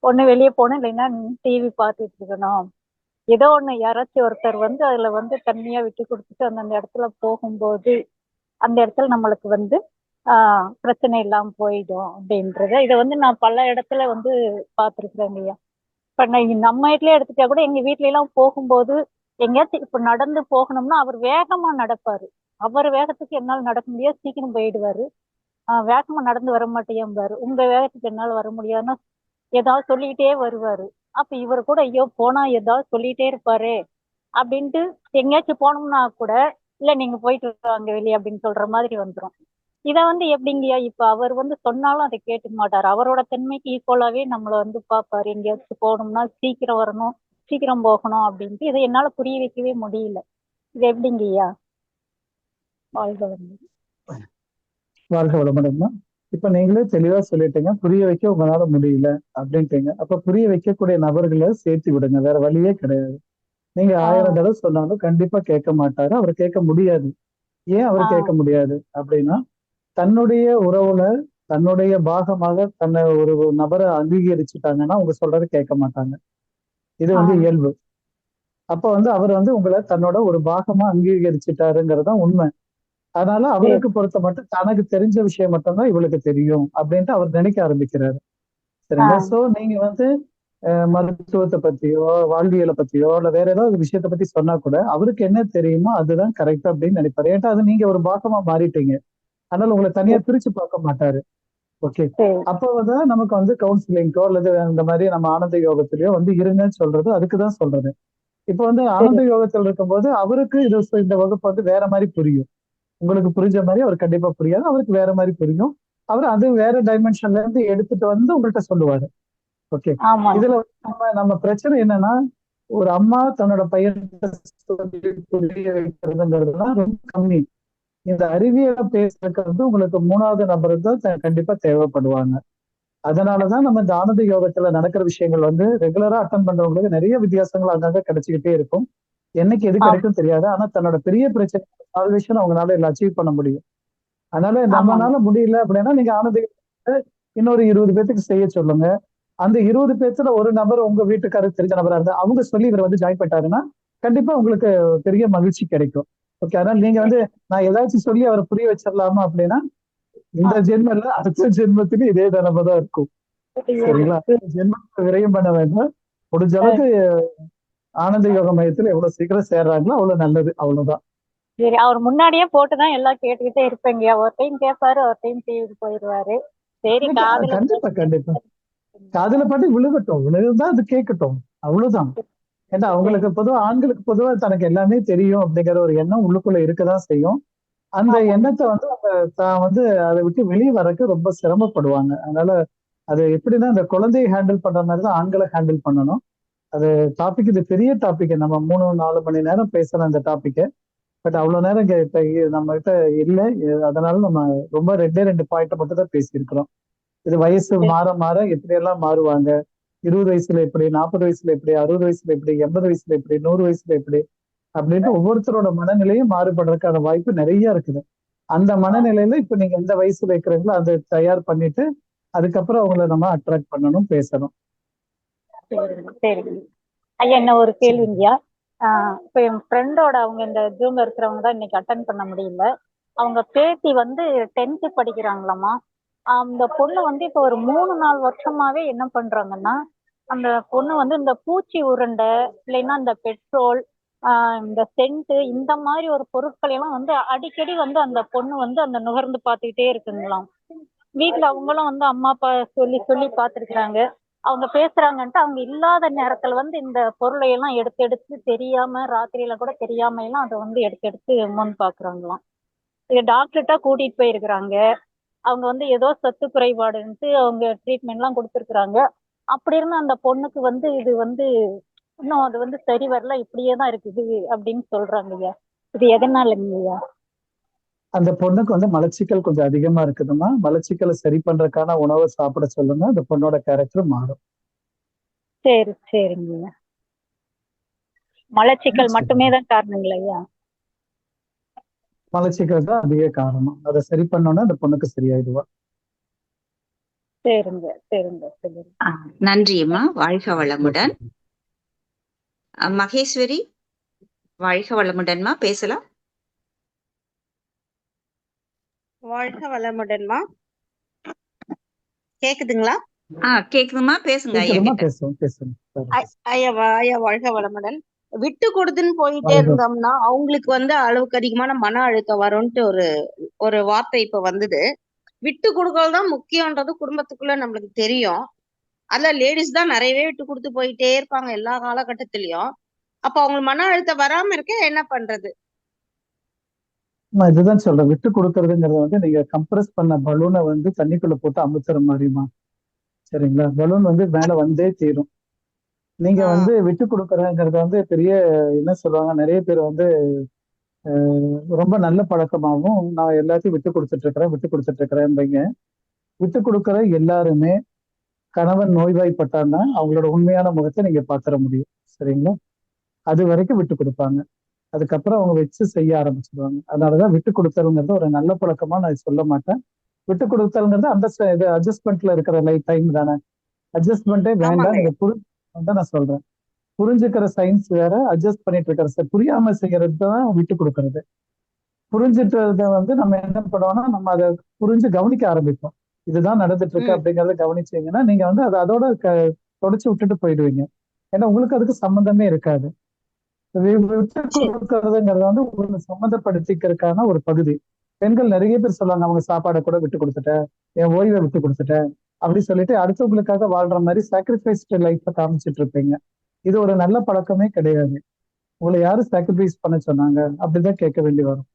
Speaker 5: ஒண்ணு வெளியே போகணும், இல்லைன்னா டிவி பார்த்துட்டு இருக்கணும். ஏதோ ஒண்ணு யாராச்சும் ஒருத்தர் அதுல தனியா விட்டு கொடுத்துட்டு அந்த இடத்துல போகும்போது அந்த இடத்துல நம்மளுக்கு பிரச்சனை இல்லாம போயிடும் அப்படின்றத இதை நான் பல இடத்துல பார்த்துருக்குறேங்க ஐயா. இப்ப நம்ம வீட்லயே எடுத்துட்டா கூட எங்க வீட்ல எல்லாம் போகும்போது எங்கேயாச்சும் இப்ப நடந்து போகணும்னா அவர் வேகமா நடப்பாரு. அவர் வேகத்துக்கு என்னால் நடக்க முடியாது, சீக்கிரம் போயிடுவாரு. வேகமா நடந்து வர மாட்டேம்பாரு. உங்க வேகத்துக்கு என்னால் வர முடியாதுன்னா ஏதாவது சொல்லிக்கிட்டே வருவாரு. அப்ப இவர் கூட ஐயோ போனா ஏதாவது சொல்லிட்டே இருப்பாரு அப்படின்ட்டு எங்கேயாச்சும் போனோம்னா கூட இல்ல நீங்க போயிட்டு வாங்க வெளியே அப்படின்னு சொல்ற மாதிரி வந்துடும். இத எப்படிங்கய்யா இப்ப அவர் சொன்னாலும் அதை கேட்டுக்க மாட்டாரு. அவரோட தன்மைக்கு ஈக்குவலாவே நம்மள பாப்பாரு. எங்கேயாச்சும் போகணும்னா சீக்கிரம் வரணும், சீக்கிரம் போகணும் அப்படின்ட்டு இதை என்னால புரிய வைக்கவே முடியல. இது எப்படிங்கய்யா? வாழ்க வளமுடன்.
Speaker 2: வாழ்க வளமுடன்மா. இப்ப நீங்களே தெளிவா சொல்லிட்டீங்க, புரிய வைக்க உங்களால முடியல அப்படின்ட்டீங்க. அப்ப புரிய வைக்கக்கூடிய நபர்களை சேர்த்து விடுங்க, வேற வழியே கிடையாது. நீங்க 1000 தடவை சொன்னாலும் கண்டிப்பா கேட்க மாட்டாரு, அவர் கேட்க முடியாது. ஏன் அவர் கேட்க முடியாது அப்படின்னா, தன்னுடைய உறவுல தன்னுடைய பாகமாக தன்னை ஒரு நபரை அங்கீகரிச்சுட்டாங்கன்னா அவங்க சொல்றது கேட்க மாட்டாங்க. இது இயல்பு. அப்ப அவர் உங்களை தன்னோட ஒரு பாகமா அங்கீகரிச்சுட்டாருங்கிறதுதான் உண்மை. அதனால அவருக்கு பொறுத்த மட்டும் தனக்கு தெரிஞ்ச விஷயம் மட்டும்தான் இவளுக்கு தெரியும் அப்படின்ட்டு அவர் நினைக்க ஆரம்பிக்கிறாரு. சரிங்களா? சோ நீங்க மருத்துவத்தை பத்தியோ வாழ்வியலை பத்தியோ இல்ல வேற ஏதாவது விஷயத்த பத்தி சொன்னா கூட அவருக்கு என்ன தெரியுமோ அதுதான் கரெக்ட் அப்படின்னு நினைப்பாரு. ஏன்டா அது நீங்க ஒரு பாகமா மாறிட்டீங்க, அதனால உங்களை தனியா பிரிச்சு பார்க்க மாட்டாரு. ஓகே, அப்பதான் நமக்கு கவுன்சிலிங்கோ அல்லது இந்த மாதிரி நம்ம ஆனந்த யோகத்திலயோ இருங்கன்னு சொல்றது அதுக்குதான் சொல்றது. இப்ப ஆனந்த யோகத்தில் இருக்கும்போது அவருக்கு இந்த வகுப்பு வேற மாதிரி புரியும். உங்களுக்கு புரிஞ்ச மாதிரி அவர் கண்டிப்பா புரியாது, அவருக்கு வேற மாதிரி புரியும். அவர் அது வேற டைமென்ஷன்ல இருந்து எடுத்துட்டு உங்கள்கிட்ட சொல்லுவாரு. ஓகே, இதுல நம்ம பிரச்சனை என்னன்னா, ஒரு அம்மா தன்னோட பையனை புரிய வைக்கிறதுங்கிறதுலாம் ரொம்ப கம்மி. இந்த அறிவியலை பேசுறது உங்களுக்கு 3வது நபர் தான் கண்டிப்பா தேவைப்படுவாங்க. அதனாலதான் நம்ம இந்த ஆனந்த யோகத்துல நடக்கிற விஷயங்கள் ரெகுலரா அட்டன் பண்றவங்களுக்கு நிறைய வித்தியாசங்கள் அங்கங்க கிடைச்சிக்கிட்டே இருக்கும். என்னைக்கு எது கிடைக்கும் தெரியாது, ஆனா தன்னோட பெரிய பிரச்சனை சால்வேஷன் அவங்களால அச்சீவ் பண்ண முடியும். அதனால நம்மளால முடியல அப்படின்னா நீங்க ஆனந்த இன்னொரு 20 பேத்துக்கு செய்ய சொல்லுங்க. அந்த 20 பேத்துல ஒரு நபர் உங்க வீட்டுக்காரருக்கு தெரிஞ்ச நபரா இருந்தா அவங்க சொல்லி இவர் ஜாயின் பண்ணிட்டாருன்னா கண்டிப்பா உங்களுக்கு பெரிய மகிழ்ச்சி கிடைக்கும். ஓகே, அதனால நீங்க வந்து நான் ஏதாச்சும் சொல்லி அவரை புரிய வச்சிடலாமா அப்படின்னா, இந்த ஜென்மம் இல்ல அடுத்த ஜென்மத்துக்கு இதே நிலைமை தான் இருக்கும். சரிங்களா? ஜென்மத்தை விரயம் பண்ண வேண்டாம். முடிஞ்ச அளவுக்கு ஆனந்த யோக மையத்துல எவ்வளவு சீக்கிரம் சேர்றாங்களோ அவ்வளவு நல்லது. அவ்வளவுதான்.
Speaker 5: சரி, அவர் முன்னாடியே போட்டுதான் எல்லாம் கேட்டுக்கிட்டே இருப்பேங்க. ஒரு டைம் கேட்பாரு, ஒரு டைம் டிவிக்கு போயிடுவாரு. சரி, காதுல
Speaker 2: கண்டிப்பா கண்டிப்பா காதுல பாட்டு விழுகட்டும், விழுகுதான் அது கேட்கட்டும், அவ்வளவுதான். ஏன்னா அவங்களுக்கு பொதுவா ஆண்களுக்கு பொதுவா தனக்கு எல்லாமே தெரியும் அப்படிங்கிற ஒரு எண்ணம் உள்ளுக்குள்ள இருக்கதான் செய்யும். அந்த எண்ணத்தை வந்து அவங்க தான் வந்து அதை விட்டு வெளியே வரக்கு ரொம்ப சிரமப்படுவாங்க. அதனால அது எப்படின்னா இந்த குழந்தையை ஹேண்டில் பண்ற மாதிரி தான் ஆண்களை ஹேண்டில் பண்ணணும். அது டாபிக், இது பெரிய டாபிக், நம்ம 3-4 மணி நேரம் பேசலாம் இந்த டாபிக். பட் அவ்வளவு நேரம் இங்க இப்ப நம்ம கிட்ட இல்லை. அதனால நம்ம ரொம்ப 2 பாயிண்ட் மட்டும் தான் பேசியிருக்கிறோம். இது வயசு மாற மாற எப்படியெல்லாம் மாறுவாங்க, 20 வயசுல எப்படி, 40 வயசுல எப்படி, 60 வயசுல எப்படி, 80 வயசுல எப்படி, 100 வயசுல எப்படி அப்படின்னு ஒவ்வொருத்தரோட மனநிலையும் மாறுபடுறதுக்கான வாய்ப்பு நிறைய இருக்குது. அந்த மனநிலையில இப்ப நீங்க எந்த வயசுல இருக்கிறீங்களோ அதை தயார் பண்ணிட்டு அதுக்கப்புறம் அவங்கள நம்ம அட்ராக்ட் பண்ணணும், பேசணும்.
Speaker 5: சரிங்க ஐயா. என்ன ஒரு கேள்விங்கய்யா. இப்ப என் ஃப்ரெண்டோட அவங்க இந்த ஜூம்ல இருக்கிறவங்க தான் இன்னைக்கு அட்டன் பண்ண முடியல. அவங்க பேத்தி வந்து 10th படிக்கிறாங்களாமா. அந்த பொண்ணு வந்து இப்ப ஒரு 3-4 வருஷமாவே என்ன பண்றாங்கன்னா, அந்த பொண்ணு வந்து இந்த பூச்சி உருண்டை இல்லைன்னா இந்த பெட்ரோல், இந்த சென்ட், இந்த மாதிரி ஒரு பொருட்களை எல்லாம் வந்து அடிக்கடி வந்து அந்த பொண்ணு வந்து அந்த நுகர்ந்து பார்த்துக்கிட்டே இருக்குங்களாம். வீட்டுல அவங்களும் வந்து அம்மா அப்பா சொல்லி சொல்லி பார்த்துருக்குறாங்க. அவங்க பேசுறாங்கன்ட்டு அவங்க இல்லாத நேரத்துல வந்து இந்த பொருளை எல்லாம் எடுத்து எடுத்து தெரியாம, ராத்திரியில கூட தெரியாம எல்லாம் அதை வந்து எடுத்து எடுத்து மோந்து பாக்குறாங்களாம். இது டாக்டர்கிட்ட கூட்டிட்டு போயிருக்கிறாங்க. அவங்க வந்து ஏதோ சத்து குறைபாடுன்ட்டு அவங்க ட்ரீட்மெண்ட் எல்லாம் கொடுத்துருக்குறாங்க. அப்படி இருந்த அந்த பொண்ணுக்கு வந்து இது வந்து இன்னும் அது வந்து சரி வரல, இப்படியே தான் இருக்குது அப்படின்னு சொல்றாங்க ஐயா. இது எதனாலங்க ஐயா?
Speaker 2: அந்த பொண்ணுக்கு வந்து மலச்சிக்கல் கொஞ்சம் அதிகமா இருக்குதுன்னா மலச்சிக்கலை சரி பண்றதுக்கான உணவை சாப்பிட சொல்லுங்க, அந்த பொண்ணோட கேரக்டர் மாறும்.
Speaker 5: சரி சரிங்க ஐயா. மலச்சிக்கல் மட்டுமே தான் காரணங்களா ஐயா?
Speaker 2: மலச்சிக்கல் தான் அதிக காரணம். அதை சரி பண்ணோன்னா அந்த பொண்ணுக்கு சரியாயிடுவா.
Speaker 5: சரிங்க சரிங்க சரிங்க.
Speaker 4: நன்றியம்மா. வாழ்க வளமுடன். மகேஸ்வரி, வாழ்க வளமுடன்மா, பேசலாம்.
Speaker 6: வாழ்க வளமுடன்மா. கேக்குதுங்களா?
Speaker 4: கேக்குதுமா, பேசுங்க ஐயா
Speaker 2: கேக்குதுமா,
Speaker 4: கிட்ட.
Speaker 2: பேசுங்க.
Speaker 6: ஐயா வாழ்க வளமுடன். விட்டு கொடுத்துன்னு போயிட்டே இருந்தோம்னா அவங்களுக்கு வந்து அளவுக்கு அதிகமான மன அழுத்தம் வரும்ட்டு ஒரு வார்த்தை இப்ப வந்தது. விட்டு கொடுக்கறது தான் முக்கியம்ன்றது குடும்பத்துக்குள்ள நம்மளுக்கு தெரியும். அதுல லேடிஸ் தான் நிறையவே விட்டு கொடுத்து போயிட்டே இருப்பாங்க எல்லா காலகட்டத்திலயும். அப்ப அவங்களுக்கு மன அழுத்தம் வராம இருக்க என்ன பண்றது?
Speaker 2: நான் இதுதான் சொல்றேன், விட்டு கொடுக்கறதுங்கிறது வந்து நீங்க கம்ப்ரஸ் பண்ண பலூனை வந்து தண்ணிக்குள்ள போட்டு அமுத்துற மாதிரிமா. சரிங்களா? பலூன் வந்து மேல வந்தே தீரும். நீங்க வந்து விட்டு கொடுக்கறதுங்கிறது வந்து பெரிய என்ன சொல்லுவாங்க, நிறைய பேர் வந்து ரொம்ப நல்ல பழக்கமாகவும் நான் எல்லாத்தையும் விட்டு கொடுத்துட்டு இருக்கிறேன்பீங்க. விட்டு கொடுக்கற எல்லாருமே கணவன் நோய்வாய்ப்பட்டான்னா அவங்களோட உண்மையான முகத்தை நீங்க பாத்திர முடியும். சரிங்களா? அது வரைக்கும் விட்டு கொடுப்பாங்க. அதுக்கப்புறம் அவங்க வச்சு செய்ய ஆரம்பிச்சிடுவாங்க. அதனாலதான் விட்டு கொடுத்தல்ங்கிறது ஒரு நல்ல பழக்கமா நான் சொல்ல மாட்டேன். விட்டு கொடுத்தல்ங்கிறது அந்த இது அட்ஜஸ்ட்மெண்ட்ல இருக்கிற லைஃப் டைம் தானே. அட்ஜஸ்ட்மெண்ட்டே வேண்டாம், நீங்க புரிஞ்சு நான் சொல்றேன். புரிஞ்சுக்கிற சயின்ஸ் வேற, அட்ஜஸ்ட் பண்ணிட்டு இருக்கிற புரியாம செய்யறது தான் விட்டு கொடுக்கறது. புரிஞ்சுட்டத வந்து நம்ம என்ன பண்ணுவோம்னா நம்ம அதை புரிஞ்சு கவனிக்க ஆரம்பிப்போம். இதுதான் நடந்துட்டு இருக்கு அப்படிங்கறத கவனிச்சீங்கன்னா நீங்க வந்து அதை அதோட தொடச்சு விட்டுட்டு போயிடுவீங்க. ஏன்னா உங்களுக்கு அதுக்கு சம்மந்தமே இருக்காது. விட்டு கொடுக்கறதுங்கிறது வந்து உங்களுக்கு சம்மந்தப்படுத்திக்கிறதுக்கான ஒரு பகுதி. பெண்கள் நிறைய பேர் சொல்லுவாங்க, அவங்க சாப்பாடை கூட விட்டு கொடுத்துட்டேன், என் ஓய்வை விட்டு கொடுத்துட்டேன் அப்படின்னு சொல்லிட்டு அடுத்தவங்களுக்காக வாழ்ற மாதிரி சாக்ரிஃபைஸ்டு லைஃப்பை காமிச்சிட்டு இருப்பீங்க. இது ஒரு நல்ல பழக்கமே கிடையாது. உங்களை யாரும் சாக்ரிஃபைஸ் பண்ண சொன்னாங்க அப்படிதான் கேட்க வேண்டி வரும்.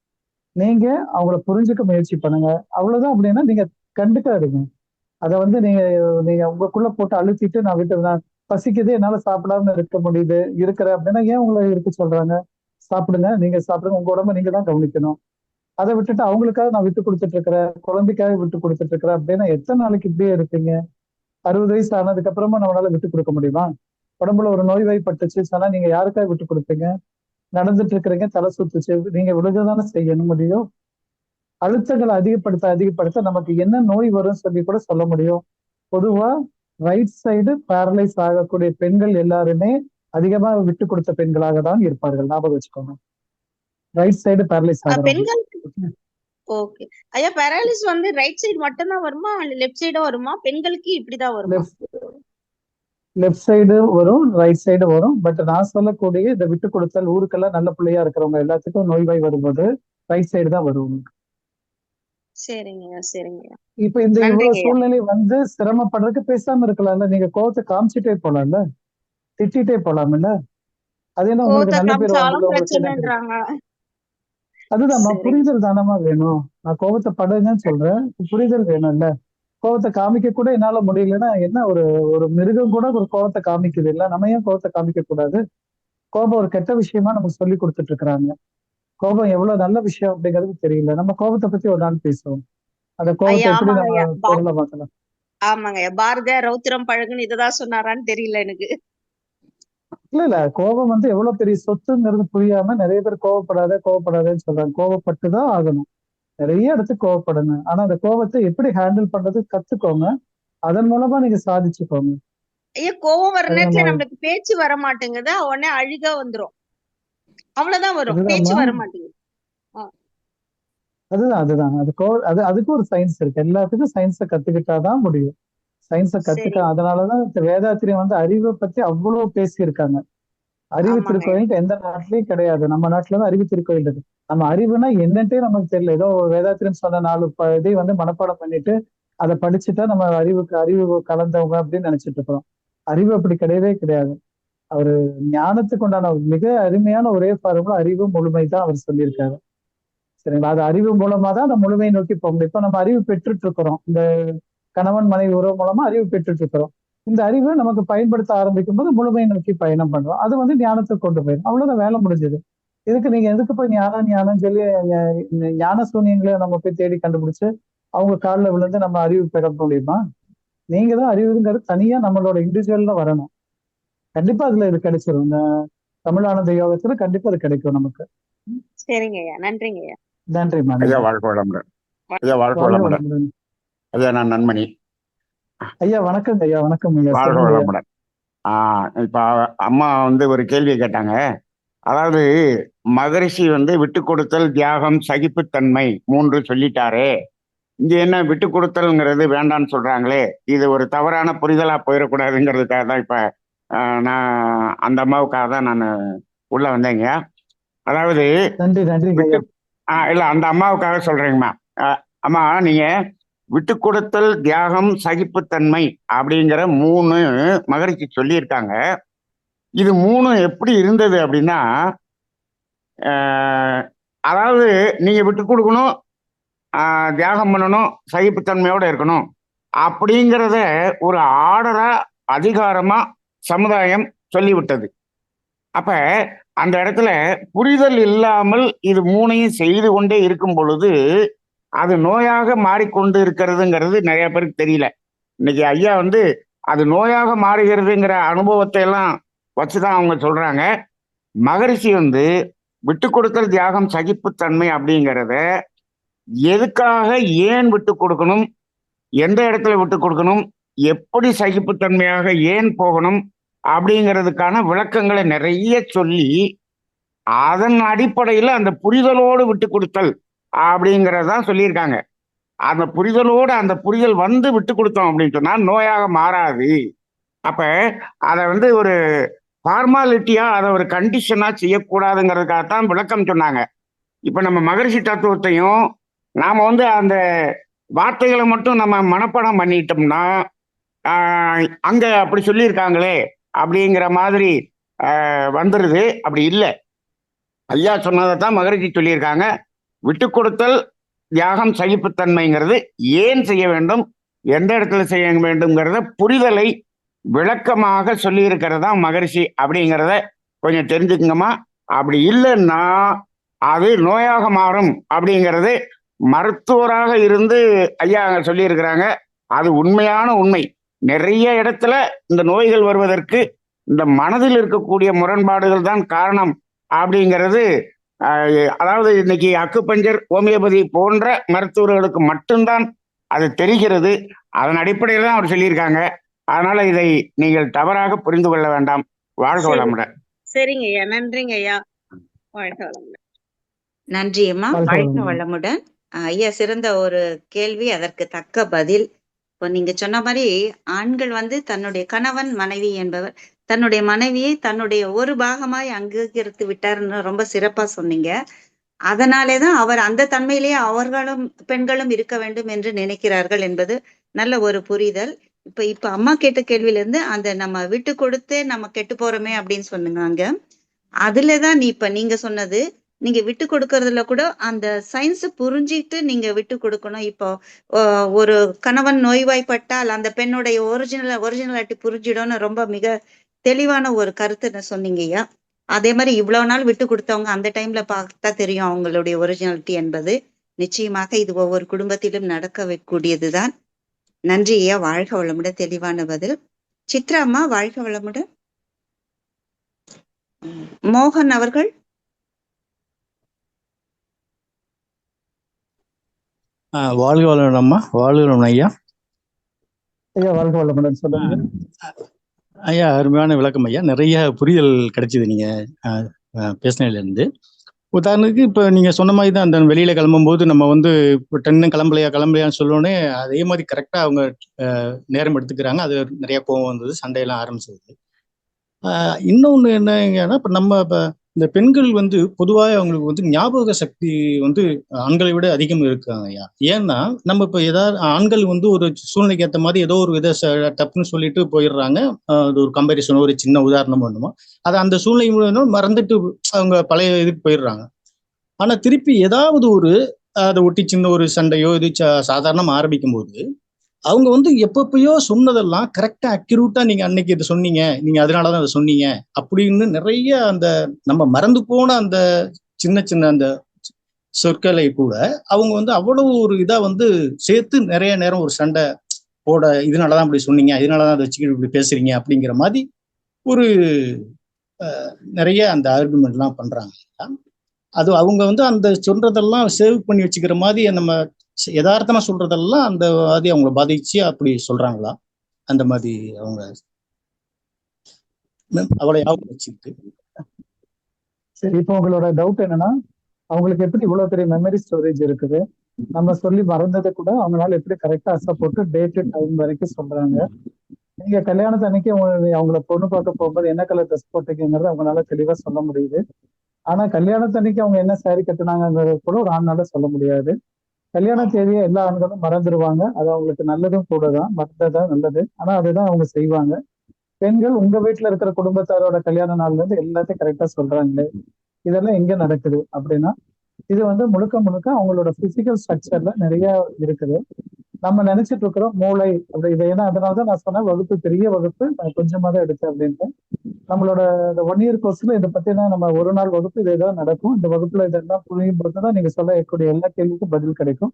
Speaker 2: நீங்க அவங்கள புரிஞ்சுக்க முயற்சி பண்ணுங்க, அவ்வளவுதான். அப்படின்னா நீங்க கண்டுக்காதீங்க. அதை வந்து நீங்க நீங்க உங்களுக்குள்ள போட்டு அழுத்திட்டு நான் பசிக்குது என்னால சாப்பிடாம இருக்க முடியுது இருக்கிற அப்படின்னா ஏன் உங்களை இருக்க சொல்றாங்க? சாப்பிடுங்க, நீங்க சாப்பிடுங்க, உங்க உடம்ப நீங்க தான் கவனிக்கணும். அதை விட்டுட்டு அவங்களுக்காக நான் விட்டு கொடுத்துட்டு இருக்கிறேன், குழந்தைக்காக விட்டு கொடுத்துட்டு இருக்கிறேன் அப்படின்னா எத்தனை நாளைக்கு இப்படியே இருப்பீங்க? 60 வயசு ஆனதுக்கு அப்புறமா நம்மளால விட்டு கொடுக்க முடியுமா? உடம்புல ஒரு நோய்வாய்ப்பட்டுச்சு சொன்னா நீங்க யாருக்காக விட்டு கொடுப்பீங்க? நடந்துட்டு இருக்கிறீங்க, தலை சுத்துச்சு, நீங்க விழுகதானே செய்யணும் முடியும். அழுத்தங்களை அதிகப்படுத்த நமக்கு என்ன நோய் வரும்னு சொல்லி கூட சொல்ல முடியும். பொதுவா ரைட் சைடு பேரலைஸ் ஆகக்கூடிய பெண்கள் எல்லாருமே அதிகமா விட்டு கொடுத்த பெண்களாக தான் இருப்பார்கள், ஞாபகம் வச்சுக்கோங்க. ரைட் சைடு பேரலைஸ் ஆகிறவங்க.
Speaker 6: பெண்கள் ஓகே ஐயா, பேராலிஸ் வந்து ரைட் சைடு மட்டும் தான் வருமா லெஃப்ட் சைடும் வருமா? பெண்களுக்கு இப்படிதான் வருமா?
Speaker 2: லெஃப்ட் சைடு வரும், ரைட் சைடு வரும். பட் நான் சொல்லக்கூடிய இந்த விட்டு கொடுத்தல், ஊருக்கெல்லாம் நல்ல பிள்ளையா இருக்கிறவங்க எல்லாத்துக்கும் நோய்வாய் வரும்போது ரைட் சைடு தான் வரும்.
Speaker 6: சரிங்க சரிங்க.
Speaker 2: இப்ப இந்த இவ்வளவு சூழ்நிலை வந்து சிரமப்படுறதுக்கு பேசாம இருக்கலாம்ல, நீங்க கோவத்தை காமிச்சிட்டே போலாம்ல, திட்டிட்டே போலாம்ல. அது என்ன உங்களுக்கு நல்ல பேர் வந்து அதுதான்மா, புரிதல் தானமா வேணும். நான் கோபத்தை படுங்கன்னு சொல்றேன், புரிதல் வேணும்ல. கோபத்தை காமிக்க கூட என்னால முடியலன்னா என்ன, ஒரு மிருகம் கூட ஒரு கோபத்தை காமிக்குது இல்ல, நம்ம ஏன் கோபத்தை காமிக்க கூடாது? கோபம் ஒரு கெட்ட விஷயமா நமக்கு சொல்லி கொடுத்துட்டு இருக்கிறாங்க. கோபம் எவ்வளவு நல்ல விஷயம் அப்படிங்கிறது தெரியல. நம்ம கோபத்தை பத்தி ஒரு நாள் பேசுவோம். அந்த கோபத்தை எப்படி நம்ம பொருளை பார்க்கலாம்.
Speaker 6: ஆமாங்க, பாரதியார் ரௌத்திரம் பழகுன்னு இதுதான் சொன்னாரான்னு தெரியல எனக்கு.
Speaker 2: இல்ல கோபம் வந்து எவ்வளவு பெரிய சொத்துங்கிறது புரியாம நிறைய பேர் கோவப்படாதேன்னு சொல்றாங்க. கோவப்பட்டுதான் ஆகணும். நிறைய இடத்துக்கு கோவப்படுங்க. ஆனா அந்த கோபத்தை எப்படி ஹேண்டில் பண்றது கத்துக்கோங்க. அதன் மூலமா நீங்க சாதிச்சுக்கோங்க.
Speaker 6: ஐயா, கோவம் வர நேரத்துல நம்மளுக்கு பேச்சு வர மாட்டேங்குது, உடனே அழுக வந்துரும். அவ்வளவுதான் வரும், பேச்சு வர மாட்டேங்குது.
Speaker 2: அதுதான் அதுக்கு ஒரு சயின்ஸ் இருக்கு. எல்லாத்துக்கும் சயின்ஸை கத்துக்கிட்டாதான் முடியும். சயின்ஸை கத்துக்க. அதனாலதான் வேதாத்திரியம் வந்து அறிவை பத்தி அவ்வளவு பேசியிருக்காங்க. அறிவு திருக்கோயில் எந்த நாட்டிலயும் கிடையாது, நம்ம நாட்டுலதான் அறிவு திருக்கோயில் இருக்கு. நம்ம அறிவுனா என்னன்ட்டே நமக்கு தெரியல. ஏதோ வேதாத்திரியம் சொன்ன 4 இதை வந்து மனப்பாடம் பண்ணிட்டு அதை படிச்சுட்டா நம்ம அறிவு கலந்தவங்க அப்படின்னு நினைச்சிட்டு இருக்கிறோம். அறிவு அப்படி கிடையவே கிடையாது. அவரு ஞானத்துக்கு உண்டான மிக அருமையான ஒரே ஃபார்முலா அறிவு முழுமை தான் அவர் சொல்லியிருக்காரு. சரிங்களா? அது அறிவு மூலமா தான் அந்த முழுமையை நோக்கி போக முடியும். இப்ப நம்ம அறிவு பெற்றுட்டு இருக்கிறோம், இந்த கணவன் மனைவி உறவு மூலமா அறிவு பெற்றுட்டு இருக்கிறோம். இந்த அறிவை நமக்கு பயன்படுத்த ஆரம்பிக்கும் போது முழுமையை நோக்கி பயணம் பண்றோம். அது வந்து ஞானத்துக்கு கொண்டு போயிடும். அவ்வளவுதான், வேலை முடிஞ்சது. இதுக்கு நீங்க எதுக்கு போய் ஞானம் சொல்லி ஞான சூன்யங்களை நம்ம போய் தேடி கண்டுபிடிச்சு அவங்க காலில் விழுந்து நம்ம அறிவு பெற முடியுமா? நீங்க தான் அறிவுங்கிறது தனியா நம்மளோட இண்டிவிஜுவல்ல வரணும். கண்டிப்பா அதுல இது கிடைச்சிடும். இந்த தமிழானந்த யோகத்துல கண்டிப்பா அது கிடைக்கும் நமக்கு.
Speaker 6: சரிங்க ஐயா, நன்றிங்க ஐயா.
Speaker 2: நன்றி மேம்.
Speaker 7: ஐயா வாழ்க்கை வளமுடன். ஐயா வாழ்க்கை வளமுடன். ஐயா நான் நன்மணி.
Speaker 2: ஐயா வணக்கம் ஐயா. வணக்கம் ஐயா.
Speaker 7: வாழ்க்கை வளமுடன். இப்ப அம்மா வந்து ஒரு கேள்வி கேட்டாங்க. அதாவது மகரிஷி வந்து விட்டு கொடுத்தல், தியாகம், சகிப்புத்தன்மை 3 சொல்லிட்டாரே, இங்க என்ன விட்டு கொடுத்தல்ங்கிறது வேண்டான்னு சொல்றாங்களே, இது ஒரு தவறான புரிதலா போயிடக்கூடாதுங்கிறதுக்காக தான் இப்ப நான் அந்த அம்மாவுக்காக தான் நான் உள்ள வந்தேங்க. அதாவது இல்ல அந்த அம்மாவுக்காக சொல்றேங்கம்மா. அம்மா, நீங்க விட்டு கொடுத்தல், தியாகம், சகிப்புத்தன்மை அப்படிங்கிற 3 மகரிஷி சொல்லியிருக்காங்க. இது 3 எப்படி இருந்தது அப்படின்னா, அதாவது நீங்க விட்டு கொடுக்கணும், தியாகம் பண்ணணும், சகிப்புத்தன்மையோட இருக்கணும் அப்படிங்கிறத ஒரு ஆர்டரா அதிகாரமா சமுதாயம் சொல்லிவிட்டது. அப்ப அந்த இடத்துல புரிதல் இல்லாமல் இது 3ஐயும் செய்து கொண்டே இருக்கும் பொழுது அது நோயாக மாறிக்கொண்டு இருக்கிறதுங்கிறது நிறைய பேருக்கு தெரியல. இன்னைக்கு ஐயா வந்து அது நோயாக மாறுகிறதுங்கிற அனுபவத்தை எல்லாம் வச்சுதான் அவங்க சொல்றாங்க. மகரிஷி வந்து விட்டு கொடுத்தல், தியாகம், சகிப்புத்தன்மை அப்படிங்கிறத எதுக்காக, ஏன் விட்டு கொடுக்கணும், எந்த இடத்துல விட்டு கொடுக்கணும், எப்படி சகிப்புத்தன்மையாக ஏன் போகணும் அப்படிங்கிறதுக்கான விளக்கங்களை நிறைய சொல்லி அதன் அடிப்படையில் அந்த புரிதலோடு விட்டு கொடுத்தல் அப்படிங்கிறதான் சொல்லியிருக்காங்க. அந்த புரிதலோடு அந்த புரிதல் வந்து விட்டு கொடுத்தோம் அப்படின்னு சொன்னா நோயாக மாறாது. அப்ப அதை வந்து ஒரு ஃபார்மாலிட்டியா, அதை ஒரு கண்டிஷனா செய்யக்கூடாதுங்கிறதுக்காகத்தான் விளக்கம் சொன்னாங்க. இப்ப நம்ம மகரிஷி தத்துவத்தையும் நாம வந்து அந்த வார்த்தைகளை மட்டும் நம்ம மனப்பாடம் பண்ணிட்டோம்னா அங்க அப்படி சொல்லியிருக்காங்களே அப்படிங்கிற மாதிரி வந்துடுது. அப்படி இல்லை. ஐயா சொன்னதை தான் மகரிஷி சொல்லியிருக்காங்க. விட்டு கொடுத்தல், தியாகம், சகிப்புத்தன்மைங்கிறது ஏன் செய்ய வேண்டும், எந்த இடத்துல செய்ய வேண்டும்ங்கிறத புரிதலை விளக்கமாக சொல்லி இருக்கிறதா மகரிஷி அப்படிங்கிறத கொஞ்சம் தெரிஞ்சுக்குங்கம்மா. அப்படி இல்லைன்னா அது நோயாக மாறும் அப்படிங்கிறது மருத்துவராக இருந்து ஐயா சொல்லியிருக்கிறாங்க. அது உண்மையான உண்மை. நிறைய இடத்துல இந்த நோய்கள் வருவதற்கு இந்த மனதில் இருக்கக்கூடிய முரண்பாடுகள் தான் காரணம் அப்படிங்கிறது. அதாவது இன்னைக்கு அக்குபஞ்சர், ஹோமியோபதி போன்ற மருத்துவர்களுக்கு மட்டும்தான் அது தெரிகிறது. அதன் அடிப்படையில் தான் அவர் சொல்லியிருக்காங்க. அதனால இதை நீங்கள் தவறாக புரிந்து கொள்ள வேண்டாம். வாழ்க
Speaker 6: சரி
Speaker 7: வளமுடன்.
Speaker 6: சரிங்க ஐயா, நன்றிங்க ஐயா, வாழ்க வளமுடன்.
Speaker 4: நன்றி அம்மா,
Speaker 2: வாழ்க
Speaker 4: வாழ்க
Speaker 2: வளமுடன்.
Speaker 4: வளமுடன். ஐயா சிறந்த ஒரு கேள்வி, அதற்கு தக்க பதில். இப்போ நீங்க சொன்ன மாதிரி ஆண்கள் வந்து தன்னுடைய கணவன் மனைவி என்பவர் தன்னுடைய மனைவியை தன்னுடைய ஒரு பாகமாய் அங்கீகரித்து விட்டாருன்னு ரொம்ப சிறப்பா சொன்னீங்க. அதனாலேதான் அவர் அந்த தன்மையிலேயே அவர்களும் பெண்களும் இருக்க வேண்டும் என்று நினைக்கிறார்கள் என்பது நல்ல ஒரு புரிதல். இப்ப அம்மா கேட்ட கேள்வியில இருந்து அந்த நம்ம விட்டு கொடுத்தே நம்ம கெட்டு போறோமே அப்படின்னு சொன்னாங்க. அதுலதான் நீங்க சொன்னது, நீங்க விட்டு கொடுக்கறதுல கூட அந்த சயின்ஸ் புரிஞ்சிட்டு நீங்க விட்டு கொடுக்கணும். இப்போ ஒரு கணவன் நோய்வாய்ப்பட்டால் அந்த பெண்ணுடைய ஒரிஜினாலிட்டி புரிஞ்சிடும்னு ரொம்ப மிக தெளிவான ஒரு கருத்து சொன்னீங்கய்யா. அதே மாதிரி இவ்வளவு நாள் விட்டு கொடுத்தவங்க அந்த டைம்ல பார்த்தா தெரியும் அவங்களுடைய ஒரிஜினாலிட்டி என்பது. நிச்சயமாக இது ஒவ்வொரு குடும்பத்திலும் நடக்க கூடியதுதான். நன்றி ஐயா, வாழ்க வளமுடன். தெளிவான பதில். சித்ரா அம்மா, வாழ்க வளமுடன். மோகன் அவர்கள்.
Speaker 8: வாழ்க வளமுடன் அம்மா, வாழ்க வளமுடன் ஐயா.
Speaker 2: ஐயா வாழ்க வளமுடன், சொல்லுங்க
Speaker 8: ஐயா. அருமையான விளக்கம் ஐயா, நிறைய புரிதல் கிடைச்சிது நீங்க பேசினதுல இருந்து. உதாரணத்துக்கு இப்போ நீங்க சொன்ன மாதிரி தான், அந்த வெளியில கிளம்பும்போது நம்ம வந்து இப்போ டென்னு கிளம்பலையான்னு சொல்லோன்னே அதே மாதிரி கரெக்டாக அவங்க நேரம் எடுத்துக்கிறாங்க. அது நிறைய கோவம் வந்தது, சண்டையெல்லாம் ஆரம்பிச்சது. இன்னொன்று என்னங்கன்னா, இப்போ நம்ம இப்போ இந்த பெண்கள் வந்து பொதுவாக அவங்களுக்கு வந்து ஞாபக சக்தி வந்து ஆண்களை விட அதிகம் இருக்காங்க ஐயா. ஏன்னா நம்ம இப்போ ஏதாவது ஆண்கள் வந்து ஒரு சூழ்நிலைக்கு ஏற்ற மாதிரி ஏதோ ஒரு வித தப்புன்னு சொல்லிட்டு போயிடுறாங்க. அது ஒரு கம்பேரிசன், ஒரு சின்ன உதாரணம் வேணுமோ, அதை அந்த சூழ்நிலை மூலம் மறந்துட்டு அவங்க பழைய இதுக்கு போயிடுறாங்க. ஆனா திருப்பி ஏதாவது ஒரு அதை ஒட்டி சின்ன ஒரு சண்டையோ இது சாதாரணமா ஆரம்பிக்கும் போது அவங்க வந்து எப்பப்பயோ சொன்னதெல்லாம் கரெக்டா அக்யூரேட்டா நீங்க அன்னைக்கு இதை சொன்னீங்க, நீங்க அதனாலதான் அதை சொன்னீங்க அப்படின்னு நிறைய அந்த நம்ம மறந்து போன அந்த சின்ன சின்ன அந்த சொற்களை கூட அவங்க வந்து அவ்வளவு ஒரு இதா வந்து சேர்த்து நிறைய நேரம் ஒரு சண்டை போட, இதனாலதான் அப்படி சொன்னீங்க, இதனாலதான் அதை வச்சுக்கிட்டு இப்படி பேசுறீங்க அப்படிங்கிற மாதிரி ஒரு நிறைய அந்த ஆர்குமெண்ட் எல்லாம் பண்றாங்க. அது அவங்க வந்து அந்த சொல்றதெல்லாம் சேவ் பண்ணி வச்சுக்கிற மாதிரி நம்ம யதார்த்தமா சொல்றதெல்லாம் அந்த மாதிரி அவங்கள பாதிச்சு அப்படி சொல்றாங்களா? அந்த மாதிரி அவங்க அவளை ஞாபகம் வச்சுக்கிட்டு.
Speaker 2: சரி, இப்போ உங்களோட டவுட் என்னன்னா, அவங்களுக்கு எப்படி இவ்வளவு பெரிய மெமரி ஸ்டோரேஜ் இருக்குது, நம்ம சொல்லி மறந்ததை கூட அவங்களால எப்படி கரெக்டா அசை போட்டு டேட் டைம் வரைக்கும் சொல்றாங்க. நீங்க கல்யாணத்து அன்னைக்கு அவங்கள பொண்ணு பார்க்க போகும்போது என்ன கலர் ட்ரெஸ் போட்டீங்கிறது அவங்களால தெளிவா சொல்ல முடியுது. ஆனா கல்யாணத்து அன்னைக்கு அவங்க என்ன சாரி கட்டுனாங்கிறது கூட ஒரு ஆண்னால சொல்ல முடியாது. கல்யாண தேதியை எல்லா ஆண்களும் மறந்துடுவாங்க. அது அவங்களுக்கு நல்லதும் கூட தான், மறந்ததான் நல்லது. ஆனா அதுதான் அவங்க செய்வாங்க. பெண்கள் உங்க வீட்டுல இருக்கிற குடும்பத்தாரோட கல்யாண நாள்ல இருந்து எல்லாத்தையும் கரெக்டா சொல்றாங்களே, இதெல்லாம் எங்க நடக்குது அப்படின்னா, இது வந்து முழுக்க முழுக்க அவங்களோட பிசிக்கல் ஸ்ட்ரக்சர்ல நிறைய இருக்குது. நம்ம நினைச்சிட்டு இருக்கிறோம் மூளை அப்படி இதை. ஏன்னா அதனாலதான் நான் சொன்னேன் வகுப்பு பெரிய வகுப்பு நான் கொஞ்சமா தான் எடுத்தேன் அப்படின்ட்டு. நம்மளோட இந்த 1 இயர் கோர்ஸ்ல இதை பத்தினா நம்ம ஒரு நாள் வகுப்பு இதேதான் நடக்கும். இந்த வகுப்புல இதெல்லாம் புரியும் போதுதான் நீங்க சொல்லக்கூடிய எல்லா கேள்விக்கும் பதில் கிடைக்கும்.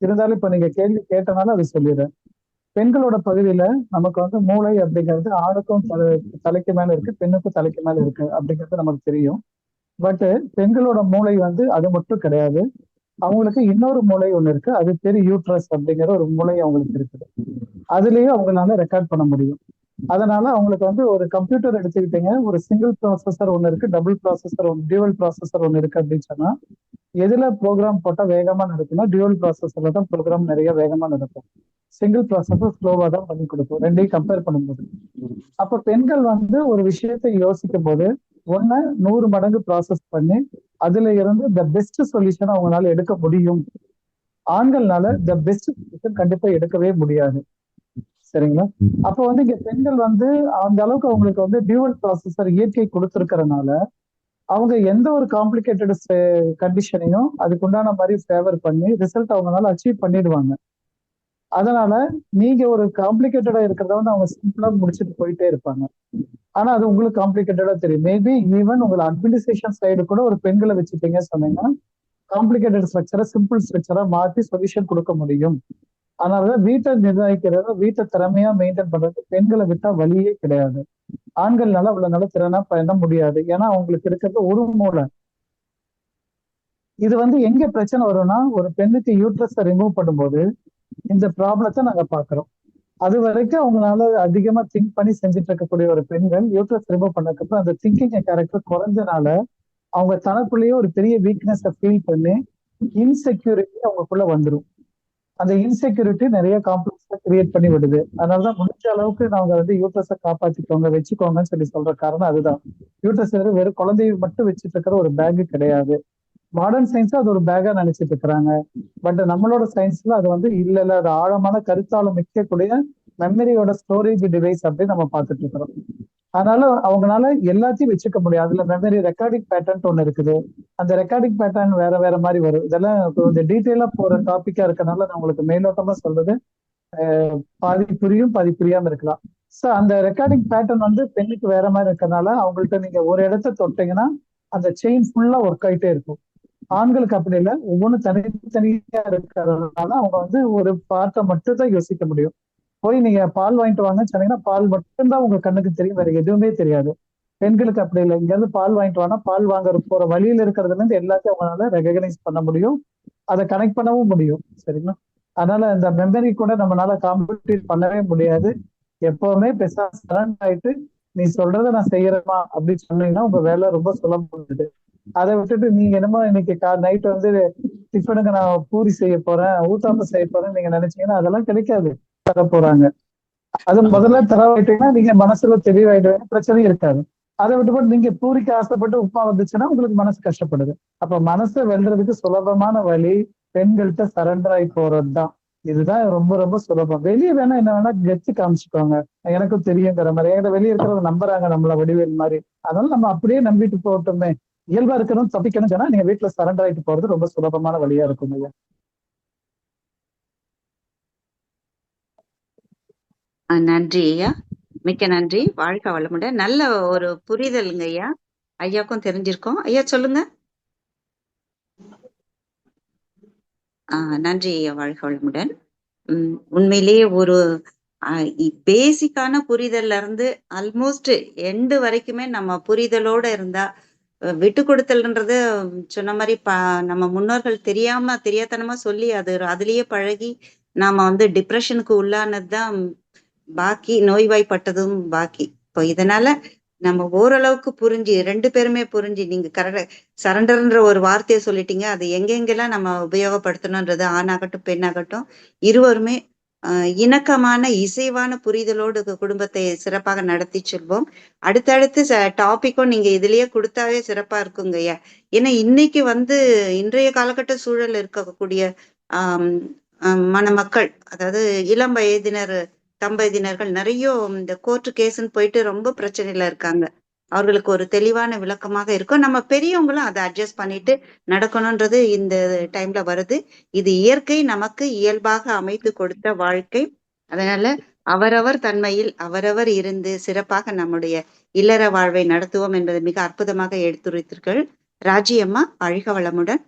Speaker 2: இருந்தாலும் இப்ப நீங்க கேள்வி கேட்டனால அது சொல்லிடுறேன். பெண்களோட பகுதியில நமக்கு வந்து மூளை அப்படிங்கிறது ஆணுக்கும் தலைக்கு மேல இருக்கு, பெண்ணுக்கும் தலைக்கு மேல இருக்கு அப்படிங்கிறது நமக்கு தெரியும். பட் பெண்களோட மூளை வந்து அது மட்டும் கிடையாது. அவங்களுக்கு இன்னொரு மூளை ஒண்ணு இருக்கு, அது பேரு யூட்ரஸ் அப்படிங்கிற ஒரு மூளை அவங்களுக்கு இருக்குது. அதுலயும் அவங்களால ரெக்கார்ட் பண்ண முடியும். அதனால அவங்களுக்கு வந்து ஒரு கம்ப்யூட்டர் எடுத்துக்கிட்டீங்க, ஒரு சிங்கிள் ப்ராசஸர் ஒண்ணு இருக்கு, டபுள் ப்ராசஸர் ஒன்று, டியூவல் ப்ராசஸர் ஒண்ணு இருக்கு அப்படின்னு சொன்னா, எதுல ப்ரோக்ராம் போட்டா வேகமா நடக்கும்னா டியூவல் ப்ராசஸர்ல தான் ப்ரோக்ராம் நிறைய வேகமா நடக்கும். சிங்கிள் ப்ராசஸர் ஸ்லோவா தான் பண்ணி கொடுக்கும், ரெண்டையும் கம்பேர் பண்ணும்போது. அப்ப பெண்கள் வந்து ஒரு விஷயத்தை யோசிக்கும் போது 100 மடங்கு ப்ராசஸ் பண்ணி அதுல இருந்து த பெஸ்ட் சொல்யூஷன் அவங்களால எடுக்க முடியும். ஆண்கள்னால த பெஸ்ட் சொல்யூஷன் கண்டிப்பா எடுக்கவே முடியாது. சரிங்களா? அப்ப வந்து இங்க பெண்கள் வந்து அந்த அளவுக்கு அவங்களுக்கு வந்து டியூவல் ப்ராசஸர் இயற்கை கொடுத்துருக்கிறதுனால அவங்க எந்த ஒரு காம்ப்ளிகேட்டட் கண்டிஷனையும் அதுக்கு உண்டான மாதிரி ஃபேவர் பண்ணி ரிசல்ட் அவங்களால அச்சீவ் பண்ணிடுவாங்க. அதனால நீங்க ஒரு காம்ப்ளிகேட்டடா இருக்கிறத வந்து அவங்க சிம்பிளா முடிச்சுட்டு போயிட்டே இருப்பாங்க. ஆனா அது உங்களுக்கு காம்ப்ளிகேட்டடா தெரியும். மேபி ஈவன் உங்களை அட்மினிஸ்ட்ரேஷன் சைடு கூட ஒரு பெண்களை வச்சுட்டீங்க சொன்னீங்கன்னா காம்ப்ளிகேட்டட் ஸ்ட்ரக்சரை சிம்பிள் ஸ்ட்ரக்சரா மாற்றி சொல்யூஷன் கொடுக்க முடியும். அதனாலதான் வீட்டை நிர்ணயிக்கிறத, வீட்டை திறமையா மெயின்டைன் பண்றது பெண்களை விட்டா வழியே கிடையாது. ஆண்கள்னால அவ்வளவு நல்ல திறனா பண்ண முடியாது. ஏன்னா அவங்களுக்கு இருக்கிறது ஒரு மூளை. இது வந்து எங்க பிரச்சனை வரும்னா, ஒரு பெண்ணுக்கு யூட்ரஸை ரிமூவ் பண்ணும்போது இந்த ப்ராப்ளத்தை நாங்க பாக்குறோம். அது வரைக்கும் அவங்களால அதிகமா திங்க் பண்ணி செஞ்சுட்டு இருக்கக்கூடிய ஒரு பெண்கள் யூட்ரஸ் ரிமூவ் பண்ணதுக்கப்புறம் அந்த திங்கிங் கேரக்டர் குறைஞ்சனால அவங்க தனக்குள்ளேயே ஒரு பெரிய வீக்னஸ் ஃபீல் பண்ணி இன்செக்யூரிட்டி அவங்களுக்குள்ள வந்துடும். அந்த இன்செக்யூரிட்டி நிறைய காம்ப்ளெக்ஸ் கிரியேட் பண்ணி விடுது. அதனாலதான் முடிஞ்ச அளவுக்கு நாங்க வந்து யூட்ரஸை காப்பாத்திக்கோங்க, வச்சுக்கோங்கன்னு சொல்ற காரணம் அதுதான். யூட்ரஸ் வெறும் குழந்தைய மட்டும் வச்சுட்டு இருக்கிற ஒரு பேக் கிடையாது. மாடர்ன் சயின்ஸ் அது ஒரு பேக்கா நினைச்சிட்டு இருக்கிறாங்க. பட் நம்மளோட சயின்ஸ்ல அது வந்து இல்ல அது ஆழமான கருத்தாலும் மிக்கக்கூடிய மெமரியோட ஸ்டோரேஜ் டிவைஸ் அப்படின்னு நம்ம பார்த்துட்டு இருக்கிறோம். அதனால அவங்களால எல்லாத்தையும் வச்சுக்க முடியும். அதுல மெமரி ரெக்கார்டிங் பேட்டர்ன் ஒண்ணு இருக்குது. அந்த ரெக்கார்டிங் பேட்டர்ன் வேற வேற மாதிரி வரும். இதெல்லாம் கொஞ்சம் டீட்டெயிலா போற டாபிக்கா இருக்கனால நான் உங்களுக்கு மேலோட்டமா சொல்றது பாதி புரியும் பாதி புரியாம இருக்கலாம். சோ அந்த ரெக்கார்டிங் பேட்டர்ன் வந்து பெண்ணுக்கு வேற மாதிரி இருக்கறனால அவங்கள்ட்ட நீங்க ஒரு இடத்த தொட்டீங்கன்னா அந்த செயின் ஃபுல்லா ஒர்க் ஆயிட்டே இருக்கும். ஆண்களுக்கு அப்படி இல்லை, ஒவ்வொன்றும் தனித்தனியா இருக்கிறதுனால அவங்க வந்து ஒரு பார்ட்டை மட்டும் தான் யோசிக்க முடியும். போய் நீங்க பால் வாங்கிட்டு வாங்கன்னு சொன்னீங்கன்னா பால் மட்டும்தான் உங்க கண்ணுக்கு தெரியும், வேற எதுவுமே தெரியாது. பெண்களுக்கு அப்படி இல்லை, இங்க இருந்து பால் வாங்கிட்டு வாங்க, பால் வாங்குற போற வழியில இருக்கிறதுல இருந்து எல்லாத்தையும் அவங்களால ரெகனைஸ் பண்ண முடியும், அதை கனெக்ட் பண்ணவும் முடியும். சரிங்களா? அதனால இந்த மெமரி கூட நம்மளால காம்படிட் பண்ணவே முடியாது. எப்பவுமே சரண்டர் ஆயிட்டு நீ சொல்றதை நான் செய்யறேமா அப்படின்னு சொன்னீங்கன்னா உங்க வேலை ரொம்ப சுலபம். அதை விட்டுட்டு நீங்க என்னமோ இன்னைக்கு நைட் வந்து டிஃபனுக்கு நான் பூரி செய்ய போறேன், ஊத்தாப்பம் செய்ய போறேன் நீங்க நினைச்சீங்கன்னா அதெல்லாம் கிடைக்காது. தர போறாங்க. அது முதல்ல தரவாயிட்டீங்கன்னா நீங்க மனசுல தெளிவாயிடுவீங்க, பிரச்சனையும் இருக்காது. அதை விட்டு நீங்க பூரிக்கு ஆசைப்பட்டு உப்புமா வந்துச்சுன்னா உங்களுக்கு மனசு கஷ்டப்படுது. அப்ப மனசை வெல்றதுக்கு சுலபமான வழி பெண்கள்கிட்ட சரண்டர் ஆகி போறதுதான். இதுதான் ரொம்ப ரொம்ப சுலபம். வெளியே வேணா என்ன வேணா கெத்து காமிச்சுக்கோங்க, எனக்கும் தெரியுங்கிற மாதிரி. எங்க வெளியே இருக்கிறவங்க நம்புறாங்க நம்மள வடிவேல் மாதிரி, அதனால நம்ம அப்படியே நம்பிட்டு போட்டோமே. இயல்பா இருக்கணும், தப்பிக்கணும் சொன்னா நீங்க வீட்டுல சரண்டர் ஆயிட்டு போறது ரொம்ப சுலபமான வழியா இருக்கும் ஐயா.
Speaker 4: நன்றி ஐயா, மிக்க நன்றி. வாழ்க வளமுடன். நல்ல ஒரு புரிதலுங்க ஐயா. ஐயாக்கும் தெரிஞ்சிருக்கோம். ஐயா சொல்லுங்க. நன்றி ஐயா, வாழ்க வளமுடன். உண்மையிலேயே ஒரு பேசிக்கான புரிதல்ல இருந்து ஆல்மோஸ்ட் எண்டு வரைக்குமே நம்ம புரிதலோட இருந்தா, விட்டு கொடுத்தல்ன்றது சொன்ன மாதிரி நம்ம முன்னோர்கள் தெரியாதனமா சொல்லி அதுலயே பழகி நாம வந்து டிப்ரெஷனுக்கு உள்ளானதுதான் பாக்கி, நோய்வாய்ப்பட்டதும் பாக்கி. இப்போ இதனால நம்ம ஓரளவுக்கு புரிஞ்சு, 2 பேருமே புரிஞ்சு, நீங்க கரெக்ட் சரண்டர்ன்ற ஒரு வார்த்தையை சொல்லிட்டீங்க. அது எங்கெங்கெல்லாம் நம்ம உபயோகப்படுத்தணும்ன்றது ஆணாகட்டும் பெண்ணாகட்டும் இருவருமே இணக்கமான இசைவான புரிதலோடு குடும்பத்தை சிறப்பாக நடத்தி செல்வோம். அடுத்தடுத்து டாபிக்கும் நீங்க இதுலயே கொடுத்தாவே சிறப்பா இருக்குங்கய்யா. ஏன்னா இன்னைக்கு வந்து இன்றைய காலகட்ட சூழல் இருக்கக்கூடிய மணமக்கள், அதாவது இளம் வயதினர் தம்பதியினர்கள் நிறைய இந்த கோர்ட்டு கேஸ்ன்னு போயிட்டு ரொம்ப பிரச்சனையில இருக்காங்க. அவர்களுக்கு ஒரு தெளிவான விளக்கமாக இருக்கும். நம்ம பெரியவங்களும் அதை அட்ஜஸ்ட் பண்ணிட்டு நடக்கணும்ன்றது இந்த டைம்ல வருது. இது இயற்கை நமக்கு இயல்பாக அமைத்து கொடுத்த வாழ்க்கை. அதனால அவரவர் தன்மையில் அவரவர் இருந்து சிறப்பாக நம்முடைய இல்லற வாழ்வை நடத்துவோம் என்பதை மிக அற்புதமாக எடுத்துரைத்தீர்கள். ராஜி அம்மா, வாழ்க வளமுடன்.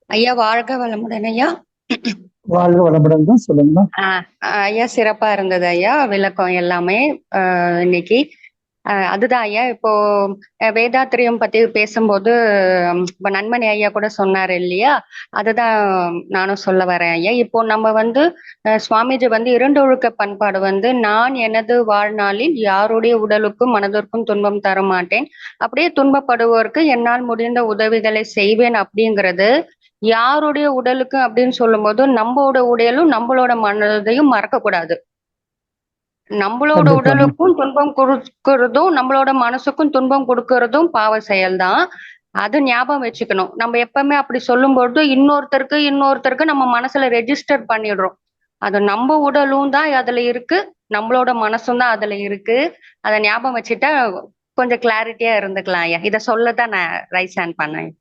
Speaker 9: ஐயா வாழ்க வளமுடன் ஐயா.
Speaker 2: வாழ்க வளமுடன் தான் சொல்லுங்க
Speaker 9: ஐயா. சிறப்பா இருந்தது ஐயா விளக்கம் எல்லாமே இன்னைக்கு. அதுதான் ஐயா, இப்போ வேதாத்திரியம் பத்தி பேசும்போது இப்ப நன்மணி ஐயா கூட சொன்னாரு இல்லையா, அதுதான் நானும் சொல்ல வரேன் ஐயா. இப்போ நம்ம வந்து சுவாமிஜி வந்து 2 ஒழுக்க பண்பாடு வந்து, நான் எனது வாழ்நாளில் யாருடைய உடலுக்கும் மனதிற்கும் துன்பம் தர மாட்டேன், அப்படியே துன்பப்படுவோருக்கு என்னால் முடிந்த உதவிகளை செய்வேன் அப்படிங்கிறது யாருடைய உடலுக்கு அப்படின்னு சொல்லும் போது நம்மளோட உடலும் நம்மளோட மனதையும் மறக்க கூடாது. நம்மளோட உடலுக்கும் துன்பம் கொடுக்கறதும் நம்மளோட மனசுக்கும் துன்பம் கொடுக்கறதும் பாவ செயல்தான். அது ஞாபகம் வச்சுக்கணும். நம்ம எப்பவுமே அப்படி சொல்லும்போது இன்னொருத்தருக்கு நம்ம மனசுல ரெஜிஸ்டர் பண்ணிடுறோம். அது நம்ம உடலும் தான் அதுல இருக்கு, நம்மளோட மனசும் தான் அதுல இருக்கு. அதை ஞாபகம் வச்சுட்டா கொஞ்சம் கிளாரிட்டியா இருந்துக்கலாம் ஐயா. இத சொல்லதான் நான் ரைஸ் ஹேண்ட் பண்ணேன்.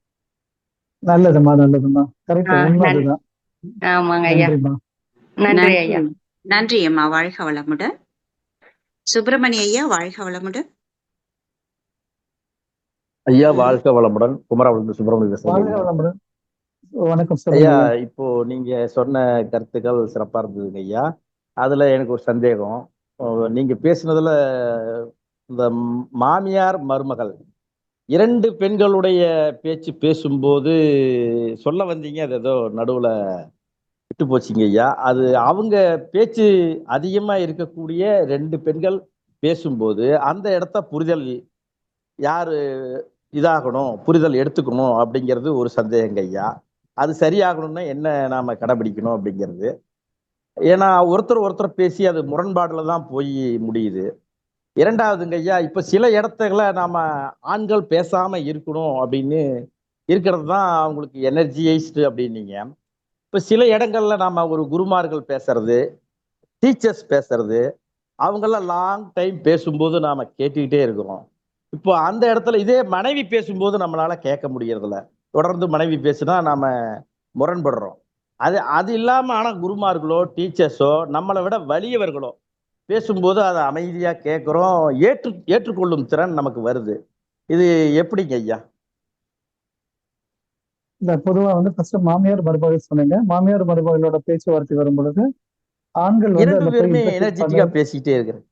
Speaker 2: நல்லதுமா நல்லதுமா. கரெக்ட்.
Speaker 9: ஆமாங்க ஐயா. நன்றி ஐயா.
Speaker 4: நன்றி அம்மா, வாழ்க வளமுடன். சுப்பிரமணிய ஐயா, வாழ்க வளமுடன்.
Speaker 10: ஐயா வாழ்க வளமுடன். குமரவளம் சுப்பிரமணிய.
Speaker 2: வணக்கம்
Speaker 10: ஐயா. இப்போ நீங்க சொன்ன கருத்துக்கள் சிறப்பா இருந்ததுங்க ஐயா. அதுல எனக்கு ஒரு சந்தேகம். நீங்க பேசுனதுல இந்த மாமியார் மருமகள் 2 பெண்களுடைய பேச்சு பேசும்போது சொல்ல வந்தீங்க, அது ஏதோ நடுவுல விட்டு போச்சுங்க ஐயா. அது அவங்க பேச்சு அதிகமா இருக்கக்கூடிய 2 பெண்கள் பேசும்போது அந்த இடத்த புரிதல் யாரு இதாகணும், புரிதல் எடுத்துக்கணும் அப்படிங்கிறது ஒரு சந்தேகங்க ஐயா. அது சரியாகணும்னா என்ன நாம கடைபிடிக்கணும் அப்படிங்கிறது. ஏன்னா ஒருத்தர் பேசி அது முரண்பாடுல தான் போய் முடியுது. 2வதுங்க ஐயா, இப்ப சில இடத்துல நாம ஆண்கள் பேசாம இருக்கணும் அப்படின்னு இருக்கிறது தான் அவங்களுக்கு எனர்ஜைஸ்டு அப்படின்னீங்க. இப்ப சில இடங்கள்ல நாம ஒரு குருமார்கள் பேசுறது, டீச்சர்ஸ் பேசுறது, அவங்கெல்லாம் லாங் டைம் பேசும்போது நாம கேட்டுக்கிட்டே இருக்கிறோம். இப்போ அந்த இடத்துல இதே மனைவி பேசும்போது நம்மளால கேட்க முடியறதில்ல. தொடர்ந்து மனைவி பேசுனா நாம முரண்படுறோம். அது அது இல்லாம ஆனா குருமார்களோ டீச்சர்ஸோ நம்மளை விட வலியவர்களோ பேசும்போது அதை அமைதியா கேட்கிறோம். ஏற்றுக்கொள்ளும் திறன் நமக்கு வருது. இது எப்படிங்க ஐயா?
Speaker 2: இந்த பொதுவா வந்து ஃபர்ஸ்ட் மாமியார் மருமகள் சொன்னீங்க. மாமியார் மருமகளோட பேச்சுவார்த்தை வரும் பொழுது ஆண்கள் வந்து
Speaker 10: 2
Speaker 2: அதுல போய்
Speaker 10: பேருமே
Speaker 2: இன்டர்ஃபியர்
Speaker 10: எனர்ஜெட்டிக்கா
Speaker 2: பண்ண
Speaker 10: பேசிக்கிட்டே இருக்கிறேன்.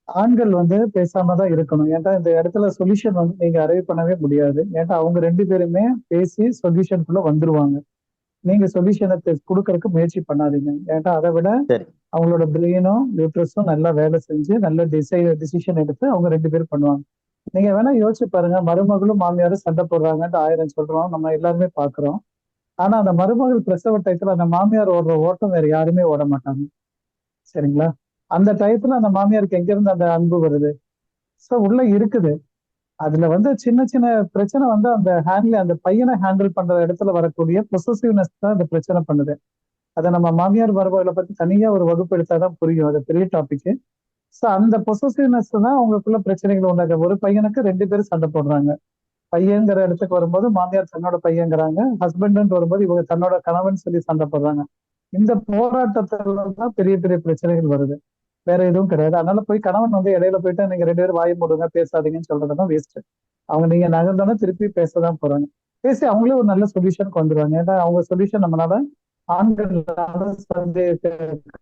Speaker 2: ஆண்கள் வந்து பேசாம தான் இருக்கணும். ஏன்டா இந்த இடத்துல சொல்யூஷன் வந்து நீங்க அரைவ் பண்ணவே முடியாது. ஏன்டா அவங்க 2 பேருமே பேசி சொல்யூஷனுக்குள்ள வந்துருவாங்க. நீங்க சொல்யூஷனை கொடுக்கறதுக்கு முயற்சி பண்ணாதீங்க. ஏன்டா அதை விட
Speaker 10: சரி.
Speaker 2: அவங்களோட பிரெயினும் யூட்ரஸும் நல்லா வேலை செஞ்சு நல்ல டிசிஷன் எடுத்து அவங்க 2 பேரும் பண்ணுவாங்க. நீங்க வேணா யோசிச்சு பாருங்க, மருமகளும் மாமியாரும் சண்டை போடுறாங்கன்ட்டு 1000 சொல்றோம், நம்ம எல்லாருமே பாக்குறோம். ஆனா அந்த மருமகள் பிரசவ டயத்துல அந்த மாமியார் ஓடுற ஓட்டம் வேற யாருமே ஓட மாட்டாங்க. சரிங்களா? அந்த டயத்துல அந்த மாமியாருக்கு எங்க இருந்து அந்த அன்பு வருது? சோ உள்ள இருக்குது. அதுல வந்து சின்ன சின்ன பிரச்சனை வந்து அந்த பையனை ஹேண்டில் பண்ற இடத்துல வரக்கூடிய பொசசிவ்னஸ் தான் இந்த பிரச்சனை பண்ணுது. அதை நம்ம மாமியார் மருமகளை பத்தி தனியா ஒரு வகுப்பு எடுத்தாதான் புரியும். அது பெரிய டாபிக். சோ அந்த பொசசிவ்னஸ் தான் அவங்களுக்குள்ள பிரச்சனைகள் உண்டாக. ஒரு பையனுக்கு 2 பேரும் சண்டை போடுறாங்க. பையன்கிற இடத்துக்கு வரும்போது மாமியார் தன்னோட பையன்கிறாங்க, ஹஸ்பண்ட் வரும்போது இவங்க தன்னோட கணவன் சொல்லி சண்டை போடுறாங்க. இந்த போராட்டத்துல தான் பெரிய பெரிய பிரச்சனைகள் வருது. வேற எதுவும் கிடையாது. அதனால போய் கணவன் வந்து இடையில போயிட்டு நீங்க 2 பேரும் வாய் மூடுங்க, பேசாதீங்கன்னு சொல்றதுதான் வேஸ்ட். அவங்க நீங்க நகர்ந்தோன்னா திருப்பி பேசதான் போறாங்க. பேசி அவங்களே ஒரு நல்ல சொல்யூஷனுக்கு வந்துருவாங்க. ஏன்னா அவங்க சொல்யூஷன் நம்மளால ஆண்கள்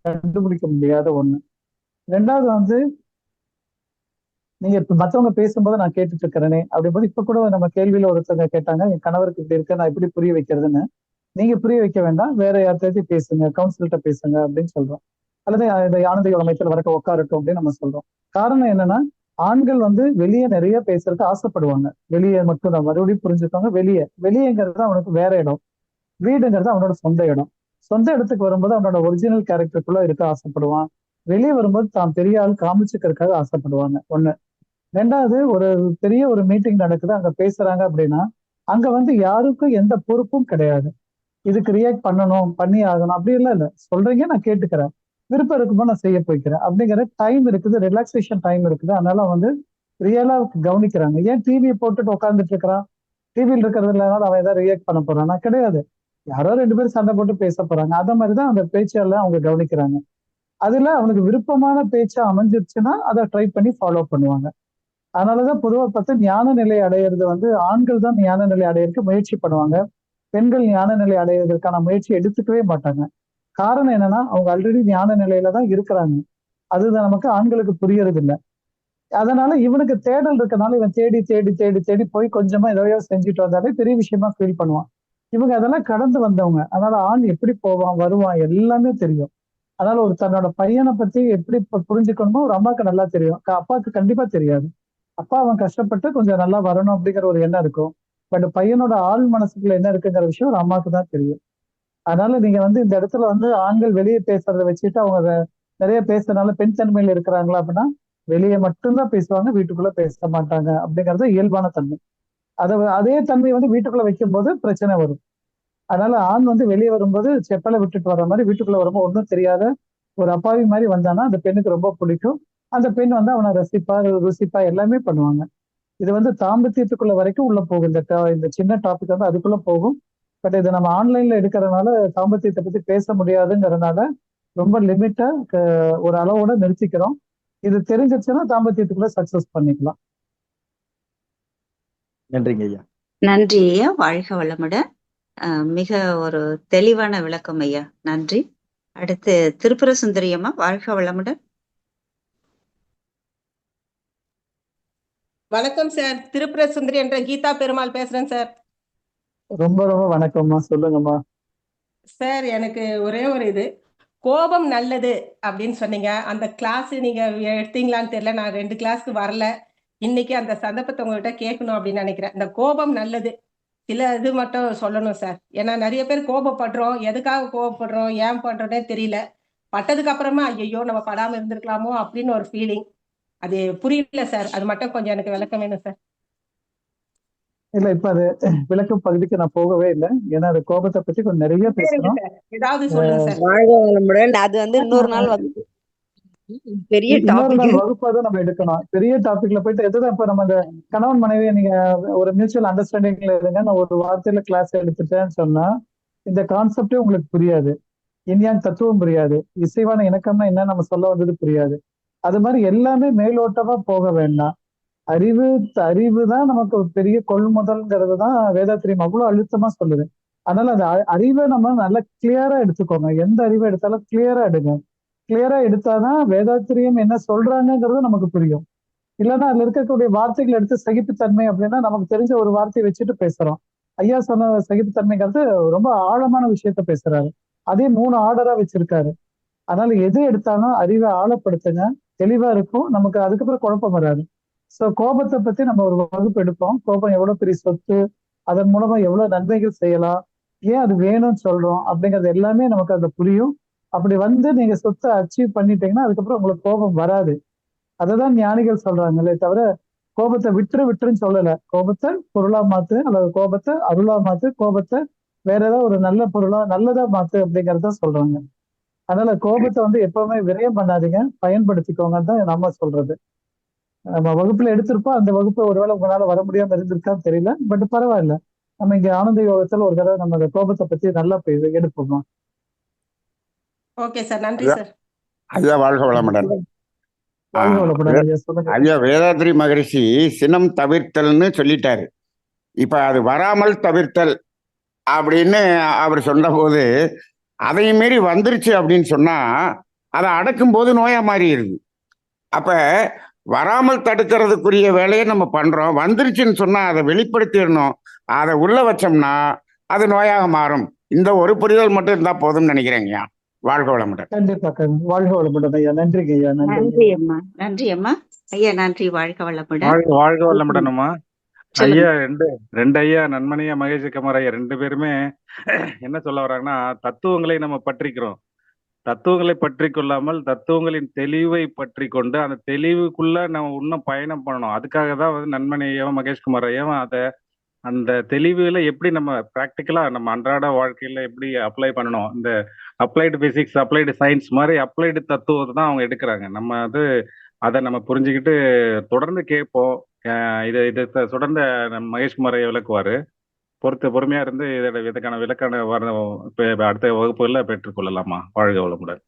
Speaker 2: கண்டுபிடிக்க முடியாத ஒண்ணு. 2வது வந்து நீங்க இப்ப மத்தவங்க பேசும்போது நான் கேட்டுட்டு இருக்கிறேனே அப்படிங்கும்போது இப்ப கூட நம்ம கேள்வியில ஒருத்தவங்க கேட்டாங்க, என் கணவருக்கு இப்படி இருக்கு, நான் எப்படி புரிய வைக்கிறதுன்னு. நீங்க புரிய வைக்க வேண்டாம், வேற யார்கிட்டயும் பேசுங்க, கவுன்சிலர்கிட்ட பேசுங்க அப்படின்னு சொல்றோம். அல்லது இந்த ஆனந்த யோக மையத்தில் வரக்க உட்காரட்டும் அப்படின்னு நம்ம சொல்றோம். காரணம் என்னன்னா, ஆண்கள் வந்து வெளியே நிறைய பேசுறதுக்கு ஆசைப்படுவாங்க. வெளியே மட்டும் தான் மறுபடியும் புரிஞ்சுக்கோங்க. வெளியேங்கிறது அவனுக்கு வேற இடம், வீடுங்கிறது அவனோட சொந்த இடம். சொந்த இடத்துக்கு வரும்போது அவனோட ஒரிஜினல் கேரக்டருக்குள்ள இருக்க ஆசைப்படுவான். வெளியே வரும்போது தான் பெரிய ஆள் காமிச்சுக்கிறதுக்காக ஆசைப்படுவாங்க. ஒண்ணு. 2வது, ஒரு பெரிய ஒரு மீட்டிங் நடக்குது, அங்க பேசுறாங்க அப்படின்னா அங்க வந்து யாருக்கும் எந்த பொறுப்பும் கிடையாது. இதுக்கு ரியாக்ட் பண்ணணும், பண்ணி ஆகணும் அப்படி எல்லாம் இல்ல. சொல்றீங்க, நான் கேட்டுக்கிறேன், விருப்பம் இருக்கும்போது நான் செய்ய போய்க்கிறேன் அப்படிங்கிற டைம் இருக்குது, ரிலாக்ஸேஷன் டைம் இருக்குது. அதனால வந்து ரியலா கவனிக்கிறாங்க. ஏன் டிவியை போட்டுட்டு உட்காந்துட்டு இருக்கிறான்? டிவியில் இருக்கிறது இல்லைனால அவன் ஏதாவது ரியாக்ட் பண்ண போறானா? கிடையாது. யாரோ 2 பேரும் சண்டை போட்டு பேச போறாங்க. அந்த மாதிரிதான் அந்த பேச்செல்லாம் அவங்க கவனிக்கிறாங்க. அதுல அவனுக்கு விருப்பமான பேச்சா அமைஞ்சிருச்சுன்னா அதை ட்ரை பண்ணி ஃபாலோ பண்ணுவாங்க. அதனாலதான் பொதுவா பார்த்து ஞான நிலை அடையிறது வந்து ஆண்கள் தான் ஞான நிலை அடையிறதுக்கு முயற்சி பண்ணுவாங்க. பெண்கள் ஞான நிலை அடைவதற்கான முயற்சி எடுத்துக்கவே மாட்டாங்க. காரணம் என்னன்னா, அவங்க ஆல்ரெடி ஞான நிலையில தான் இருக்கிறாங்க. அதுதான் நமக்கு ஆண்களுக்கு புரியறது இல்லை. அதனால இவனுக்கு தேடல் இருக்கனால இவன் தேடி தேடி தேடி தேடி போய் கொஞ்சமா எதையோ செஞ்சுட்டு வந்தாலே பெரிய விஷயமா ஃபீல் பண்ணுவான். இவங்க அதெல்லாம் கடந்து வந்தவங்க. அதனால ஆண் எப்படி போவான் வருவான் எல்லாமே தெரியும். அதனால ஒரு தன்னோட பையனை பத்தி எப்படி புரிஞ்சுக்கணுமோ ஒரு அம்மாவுக்கு நல்லா தெரியும், அப்பாவுக்கு கண்டிப்பா தெரியாது. அப்பா அவன் கஷ்டப்பட்டு கொஞ்சம் நல்லா வரணும் அப்படிங்கிற ஒரு எண்ணம் இருக்கும். பட் பையனோட ஆள் மனசுக்குள்ள என்ன இருக்குங்கிற விஷயம் ஒரு அம்மாவுக்கு தான் தெரியும். அதனால நீங்க வந்து இந்த இடத்துல வந்து ஆண்கள் வெளியே பேசுறத வச்சுட்டு அவங்க நிறைய பேசுறதுனால பெண் தன்மையில இருக்கிறாங்களா அப்படின்னா, வெளியே மட்டும்தான் பேசுவாங்க, வீட்டுக்குள்ள பேச மாட்டாங்க அப்படிங்கறது இயல்பான தன்மை. அதே தன்மை வந்து வீட்டுக்குள்ள வைக்கும் போது பிரச்சனை வரும். அதனால ஆண் வந்து வெளியே வரும்போது செப்பலை விட்டுட்டு வர்ற மாதிரி, வீட்டுக்குள்ள வரும்போது ஒன்றும் தெரியாத ஒரு அப்பாவி மாதிரி வந்தானா அந்த பெண்ணுக்கு ரொம்ப பிடிக்கும். அந்த பெண் வந்து அவனை ரசிப்பா ருசிப்பா எல்லாமே பண்ணுவாங்க. இது வந்து தாம்பத்தியத்துக்குள்ள வரைக்கும் உள்ள போகும். இந்த சின்ன டாபிக் வந்து அதுக்குள்ள போகும். பட் இதை நம்ம ஆன்லைன்ல எடுக்கிறதுனால தாம்பத்தியத்தை பத்தி பேச முடியாதுங்கிறதுனால ரொம்ப லிமிட்டா ஒரு அளவோட நிறுத்திக்கிறோம். இது தெரிஞ்சிச்சுன்னா தாம்பத்தியத்துக்குள்ள சக்சஸ் பண்ணிக்கலாம்.
Speaker 10: நன்றிங்க ஐயா.
Speaker 4: நன்றி ஐயா, வாழ்க வளமுடன். மிக ஒரு தெளிவான விளக்கம் ஐயா, நன்றி. அடுத்து திருப்புர சுந்தரி அம்மா, வாழ்க வளமுடன்.
Speaker 11: வணக்கம் சார், திருப்புர சுந்தரி என்ற கீதா பெருமாள் பேசுறேன் சார்.
Speaker 2: ரொம்ப ரொம்ப வணக்கம்மா, சொல்லுங்கம்மா.
Speaker 11: சார் எனக்கு ஒரே ஒரு இது கோபம் நல்லது அப்படின்னு சொன்னீங்க. அந்த கிளாஸ் நீங்க எடுத்தீங்களான்னு தெரியல. நான் 2 கிளாஸ்க்கு வரல. இன்னைக்கு அந்த சந்தர்ப்பத்தை உங்ககிட்ட கேட்கணும் அப்படின்னு நினைக்கிறேன். இந்த கோபம் நல்லது. சில இது மட்டும் சொல்லணும் சார். ஏன்னா நிறைய பேர் கோபப்படுறோம். எதுக்காக கோபப்படுறோம்? ஏன் பண்றோன்னே தெரியல. பட்டதுக்கு அப்புறமா ஐயோ நம்ம படாம இருந்திருக்கலாமோ அப்படின்னு ஒரு ஃபீலிங். அது புரியல சார். அது மட்டும் கொஞ்சம் எனக்கு விளக்கம் வேணும் சார்.
Speaker 2: இல்ல இப்ப அது விளக்கும் பகுதிக்கு நான் போகவே இல்லை. ஏன்னா அது கோபத்தை பத்தி கொஞ்சம் நிறைய
Speaker 11: சரிங்க
Speaker 2: பேசணும்.
Speaker 11: சார். ஏதாவது சொல்லுங்க சார்.
Speaker 3: வாழ்க வளமுடன். அது வந்து இன்னொரு நாள் வகுப்பு. பெரிய
Speaker 2: இன்னொரு
Speaker 3: டாபிக்.
Speaker 2: நாள் வகுப்பா தான் நம்ம எடுக்கணும். பெரிய டாபிக்ல போயிட்டு எதுதான் இப்ப நம்ம இந்த கணவன் மனைவியை நீங்க ஒரு மியூச்சுவல் அண்டர்ஸ்டாண்டிங்ல இருங்க, நான் ஒரு வார்த்தையில கிளாஸ் எடுத்துட்டேன்னு சொன்னா இந்த கான்செப்டே உங்களுக்கு புரியாது. இனியான் தத்துவம் புரியாது. இசைவான இணக்கம்னா என்ன நம்ம சொல்ல வந்தது புரியாது. அது மாதிரி எல்லாமே மேலோட்டமா போக வேண்டாம். அறிவு தான் நமக்கு ஒரு பெரிய கொள்முதல்ங்கிறது தான் வேதாத்திரியம் அவ்வளவு அழுத்தமா சொல்லுது. அதனால அந்த அறிவை நம்ம நல்லா கிளியரா எடுத்துக்கோங்க. எந்த அறிவை எடுத்தாலும் கிளியரா எடுங்க. கிளியரா எடுத்தாதான் வேதாத்திரியம் என்ன சொல்றாங்கிறது நமக்கு புரியும். இல்லைன்னா அதுல இருக்கக்கூடிய வார்த்தைகள் எடுத்து சகிப்புத்தன்மை அப்படின்னா நமக்கு தெரிஞ்ச ஒரு வார்த்தையை வச்சுட்டு பேசுறோம். ஐயா சொன்ன சகிப்புத்தன்மைங்கிறது ரொம்ப ஆழமான விஷயத்த பேசுறாரு. அதே 3 ஆர்டரா வச்சிருக்காரு. அதனால எது எடுத்தாலும் அறிவை ஆழப்படுத்துங்க, தெளிவா இருக்கும். நமக்கு அதுக்கப்புறம் குழப்பம் வராது. சோ கோபத்தை பத்தி நம்ம ஒரு வகுப்பு எடுப்போம். கோபம் எவ்வளவு பெரிய சொத்து, அதன் மூலமா எவ்வளவு நன்மைகள் செய்யலாம், ஏன் அது வேணும்னு சொல்றோம் அப்படிங்கிறது எல்லாமே நமக்கு அது புரியும். அப்படி வந்து நீங்க சொத்தை அச்சீவ் பண்ணிட்டீங்கன்னா அதுக்கப்புறம் உங்களுக்கு கோபம் வராது. அததான் ஞானிகள் சொல்றாங்களே தவிர கோபத்தை விட்டுருன்னு சொல்லல. கோபத்தை பொருளா மாத்து, அல்லது கோபத்தை அருளா மாத்து, கோபத்தை வேற ஏதாவது ஒரு நல்ல பொருளா நல்லதா மாத்து அப்படிங்கறத சொல்றாங்க. அதனால கோபத்தை வந்து எப்பவுமே விரயம் பண்ணாதீங்க, பயன்படுத்திக்கோங்கன்னு தான் நம்ம சொல்றது. நம்ம வகுப்புல எடுத்திருப்போம். அந்த வகுப்பு ஒருவேளை உங்களால வர முடியாம இருந்திருக்கான்னு தெரியல. பட் பரவாயில்ல. நம்ம இங்க ஆனந்த யோகத்துல ஒரு தடவை நம்ம அந்த கோபத்தை பத்தி நல்லா எடுப்போமா.
Speaker 11: Okay sir. நன்றி சார்.
Speaker 7: ஐயா வாழ்க வளமுடன்.
Speaker 2: வாழ்க வளமுடன் ஐயா, சொல்லுங்க.
Speaker 7: ஐயா வேதாத்ரி மகரிஷி சினம் தவிர்த்தல்னு சொல்லிட்டாரு. இப்ப அது வராமல் தவிர்த்தல் அப்படின்னு அவர் சொன்ன போது அதையும் மீறி வந்துருச்சு அப்படின்னு சொன்னா அதை அடக்கும் போது நோயா மாறிடுது. அப்ப வராமல் தடுக்கிறதுக்குரிய வேலையை நம்ம பண்றோம். வந்துருச்சுன்னு சொன்னா அதை வெளிப்படுத்திடணும். அதை உள்ள வச்சோம்னா அது நோயாக மாறும். இந்த ஒரு புரிதல் மட்டும் இருந்தா போதும்னு நினைக்கிறேங்கய்யா. வாழ்க வளமுடன்.
Speaker 2: கண்டிப்பா வாழ்க வளமுடன் ஐயா. நன்றிங்க ஐயா.
Speaker 4: நன்றி அம்மா. நன்றி அம்மா. ஐயா நன்றி. வாழ்க வளமுடன்.
Speaker 12: வாழ்க வளமுடன் அம்மா. ஐயா ரெண்டு ஐயா நன்மனையா மகேஷ் குமார் ஐயா 2 பேருமே என்ன சொல்ல வர்றாங்கன்னா, தத்துவங்களை நம்ம பற்றிக்கிறோம். தத்துவங்களை பற்றி கொள்ளாமல் தத்துவங்களின் தெளிவை பற்றி கொண்டு அந்த தெளிவுக்குள்ள நம்ம இன்னும் பயணம் பண்ணணும். அதுக்காக தான் வந்து நன்மணி ஐயாவும் மகேஷ்குமார் ஐயாவும் அந்த தெளிவுல எப்படி நம்ம ப்ராக்டிக்கலா நம்ம அன்றாட வாழ்க்கையில எப்படி அப்ளை பண்ணணும். இந்த அப்ளைடு பிசிக்ஸ், அப்ளைடு சயின்ஸ் மாதிரி அப்ளைடு தத்துவத்தை தான் அவங்க எடுக்கிறாங்க. நம்ம அதை நம்ம புரிஞ்சுக்கிட்டு தொடர்ந்து கேட்போம். இது தொடர்ந்து மகேஷ்குமார் ஐயா விளக்குவாரு. பொறுமையா இருந்து இதற்கான விளக்கான அடுத்த வகுப்புகளில் பெற்றுக்கொள்ளலாமா. வாழ்க வளமுடன்.